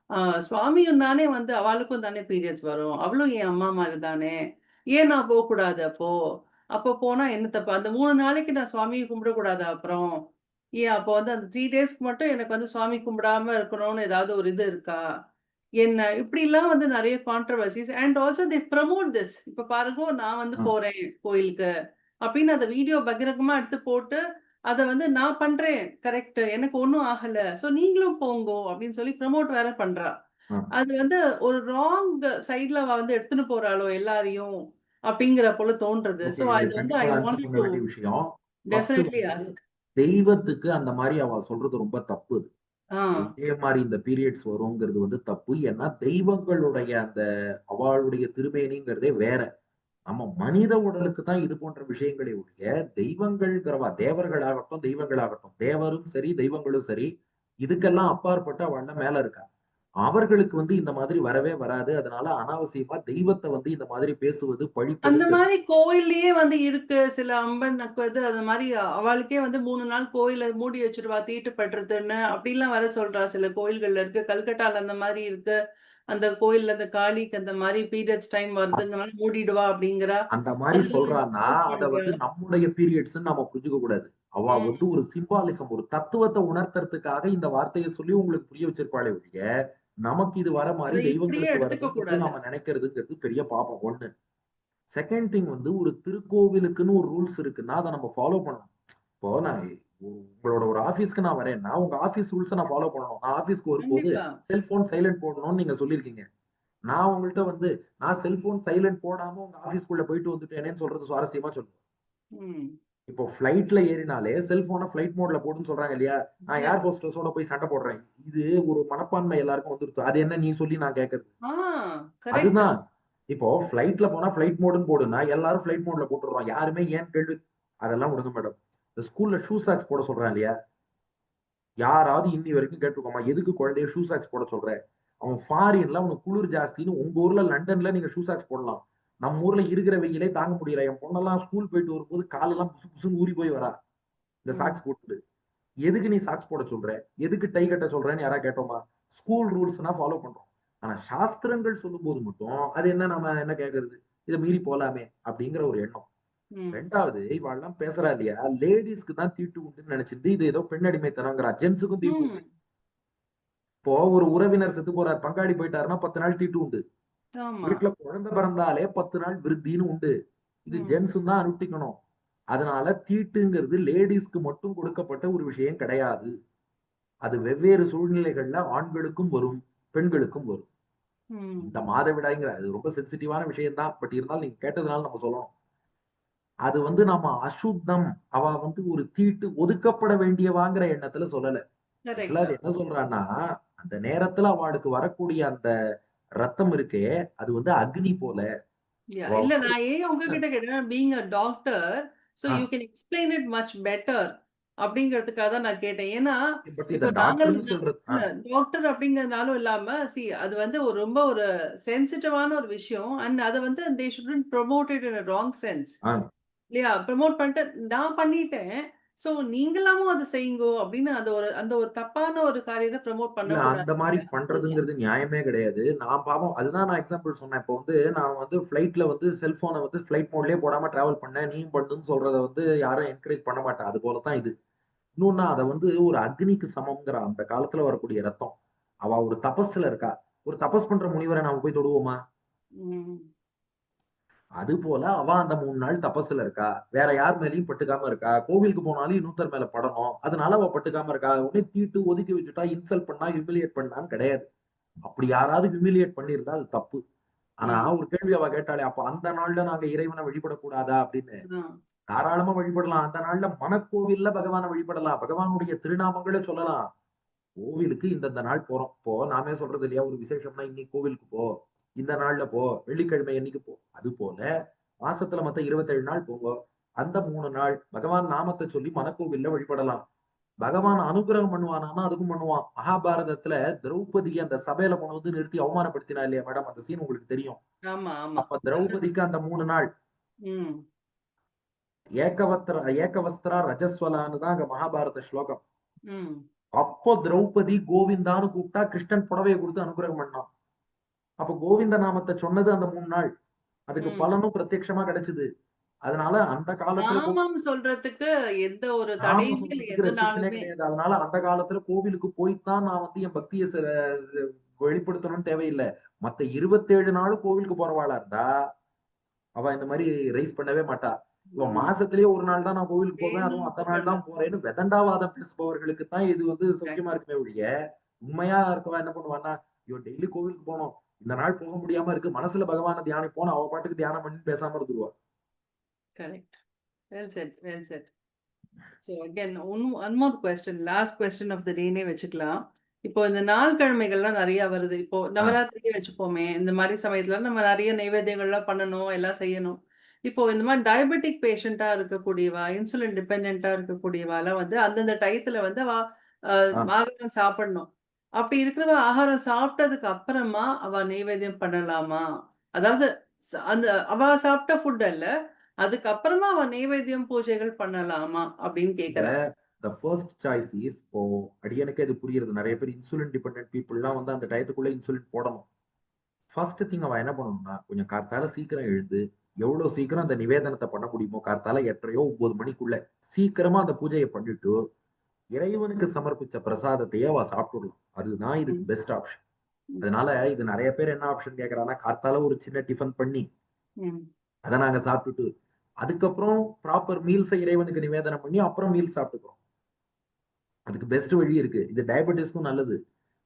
அ சுவாமியும் தானே வந்து அவாளுக்கும் தானே பீரியட்ஸ் வரும். அவளும் என் அம்மா மாரி தானே. ஏன் நான் போக்கூடாது அப்போ? அப்போ போனா என்ன தப்பு? அந்த 3 நாளைக்கு நான் சுவாமிய கும்பிடக்கூடாதா அப்புறம்? ஏன் அப்போ வந்து அந்த 3 டேஸ்க்கு மட்டும் எனக்கு வந்து சுவாமி கும்பிடாம இருக்கணும்னு ஏதாவது ஒரு இது இருக்கா? என்ன இப்படிலாம் வந்து நெறைய controversies and also they promote this. இப்ப பாருங்க நான் வந்து ஆ. போறேன் கோயிலுக்கு. அப்படின்னு அந்த வீடியோ பகிரங்கமா எடுத்து போட்டு, அத வந்து நான் பண்றேன் கரெக்ட். எனக்கு ஒண்ணும் ஆகல. சோ நீங்களும் போங்கோ அப்படின்னு சொல்லி ப்ரமோட் வேற பண்றா. ஆ. அது வந்து ஒரு ராங் சைட்ல அவ வந்து எடுத்துன்னு போறாளோ எல்லாரையும் அப்படிங்கிற போல தோன்றது. ஓகே, சோ இது இது வந்து ஐ கண்டிப்பா ஆன்சர் வாண்டட் பண்ண டூ வேண்டிய விஷயம். ஃபர்ஸ்ட் டெஃபினெட்லி வந்து ஆஸ்க். தெய்வத்துக்கு அந்த மாரி அவ சொல்றது ரொம்ப தப்பு அது. ஆ. இதே மாரி இந்த பீரியட்ஸ் வருங்கிறது வந்து தப்பு. ஏன்னா தெய்வங்களுடைய அந்த அவளுடைய திருமேனிங்கிறதே வேற. நம்ம மனித உடலுக்கு தான் இது போன்ற விஷயங்களே ஒழிய, தெய்வங்கள்ங்கிறவா தேவர்களாகட்டும், தெய்வங்களாகட்டும், தேவரும் சரி, தெய்வங்களும் சரி, இதுக்கெல்லாம் அப்பாற்பட்டு அவள்லாம் மேல இருக்கா. அவர்களுக்கு வந்து இந்த மாதிரி வரவே வராது. அதனால அனாவசியமா தெய்வத்த வந்து இந்த மாதிரி பேசுவது, பழிப்பது அந்த கெடுதி. மாரி கோயில்லயே வந்து இருக்கு. சில அம்பனுக்கு வந்து அது மாரி அவளுக்கே வந்து 3 நாள் கோயில மூடி வச்சுருவா. தீட்டு பட்டுருதுன்னு அப்படிலாம் வேற சொல்றா. சில கோயில்கள்ல இருக்கு. கல்கட்டால அந்த மாரி இருக்கு. அந்த கோயில்ல அந்த காளிக்கு அந்த மாரி பீரியட்ஸ் டைம் வருதுங்கனால மூடிடுவா அப்படிங்கிறா. அந்த மாரி அதுல சொல்றான்னா, யூஸ் அத பண்றா. வந்து நம்முடைய பீரியட்ஸ்ன்னு நாம புரிஞ்சுக்க கூடாது. அவ வந்து ம். ஒரு சிம்பாலிசம், ஒரு தத்துவத்த உணர்த்தறதுக்காக இந்த வார்த்தைய சொல்லி உங்களுக்கு புரிய வச்சிருப்பாளே ஒழிய, நமக்கு இது வர மாரி அத இப்படியே தெய்வங்களுக்கு எடுத்துக்க வருதுங்கிறது கூடாது. நாம நெனைக்கிறதுங்கிறது பெரிய பாவம் 1. செகண்ட் திங் வந்து ஒரு திருக்கோவிலுக்குன்னு ஒரு ரூல்ஸ் இருக்குன்னா, அத நம்ம ஃபாலோ பண்ணணும். இப்போ நான் உங்களோட ஒரு ஆபீஸ்க்கு நான் வரேன்னா, உங்க ஆபீஸ் ரூல்ஸ நான் ஃபாலோ பண்ணணும். நான் ஆபீஸ்க்கு வரும்போது கண்டிப்பா. செல்போன் சைலன்ட் போடணும்னு நீங்க சொல்லியிருக்கீங்க. நான் உங்கள்ட்ட வந்து நான் செல்போன் சைலன்ட் போடாம உங்க ஆபீஸ்க்குள்ள போயிட்டு வந்துட்டேனேன்னு சொல்றது சுவாரஸ்யமா சொல்லுங்க. ம். இப்போ ஃப்ளைட்ல ஏறினாலே செல்போன ஃப்ளைட் மோட்ல போடுன்னு சொல்றாங்க இல்லையா? நான் ஏர் எக்ஸாக்ட். ஹோஸ்டஸோட போய் சண்டை போடுறேன். இது ஒரு மனப்பான்மை எல்லாருக்கும் வந்துருச்சு. அது என்ன நீ சொல்லி நான் கேட்கறது. ஆ கரெக்ட். அதுதான். இப்போ ஃப்ளைட்ல போனா ஃப்ளைட் மோடுன்னு போடுன்னா, எல்லாரும் ஃப்ளைட் மோட்ல போட்டுடுறோம். யாருமே ஏன் கேள்வி அதெல்லாம் விடுங்க மேடம். இந்த ஸ்கூல்ல ஷூ சாக்ஸ் போட சொல்றான் இல்லையா? யாராவது இன்னி வரைக்கும் கேட்டுருக்கோமா? எதுக்கு குழந்தைய ஷூ சாக்ஸ் போட சொல்ற? அவன் ஃபாரின்ல அவனுக்கு குளிர் ஜாஸ்தின்னு உங்க ஊர்ல லண்டன்ல நீங்க ஷூ சாக்ஸ் போடலாம். நம்ம ஊர்ல இருக்கிற வெயிலே தாங்க முடியல. என் பொண்ணெல்லாம் ஸ்கூல் போயிட்டு வரும்போது காலெல்லாம் புசு புசுன்னு ஊறி போய் வரா. இந்த ம். சாக்ஸ் போட்டுட்டு. எதுக்கு நீ சாக்ஸ் போட சொல்ற? எதுக்கு டை கட்ட சொல்றன்னு யாராவது கேட்டோமா? ஸ்கூல் ரூல்ஸ்னா ஃபாலோ பண்றோம். ஆனா சாஸ்திரங்கள் சொல்லும்போது மட்டும், அது என்ன நம்ம என்ன கேட்கறது? இத மீறி போலாமே! அப்படிங்கிற ஒரு எண்ணம். ம். 2வது இவாள்லாம் பேசுறா இல்லையா? லேடீஸ்க்கு தான் தீட்டு உண்டுன்னு நெனச்சுட்டு, இது ஏதோ பெண் அடிமைத்தனம்ங்கிறா. ஜென்ட்ஸுக்கும் தீட்டு உண்டு. ம். இப்போ ஒரு உறவினர் செத்து போறார், பங்காளி போயிட்டாருன்னா 10 நாள் தீட்டு உண்டு. ஆமா. வீட்ல குழந்தை பிறந்தாலே 10 நாள் விருத்தின்னு உண்டு. இது ம். ஜென்ஸும் தான் அனுஷ்டிக்கணும். அதனால தீட்டுங்கிறது லேடீஸ்க்கு மட்டும் கொடுக்கப்பட்ட ஒரு விஷயம் கிடையாது. அது வெவ்வேறு சூழ்நிலைகள்ல ஆண்களுக்கும் வரும், பெண்களுக்கும் வரும். ம். இந்த மாதவிடாய்ங்கிற அது ரொம்ப சென்சிட்டிவான விஷயம் தான். பட் இருந்தாலும் நீங்க கேட்டதுனால நம்ம சொல்லணும். அது வந்து நம்ம அசுத்தம். அவ வந்து ஒரு தீட்டு ஒதுக்கப்பட வேண்டியவாங்கிற எண்ணத்துல சொல்லல. ஆக்சுவலா கரெக்ட். அது என்ன சொல்றான்னா, அந்த நேரத்துல அவளுக்கு வரக்கூடிய அந்த ரத்தம் இருக்கே, அது வந்து அக்னி போல. அவ இல்ல வந்து நான் ஏன் உங்ககிட்ட கேட்டேன்னா, being a doctor, so uh you can explain it much better அப்படிங்கிறதுக்காக தான் நான் கேட்டேன். ஏன்னா, பட் இத இப்போ நாங்கள் டாக்டர்ன்னு சொல்றது இல்ல டாக்டர் அப்படிங்கிறதுனாலும் இல்லாம, அது வந்து ஒரு ரொம்ப ஒரு சென்சிட்டிவான ஒரு விஷயம். அண்ட் அத வந்து they shouldn't promote it in a wrong sense. ஆ இல்லையா? ப்ரமோட் பண்ணிட்டு நான் பண்ணிட்டேன். சோ நீங்களாவும் அத செய்யுங்கோ அப்படின்னு அந்த ஒரு தப்பான ஒரு காரியத்த ப்ரமோட் இல்ல அந்த பண்ணக்கூடாது. மாரி அதுதான். பண்றதுங்கிறது நியாயமே கிடையாது. நான் பாவம் அதுதான் நான் எக்ஸாம்பிள் சொன்னேன். இப்போ வந்து நான் வந்து ஃப்ளைட்ல வந்து செல்ஃபோன வந்து ஃப்ளைட் மோட்லயே போடாம டிராவல் பண்ணேன். நீயும் பண்ணுன்னு சொல்றத வந்து யாரும் என்கரேஜ் பண்ண மாட்டா. அது போல தான் இது. இன்னொன்னு அத வந்து ஒரு அக்னிக்கு சமம்ங்கிற அந்த காலத்துல வரக்கூடிய ரத்தம். அவ ஒரு தபஸ்ல இருக்கா. ஒரு தபஸ் பண்ற முனிவர நாம போய் தொடுவோமா? ம். அதுபோல அவ அந்த 3 நாள் தபஸ்ல இருக்கா. வேற யார் மேலயும் பட்டுக்காம இருக்கா. கோவிலுக்கு போனாலும் இன்னொருத்தர் மேல படணும். அதனால அவ பட்டுக்காம இருக்கா. உடனே தீட்டு ஒதுக்கி வச்சுட்டா, இன்சல்ட் பண்ணா, ஹியூமிலியேட் பண்ணான்னு கிடையாது. அப்படி யாராவது ஹியூமிலியேட் பண்ணியிருந்தா அது தப்பு. ஆனா ம். ஒரு கேள்வி அவ கேட்டாளே, அப்ப அந்த நாள்ல நாங்க இறைவன வழிபடக்கூடாதா அப்படின்னு. ஆ. தாராளமா வழிபடலாம். அந்த நாள்ல மனக்கோவில்ல பகவான வழிபடலாம். பகவானுடைய திருநாமங்கள சொல்லலாம். கோவிலுக்கு இந்தந்த நாள் போறோம். இப்போ நாமே சொல்றது இல்லையா? ஒரு விசேஷம்னா இன்னைக்கு கோவிலுக்கு போ. இந்த நாள்ல போ. வெள்ளிக்கிழமை அன்னைக்கு போ. அதுபோல மாசத்துல மத்த 27 நாள் போங்கோ. அந்த 3 நாள் பகவான் நாமத்த சொல்லி மனக்கோவில்ல வழிபடலாம். ம். பகவான் அனுக்கிரகம் பண்ணுவானான்னா, அதுக்கும் பண்ணுவான். மகாபாரதத்துல திரௌபதிய அந்த சபையில கொண்டு வந்து நிறுத்தி அவமானப்படுத்தினா இல்லையா மேடம்? அந்த சீன் உங்களுக்கு தெரியும். ஆமா, ஆமா. அப்ப திரௌபதிக்கு அந்த 3 நாள் ம். ஏகவஸ்திரா ரஜஸ்வலான்னு தான் அங்க மகாபாரத ஸ்லோகம். ம். அப்போ திரௌபதி கோவிந்தான்னு கூப்பிட்டா கிருஷ்ணன் புடவைய குடுத்து அனுக்கிரகம் பண்ணான். அப்ப கோவிந்த நாமத்த சொன்னது அந்த 3 நாள். அதுக்கு ம். பலனும் பிரத்யட்சமா கிடைச்சது. அதனால அந்த காலத்துல நாமம் சொல்றதுக்கு எந்த ஒரு நாம தடையுமே இல்ல. சொல்றதுக்கு எந்த ரெஸ்ட்ரிக்ஷனே நாளுமே. கிடையாது. அதனால அந்த காலத்துல கோவிலுக்கு போய் தான் நான் வந்து என் பக்திய வெளிப்படுத்தணும்னு தேவையில்ல. மத்த 27 நாளும் கோவிலுக்கு போறவாளா இருந்தா, அவ இந்த மாரி ரைஸ் பண்ணவே மாட்டா. இவ ம். மாசத்திலேயே 1 நாள் தான் நான் கோவிலுக்கு போவேன். அதுவும் அந்த வேணும்ட்டு நாள் தான் பண்றது. போறேன்னு வெதண்டாவாதம் பேசுபவர்களுக்கு தான் இது வந்து கரெக்ட். சௌக்கியமா இருக்குமே ஒழிய, உண்மையா இருக்கவன் என்ன பண்ணுவான்னா, ஐயோ! டெய்லி கோவிலுக்கு போணும். இந்த நாள் போக முடியாம இருக்கு. மனசுல பகவான தியானிப்போம்ன்னு அவ பாட்டுக்கு தியானம் பண்ணிட்டு பேசாம இருந்துருவா. Correct. Well said, well said. So again one more question. Last question of the டேன்னே வச்சுக்கலாம். இப்போ இந்த நாள் கிழமைகள்லாம் நெறைய வருது. இப்போ ஆ, நவராத்திரியே வச்சுப்போமே, இந்த மாரி சமயத்துல நம்ம நெறைய நைவேத்தியங்கள்லாம் பண்ணணும், எல்லாம் செய்யணும். இப்போ இந்த மாரி டயபெட்டிக் பேஷண்ட்டா இருக்கக்கூடியவா, இன்சுலின் டிபெண்டன்ட்டா இருக்கக்கூடியவாலாம் வந்து அந்தந்த டயத்துல வந்து அவ அ ஆ. மாகரம் சாப்பிடணும். அப்படி இருக்கிறவ ஆகாரம் சாப்பிட்டதுக்கு அப்புறமா அவ நெய்வேத்தியம் பண்ணலாமா? அதாவது அந்த அவ சாப்பிட்ட ஃபுட் அல்ல. அதுக்கப்புறமா அவ நெய்வேத்தியம் பூஜைகள் பண்ணலாமா? அப்படின்னு இந்த கேட்கிறா. த ஃபர்ஸ்ட் சாய்ஸ் இஸ் இப்போ அடியனுக்கே அது புரியுறது. நெறைய பேர் இன்சுலின் டிபெண்டன்ட் பீப்பிள்லாம் வந்து அந்த டயத்துக்குள்ள இன்சுலின் போடணும். ஃபர்ஸ்ட் திங் அவ என்ன பண்ணணும்னா, கொஞ்சம் கார்த்தால சீக்கிரம் எழுந்து, எவ்வளோ சீக்கிரம் அந்த நிவேதனத்த பண்ண முடியுமோ, கார்த்தால 8:30யோ 9 மணிக்குள்ள சீக்கிரமா அந்த பூஜைய பண்ணிட்டு, இறைவனுக்கு சமர்ப்பிச்ச பிரசாதத்தையே அவ சாப்பிட்டுடலாம். அதுதான் இதுக்கு ம், பெஸ்ட் ஆப்ஷன். ம், அதனால இது நெறைய பேர் என்ன ஆப்ஷன் கேட்கறாங்கன்னா, கார்த்தால ஒரு சின்ன டிஃபன் பண்ணி, ம். அத நாங்க சாப்பிட்டுட்டு, அதுக்கப்புறம் ப்ராப்பர் மீல்ஸ இறைவனுக்கு நிவேதனம் பண்ணி, அப்புறம் மீல்ஸ் சாப்பிட்டுக்கிறோம். அதுக்கு பெஸ்ட் வழி இருக்கு. இது டயபெட்டிஸ்க்கும் நல்லது.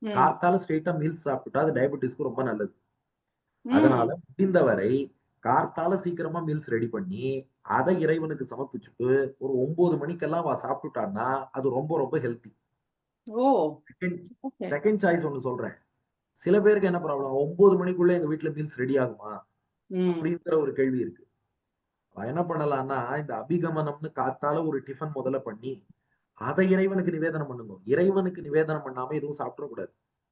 ம். கார்த்தால ஸ்ட்ரெய்ட்டா மீல்ஸ் சாப்பிட்டுட்டா, அது டயபெட்டிஸ்க்கு ரொம்ப நல்லது. அதனால ம். முடிந்தவரை கார்த்தால சீக்கிரமா மீல்ஸ் ரெடி பண்ணி, அத இறைவனுக்கு சமர்ப்பிச்சுட்டு, ஒரு 9 மணிக்கெல்லாம் அவ சாப்பிட்டுட்டான்னா, அது ரொம்ப ரொம்ப healthy. Oh! Second okay. Second choice ஒண்ணு சொல்றேன். சில பேருக்கு என்ன ப்ராப்ளம் 9 மணிக்குள்ள எங்க வீட்ல மீல்ஸ் ரெடி ஆகுமா? ம். அப்படிங்கிற ஒரு கேள்வி இருக்கு. என்ன பண்ணலாம்னா, இந்த அபிகமனம்னு காத்தால ஒரு டிஃபன் முதல்ல பண்ணி, அத இறைவனுக்கு நிவேதனம் பண்ணுங்க. இறைவனுக்கு நிவேதனம் பண்ணாம எதுவும் சாப்பிட்றக் கூடாது.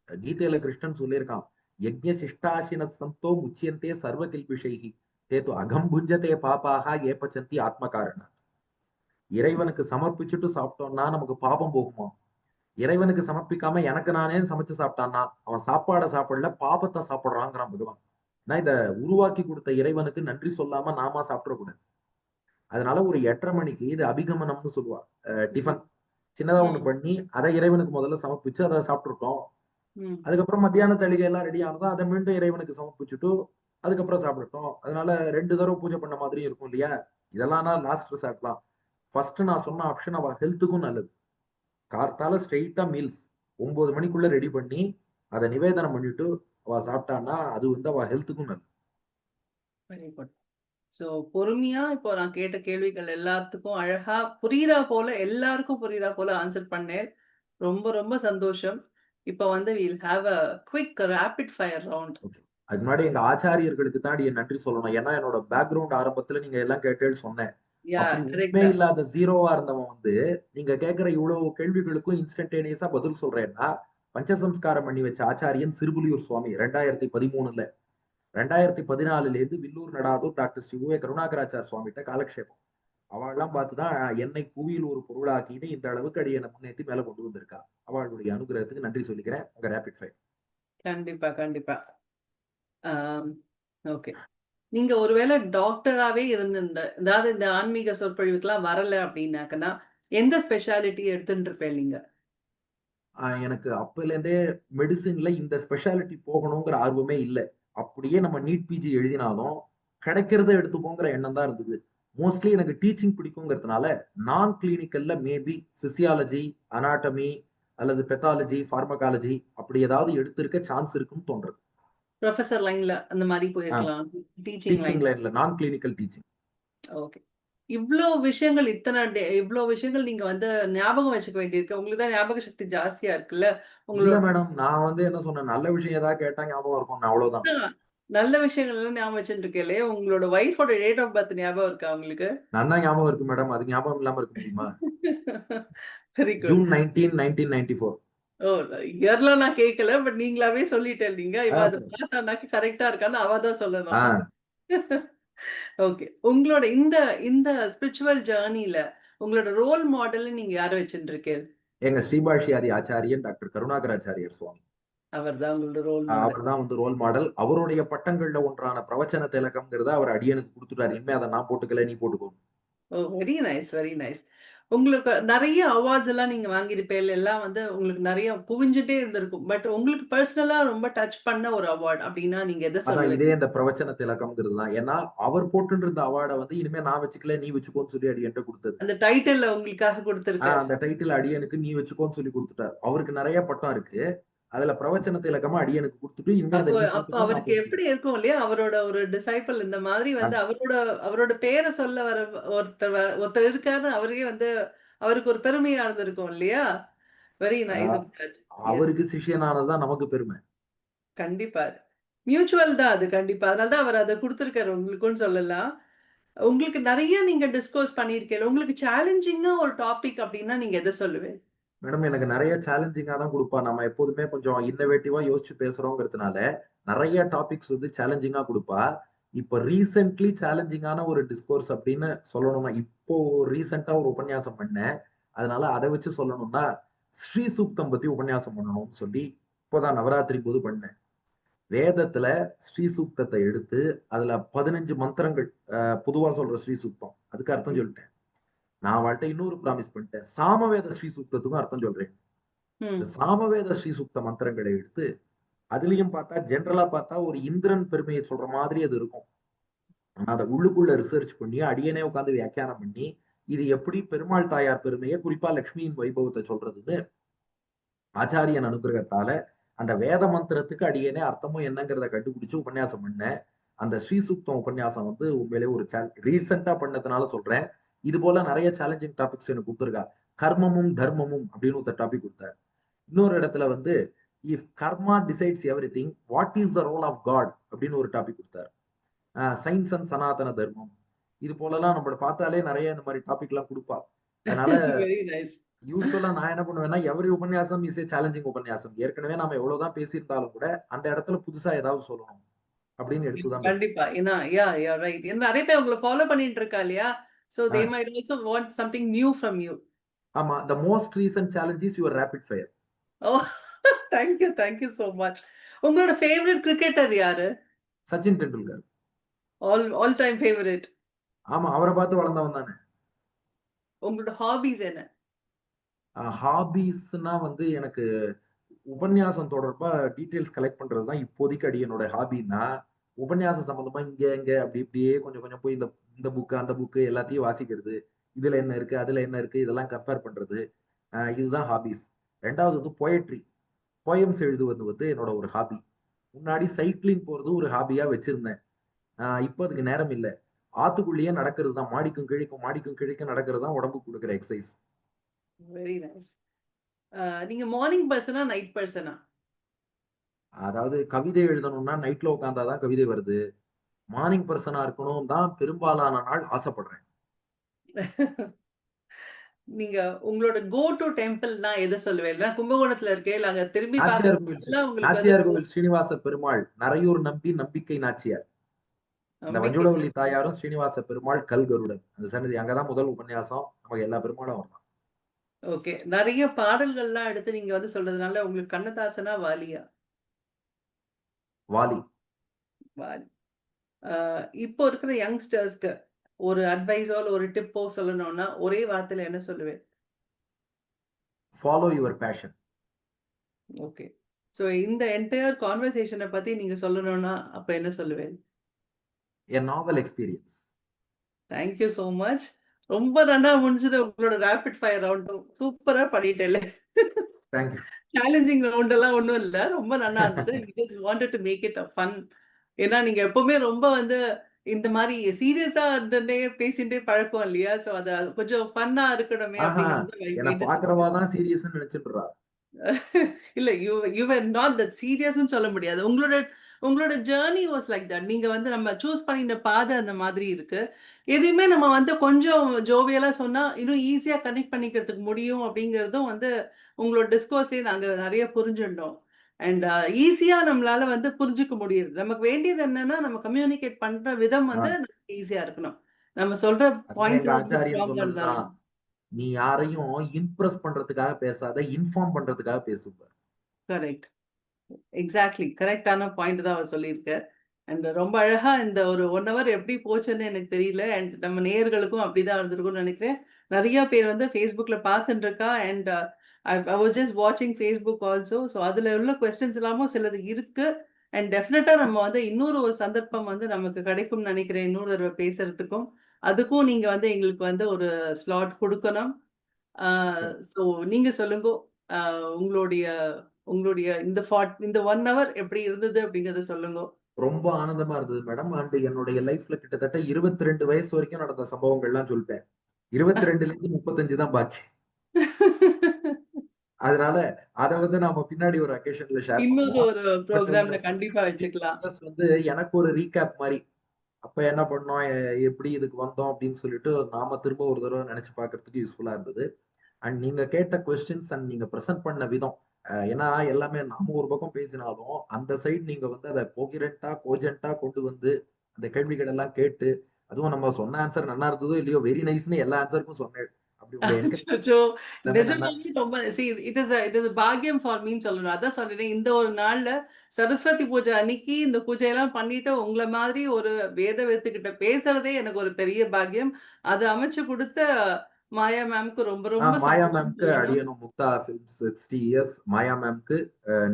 கீதையில கிருஷ்ணன் சொல்லியிருக்கான். "யஜ்ஞ சிஷ்டாசினः சந்தோ முச்யந்தே சர்வ கில்பிஷைஹி. தே து அகம் புஞ்சதே பாபாஹ ஏ பசந்தி ஆத்ம காரணாத்." இறைவனுக்கு சமர்ப்பிச்சுட்டு சாப்பிட்டோம்னா நமக்கு பாபம் போகுமா? இறைவனுக்கு சமர்ப்பிக்காம எனக்கு நானே சமைச்சு சாப்பிட்டான்னா, அவன் சாப்பாட சாப்பிடல, பாபத்த சாப்பிடுறாங்கிறான் பகவான். நான் இத உருவாக்கி குடுத்த இறைவனுக்கு நன்றி சொல்லாம நாமா சாப்பிட்றக் கூடாது. அதனால ஒரு 8:30 மணிக்கு இது அபிகமனம்னு சொல்லுவா. ம். டிஃபன். சின்னதா ஒண்ணு ம். பண்ணி, அத இறைவனுக்கு முதல்ல சமர்ப்பிச்சு அத சாப்பிட்டுட்டோம். ம். அதுக்கப்புறம் மத்தியான தளிகை எல்லாம் ரெடி ஆனதும், அத மீண்டும் இறைவனுக்கு சமர்ப்பிச்சுட்டு, அதுக்கப்புறம் சாப்பிடட்டும். அதனால 2 தடவ பூஜை பண்ண மாதிரியும் இருக்கும் இல்லையா? இதெல்லாம்னா லாஸ்ட் ரிசார்ட்லாம். ஃபர்ஸ்ட் நான் சொன்ன ஆப்ஷன் அவ ஹெல்த்துக்கும் நல்லது. கார்த்தால ஸ்ட்ரெய்ட்டா மீல்ஸ் 9 மணிக்குள்ள ரெடி பண்ணி, அத நிவேதனம் பண்ணிட்டு, அவ சாப்பிட்டான்னா, அது வந்து அவ ஹெல்த்துக்கும் நல்லது. Very good. ஸோ பொறுமையா இப்போ நான் கேட்ட கேள்விகள் எல்லாத்துக்கும் அழகா புரியிறா போல எல்லாருக்கும் புரியிறா போல ஆன்சர் பண்ணேன். ரொம்ப ரொம்ப சந்தோஷம். இப்போ வந்து we'll have a quick rapid fire round. Okay. அதுக்கு முன்னாடி எங்க ஆச்சாரியர்களுக்கு தான் நன்றி சொல்லணும். ஏன்னா, என்னோட பேக்கிரவுண்ட் ஆரம்பத்துல நீங்க எல்லாம் கேட்டேன்னு சொன்னேன். அப்படி ஒண்ணுமே கரெக்ட். இல்லாத ஜீரோவா இருந்தவன் வந்து, நீங்க கேட்கிற இவ்வளவு கேள்விகளுக்கும் இன்ஸ்டன்டேனியஸா பதில் சொல்றேன்னா, பஞ்சசம்ஸ்காரம் பண்ணி வச்ச ஆச்சாரியன் சிறுபுலியூர் சுவாமி 2013ல. 2014லேருந்து வில்லூர் நடாதூர் டாக்டர் ஸ்ரீ உவே கருணாகராச்சார் சுவாமிட்ட காலக்ஷேபம். அவாள்லாம் பார்த்து தான் என்னை புவியில் ஒரு பொருளாக்கின்னு இந்த அளவுக்கு அடியன முன்னேத்தி மேல கொண்டு வந்திருக்கா. அவளுடைய அனுகிரகத்துக்கு நன்றி சொல்லிக்கிறேன். உங்க ரேபிட் ஃபயர். கண்டிப்பா, கண்டிப்பா. ஆம். ஓகே. நீங்க ஒருவேள டாக்டராவே அதாவது இந்த ஆன்மீக சொற்பொழிவுக்குலாம் வரல அப்டின்னாக்கன்னா, எந்த ஸ்பெஷாலிட்டி எடுத்துட்டு நீங்க? எனக்கு அப்பலேருந்தே மெடிசின்ல இந்த ஸ்பெஷாலிட்டி போகணுங்கிற ஆர்வமே இல்ல. அப்படியே நம்ம நீட் பிஜி எழுதினாலும், கிடைக்கிறத எடுத்துப்போங்கிற எண்ணம் தான் இருந்தது. மோஸ்ட்லி எனக்கு டீச்சிங் பிடிக்குங்கிறதுனால, நான் கிளினிக்கல்ல மேபி பிசியாலஜி, அனாட்டமி அல்லது பெத்தாலஜி, பார்மகாலஜி அப்படி ஏதாவது எடுத்திருக்க சான்ஸ் இருக்குன்னு தோன்றது. புரொஃபசர் லைன்ல அந்த மாரி ஆ போயிருக்கலாம். Teaching teaching line. லைன்ல நான் கிளினிக்கல் டீச்சிங். ஓகே. இவ்ளோ விஷயங்கள் இவ்ளோ விஷயங்கள் நீங்க வந்து ஞாபகம் வச்சுக்க வேண்டியிருக்கு. உங்களுக்கு தான் ஞாபக சக்தி ஜாஸ்தியா இருக்குல்ல. இல்ல உங்களோட மேடம். நான் வந்து என்ன சொன்னேன், நல்ல விஷயம் ஏதாவது கேட்டா ஞாபகம் இருக்கும்னு அவ்வளோதான். நல்ல விஷயங்கள் எல்லாம் ஞாபகம் வச்சுட்டுருக்கீங்களே, உங்களோட வைஃபோட டேட் ஆஃப் பர்த் ஞாபகம் இருக்கா உங்களுக்கு? நன்னா ஞாபகம் இருக்கு மேடம். அது ஞாபகம் இல்லாம இருக்க முடியுமா? Very good. ஜூன் 19, 1994. ஓ! இயர்லாம் நான் கேட்கல. பட் நீங்களாவே சொல்லிட்டீங்க. இவ ஆ, அத பார்த்தானாக்க கரெக்ட்டா இருக்கான்னு அவ தான் சொல்லணும். ஆ. ஓகே. உங்களோட இந்த இந்த ஸ்பிரிச்சுவல் ஜர்னில உங்களோட ரோல் மாடல்ன்னு நீங்க யார வச்சுட்டுருக்கீங்க? எங்க ஸ்ரீபாஷ்யாதி ஆச்சாரியன் டாக்டர் கருணாகராச்சாரியார் சுவாமி. அவர் தான் உங்களோட ரோல் மாடல். அவர் தான் வந்து ரோல் மாடல். அவருடைய பட்டங்கள்ல ஒன்றான பிரவச்சன திலகம்ங்கிறத அவர் அடியனுக்கு குடுத்துட்டாரு. இனிமே அத நான் போட்டுக்கல, நீ போட்டுக்கோ. Oh! Very nice, very nice. உங்களுக்கு நெறைய அவார்ட்ஸ் எல்லாம் நீங்க வாங்கியிருப்பீங்க. எல்லாம் வந்து உங்களுக்கு நெறைய குவிஞ்சுட்டே இருந்திருக்கும். பட் உங்களுக்கு பெர்சனலா ரொம்ப டச் பண்ண ஒரு அவார்ட் அப்டின்னா நீங்க எத அதான் இதே சொல்லுவீங்க? இந்த பிரவச்சன திலகம்ங்கிறது தான். ஏன்னா, அவர் போட்டுட்டு இருந்த அவார்ட வந்து இனிமே நான் வச்சுக்கல, நீ வச்சுக்கோன்னு சொல்லி அடியன்ட்ட குடுத்தது. அந்த டைட்டில் உங்களுக்காக குடுத்திருக்காரு. அந்த டைட்டில் அடியனுக்கு நீ வச்சுக்கோன்னு சொல்லி குடுத்துட்டார். அவருக்கு நெறைய பட்டம் இருக்கு. அதுல பிரவச்சன திலகமா அடியனுக்கு குடுத்துட்டு, இனிமே அத அப்போ நீ அப்ப போட்டுக்கோ, நான் அவருக்கு போட்டுக்கிறேன். எப்படி இருக்கும் இல்லையா? அவரோட ஒரு டிசைபிள் இந்த மாதிரி அ வந்து அவரோட அவரோட பேர சொல்ல வர ஒருத்தர் இருக்காருன்னு அவருக்கே வந்து அவருக்கு ஒரு பெருமையா இருந்திருக்கும் இல்லையா? Very uh nice of that. Yes. அவருக்கு சிஷ்யனானது தான் நமக்கு பெருமை. கண்டிப்பா. மியூச்சுவல் தான் அது கண்டிப்பா. அதனால தான் அவர் அத குடுத்திருக்காரு உங்களுக்குன்னு சொல்லலாம். உங்களுக்கு நெறைய நீங்க டிஸ்கஸ் பண்ணியிருக்கீங்க. உங்களுக்கு சேலஞ்சிங்கா ஒரு டாபிக் அப்டின்னா நீங்க எத சொல்லுவீங்க? மேடம் எனக்கு நிறைய சேலஞ்சிங்கா தான் கொடுப்பா. நம்ம எப்போதுமே கொஞ்சம் இன்னோவேட்டிவா யோசிச்சு பேசுறோங்கிறதுனால நிறைய டாபிக்ஸ் வந்து சேலஞ்சிங்கா கொடுப்பா. இப்ப ரீசென்ட்லி சேலஞ்சிங்கான ஒரு டிஸ்கோர்ஸ் அப்படின்னு சொல்லணும்னா, இப்போ ரீசெண்டா ஒரு உபன்யாசம் பண்ணேன். அதனால அதை வச்சு சொல்லணும்னா, ஸ்ரீ சூக்தம் பத்தி உபன்யாசம் பண்ணணும்னு சொல்லி இப்போதான் நவராத்திரி போது பண்ணேன். வேதத்துல ஸ்ரீ சூக்தத்தை எடுத்து அதுல 15 மந்திரங்கள், பொதுவா சொல்ற ஸ்ரீ சூக்தம் அதுக்கு அர்த்தம் சொல்லிட்டேன். நான் அவள்கிட்ட இன்னொரு ப்ராமிஸ் பண்ணிட்டேன். சாமவேத ஸ்ரீ சூக்தத்துக்கும் அர்த்தம் சொல்றேன். இந்த ம். சாமவேத ஸ்ரீ சூக்த மந்திரங்களை எடுத்து அதுலயும் பார்த்தா ஜென்ரலா பார்த்தா ஒரு இந்திரன் பெருமையை சொல்ற மாதிரி அது இருக்கும். ஆனா அதை உள்ளுக்குள்ள ரிசர்ச் பண்ணி அடியனே உட்கார்ந்து வியாக்கியானம் பண்ணி இது எப்படி பெருமாள் தாயார் பெருமையை குறிப்பா லட்சுமியின் வைபவத்தை சொல்றதுன்னு ஆச்சாரியன் அனுகிரகத்தால அந்த வேத மந்திரத்துக்கு அடியனே அர்த்தமும் என்னங்கிறத கண்டுபிடிச்சு உபன்யாசம் பண்ணேன். அந்த ஸ்ரீ சூக்தம் உபன்யாசம் வந்து உண்மையிலே ஒரு ரீசெண்டா பண்ணதுனால சொல்றேன். இது போல நிறைய சேலஞ்சிங் டாபிக்ஸ் எனக்கு கொடுத்துருக்கா. கர்மமும் தர்மமும் அப்படின்னு ஒரு டாபிக் கொடுத்தார். இன்னொரு இடத்துல வந்து if karma decides everything what is the role of God அப்படின்னு ஒரு டாபிக் கொடுத்தார். சயின்ஸ் அண்ட் சனாதன தர்மம். இது போலலாம் நம்மள பார்த்தாலே நிறைய இந்த மாதிரி டாபிக் எல்லாம் கொடுப்பா. அதனால வெரி நைஸ். யூஸ்வலா நான் என்ன பண்ணுவேன்னா எவரி உபன்யாசம் இஸ் ஏ சேலஞ்சிங் உபன்யாசம். ஏற்கனவே நாம எவ்வளவுதான் பேசியிருந்தாலும் கூட அந்த இடத்துல புதுசா ஏதாவது சொல்லணும் அப்படின்னு எடுத்துதான் பேசுவோம். கண்டிப்பா. ஏன்னா யூ ஆர் ரைட். ஏன்னா நெறைய பேர் உங்கள ஃபாலோ பண்ணிட்டு இருக்கா இல்லையா? So they ah might also want something new from you. ஆமா, the most recent challenge is your rapid fire. Oh! Thank you so much. உங்களோட ஃபேவரைட் கிரிக்கெட்டர் யாரு? Sachin Tendulkar. All time favourite. ஆமா, அவரை பார்த்து வளர்ந்தவன் தானே. உங்களோட ஹாபீஸ் என்ன? ஹாபீஸ்னா வந்து எனக்கு உபன்யாசம் தொடர்பா டீடைல்ஸ் கலெக்ட் பண்றதுதான் இப்போதைக்கு என்னோட ஹாபின்னா, உபன்யாசம் சம்பந்தமா இங்க இங்க அப்படி இப்படியே கொஞ்சம் கொஞ்சம் போய் இந்த இந்த புக்கு அந்த புக்கு எல்லாத்தையும் வாசிக்கிறது. இதுல என்ன இருக்கு அதுல என்ன இருக்கு இதெல்லாம் கம்பேர் பண்றது. இதுதான் ஹாபிஸ். ரெண்டாவது வந்து போயட்ரி. போயம்ஸ் எழுதுவது வந்து என்னோட ஒரு ஹாபி. முன்னாடி சைக்கிளிங் போறது ஒரு ஹாபியா வச்சிருந்தேன். இப்ப அதுக்கு நேரம் இல்ல. ஆத்துக்குள்ளேயே நடக்கிறது தான். மாடிக்கும் கீழைக்கும் மாடிக்கும் கீழைக்கும் நடக்கிறது தான் உடம்புக்கு கொடுக்குற எக்ஸசைஸ். Very nice. நீங்க மார்னிங் பெர்சனா? Night persona? அதாவது கவிதை எழுதணும்னா நைட்ல உட்கார்ந்தாதான் கவிதை வருது. மார்னிங் பர்சனா இருக்கணும் தான் பெரும்பாலான நாள் ஆசைப்படுறேன். நீங்க உங்களோட கோ டூ டெம்பிள்னா எத சொல்லுவேன்? நான் கும்பகோணத்துல இருக்கேன். அங்க திரும்பி நாச்சியார் கோவில் பார்க்கறதுலாம் உங்களுக்கு வந்து நாச்சியார் கோவில் ஸ்ரீனிவாச பெருமாள், நரையூர் நம்பி நம்பிக்கை நாச்சியார். இந்த நம்பிக்கை. வஞ்சுடவள்ளி தாயாரும் ஸ்ரீனிவாச பெருமாள் கல்கருடன். அந்த சன்னதி அங்கதான் முதல் உபன்யாசம். நமக்கு எல்லா பெருமாளும் வரலாம். ஓகே. நெறைய பாடல்கள்லாம் எடுத்து நீங்க வந்து சொல்றதுனால உங்களுக்கு கண்ணதாசனா? வாலியா? வாலி. வாலி. அ இப்போ இருக்கிற யங்ஸ்டர்ஸ்க்கு ஒரு அட்வைஸோ, இல்ல ஒரு டிப்போ சொல்லணும்னா, ஒரே வார்த்தையில என்ன சொல்லுவேன்? Follow your passion. Okay. So இந்த என்டயர் கான்வர்சேஷன பத்தி நீங்க சொல்லணும்னா, அப்ப என்ன சொல்லுவேன்? A novel experience. Thank you so much. ரொம்ப நன்னா முடிஞ்சது உங்களோட ரேபிட் ஃபயர் ரவுண்டும். சூப்பரா பண்ணிட்டேல்ல. Thank you. சேலஞ்சிங் ரவுண்ட் எல்லாம் ஒண்ணும் இல்ல. ரொம்ப நன்னா இருந்தது. We just wanted to make it fun. ஏன்னா நீங்க எப்பவுமே ரொம்ப வந்து இந்த மாரி சீரியஸா இருந்துட்டே பேசிட்டே பழக்கம் இல்லையா? சோ அத கொஞ்சம் ஃபன்னா இருக்கணுமே ஆஹா, அப்படிங்கிறது தான் ஐ என்ன மேட் இட். பாக்குறவா தான் சீரியஸ்ன்னு நினைச்சிட்டுறா. இல்ல யூ வேர் நாட் தட் சீரியஸ்ன்னு சொல்ல முடியாது. உங்களோட உங்களோட ஜர்னி வாஸ் லைக் தட். நீங்க வந்து நம்ம சூஸ் பண்ணின பாதை அந்த மாதிரி இருக்கு. எதையுமே நம்ம வந்து கொஞ்சம் ஜோவியலா சொன்னா, இன்னும் ஈஸியா கனெக்ட் பண்ணிக்கிறதுக்கு முடியும் அப்படிங்கிறதும் வந்து உங்களோட டிஸ்கோர்ஸ்லயே நாங்க நெறைய புரிஞ்சுண்டோம். அண்ட் ஈஸியா நம்மளால வந்து புரிஞ்சுக்க முடியுது. நமக்கு வேண்டியது என்னன்னா, நம்ம கம்யூனிகேட் பண்ற விதம் ஆ, வந்து நமக்கு ஈஸியா இருக்கணும். நம்ம சொல்ற அதுதான் எங்க பாயிண்ட்ஸ் ரொம்ப ஆச்சாரியன் ஸ்ட்ராங்கா சொன்னதுதான். இருந்தாலும். நீ யாரையும் இம்ப்ரெஸ் பண்றதுக்காக பேசாத, இன்ஃபார்ம் பண்றதுக்காக பேசுங்க. கரெக்ட். எக்ஸாக்ட்லி. கரெக்ட்டான பாயிண்ட் தான் அவர் சொல்லியிருக்கார். அண்ட் ரொம்ப அழகா இந்த ஒரு 1 ஹவர் எப்படி போச்சுன்னு எனக்கு தெரியல. அண்ட் நம்ம நேயர்களுக்கும் அப்படிதான் இருந்திருக்கும்னு நெனைக்கிறேன். நெறைய பேர் வந்து Facebookல பார்த்துட்டு இருக்கா. அண்ட் ஐ வாஸ் ஜஸ்ட் வாட்சிங் Facebook ஆல்சோ. ஸோ அதுல உள்ள கொஸ்டின்ஸ் எல்லாமும் சிலது இருக்கு. அண்ட் டெஃபினட்டா நம்ம வந்து இன்னொரு ஒரு சந்தர்ப்பம் வந்து நமக்கு கிடைக்கும்னு நெனைக்கிறேன். இன்னொரு தடவ பேசுறதுக்கும். அதுக்கும் நீங்க வந்து எங்களுக்கு வந்து ஒரு ஸ்லாட் குடுக்கணும். ஆ ஸோ நீங்க சொல்லுங்கோ. அ உங்களுடைய உங்களுடைய இந்த 1 ஹவர் எப்படி இருந்தது அப்படிங்கிறத சொல்லுங்கோ. ரொம்ப ஆனந்தமா இருந்தது மேடம். அண்ட் என்னுடைய லைஃப்ல கிட்டத்தட்ட 22 வயசு வரைக்கும் நடந்த சம்பவங்கள்லாம் சொல்லிட்டேன். 22ல இருந்து 35 தான் பாக்கி. அதனால அத வந்து நாம பின்னாடி ஒரு அக்கேஷன்ல ஷேர் இன்னொரு பண்ணுவோம். ஒரு பட் இந்த ப்ரோகிராம்ல கண்டிப்பா வச்சுக்கலாம். பிளஸ் வந்து எனக்கு ஒரு ரீகேப் மாரி. அப்ப என்ன பண்ணோம்? எப்படி இதுக்கு வந்தோம்? அப்படின்னு சொல்லிட்டு நாம திரும்ப ஒரு தடவ நெனச்சு பார்க்கறதுக்கு யூஸ்ஃபுல்லா இருந்தது. அண்ட் நீங்க கேட்ட கொஸ்டின்ஸ் அண்ட் நீங்க பிரசன்ட் பண்ண விதம் ஏன்னா எல்லாமே நாம ஒரு பக்கம் பேசினாலும் அந்த சைடு நீங்க வந்து அதை கோஜென்ட்டா கொண்டு வந்து அந்த கேள்விகள் எல்லாம் கேட்டு அதுவும் நம்ம சொன்ன ஆன்சர் நல்லா இருந்ததோ இல்லையோ வெரி நைஸ்னு எல்லா ஆன்சருக்கும் சொன்னேன். அப்படி உங்களை என்கரேஜ் அச்சச்சோ! எல்லாமே நல்லா நிஜமாவே ரொம்ப இட் இஸ் பாக்கியம் ஃபார் மீன்னு சொல்லணும். அதான் சொல்றேனே, இந்த ஒரு நாள்ல சரஸ்வதி பூஜை அன்னைக்கு இந்த பூஜையெல்லாம் பண்ணிட்டு, உங்கள மாதிரி ஒரு வேதவித்துக்கிட்ட பேசுறதே எனக்கு ஒரு பெரிய பாக்கியம். அத அமைச்சு குடுத்த மாயா மேம்க்கு ரொம்ப ரொம்ப மாயா சந்தோஷம் மேம்க்கு சொல்லணும். அடியனும் முக்தா ஃபிலிம்ஸ் 60 இயர்ஸ் மாயா மேம்க்கு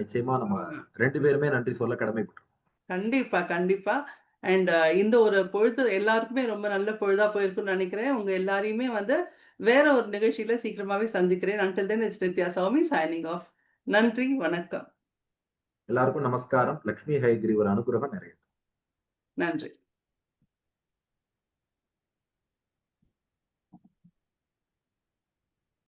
நிச்சயமா நம்ம ஆமா. 2 பேருமே நன்றி சொல்ல கடமைப்பட்டிருக்கோம். கண்டிப்பா, கண்டிப்பா. அண்ட் இந்த ஒரு பொழுது எல்லாருக்குமே ரொம்ப நல்ல பொழுதா போயிருக்கும்னு நெனைக்கிறேன். உங்க எல்லாரையுமே வந்து வேற ஒரு நிகழ்ச்சியில சீக்கிரமாவே சந்திக்கிறேன். Until then it's Nithya Soumi signing off. நன்றி, வணக்கம். எல்லாருக்கும் நமஸ்காரம். லட்சுமி ஹயக்ரீவர் அனுகிரகம் நிறைய நன்றி.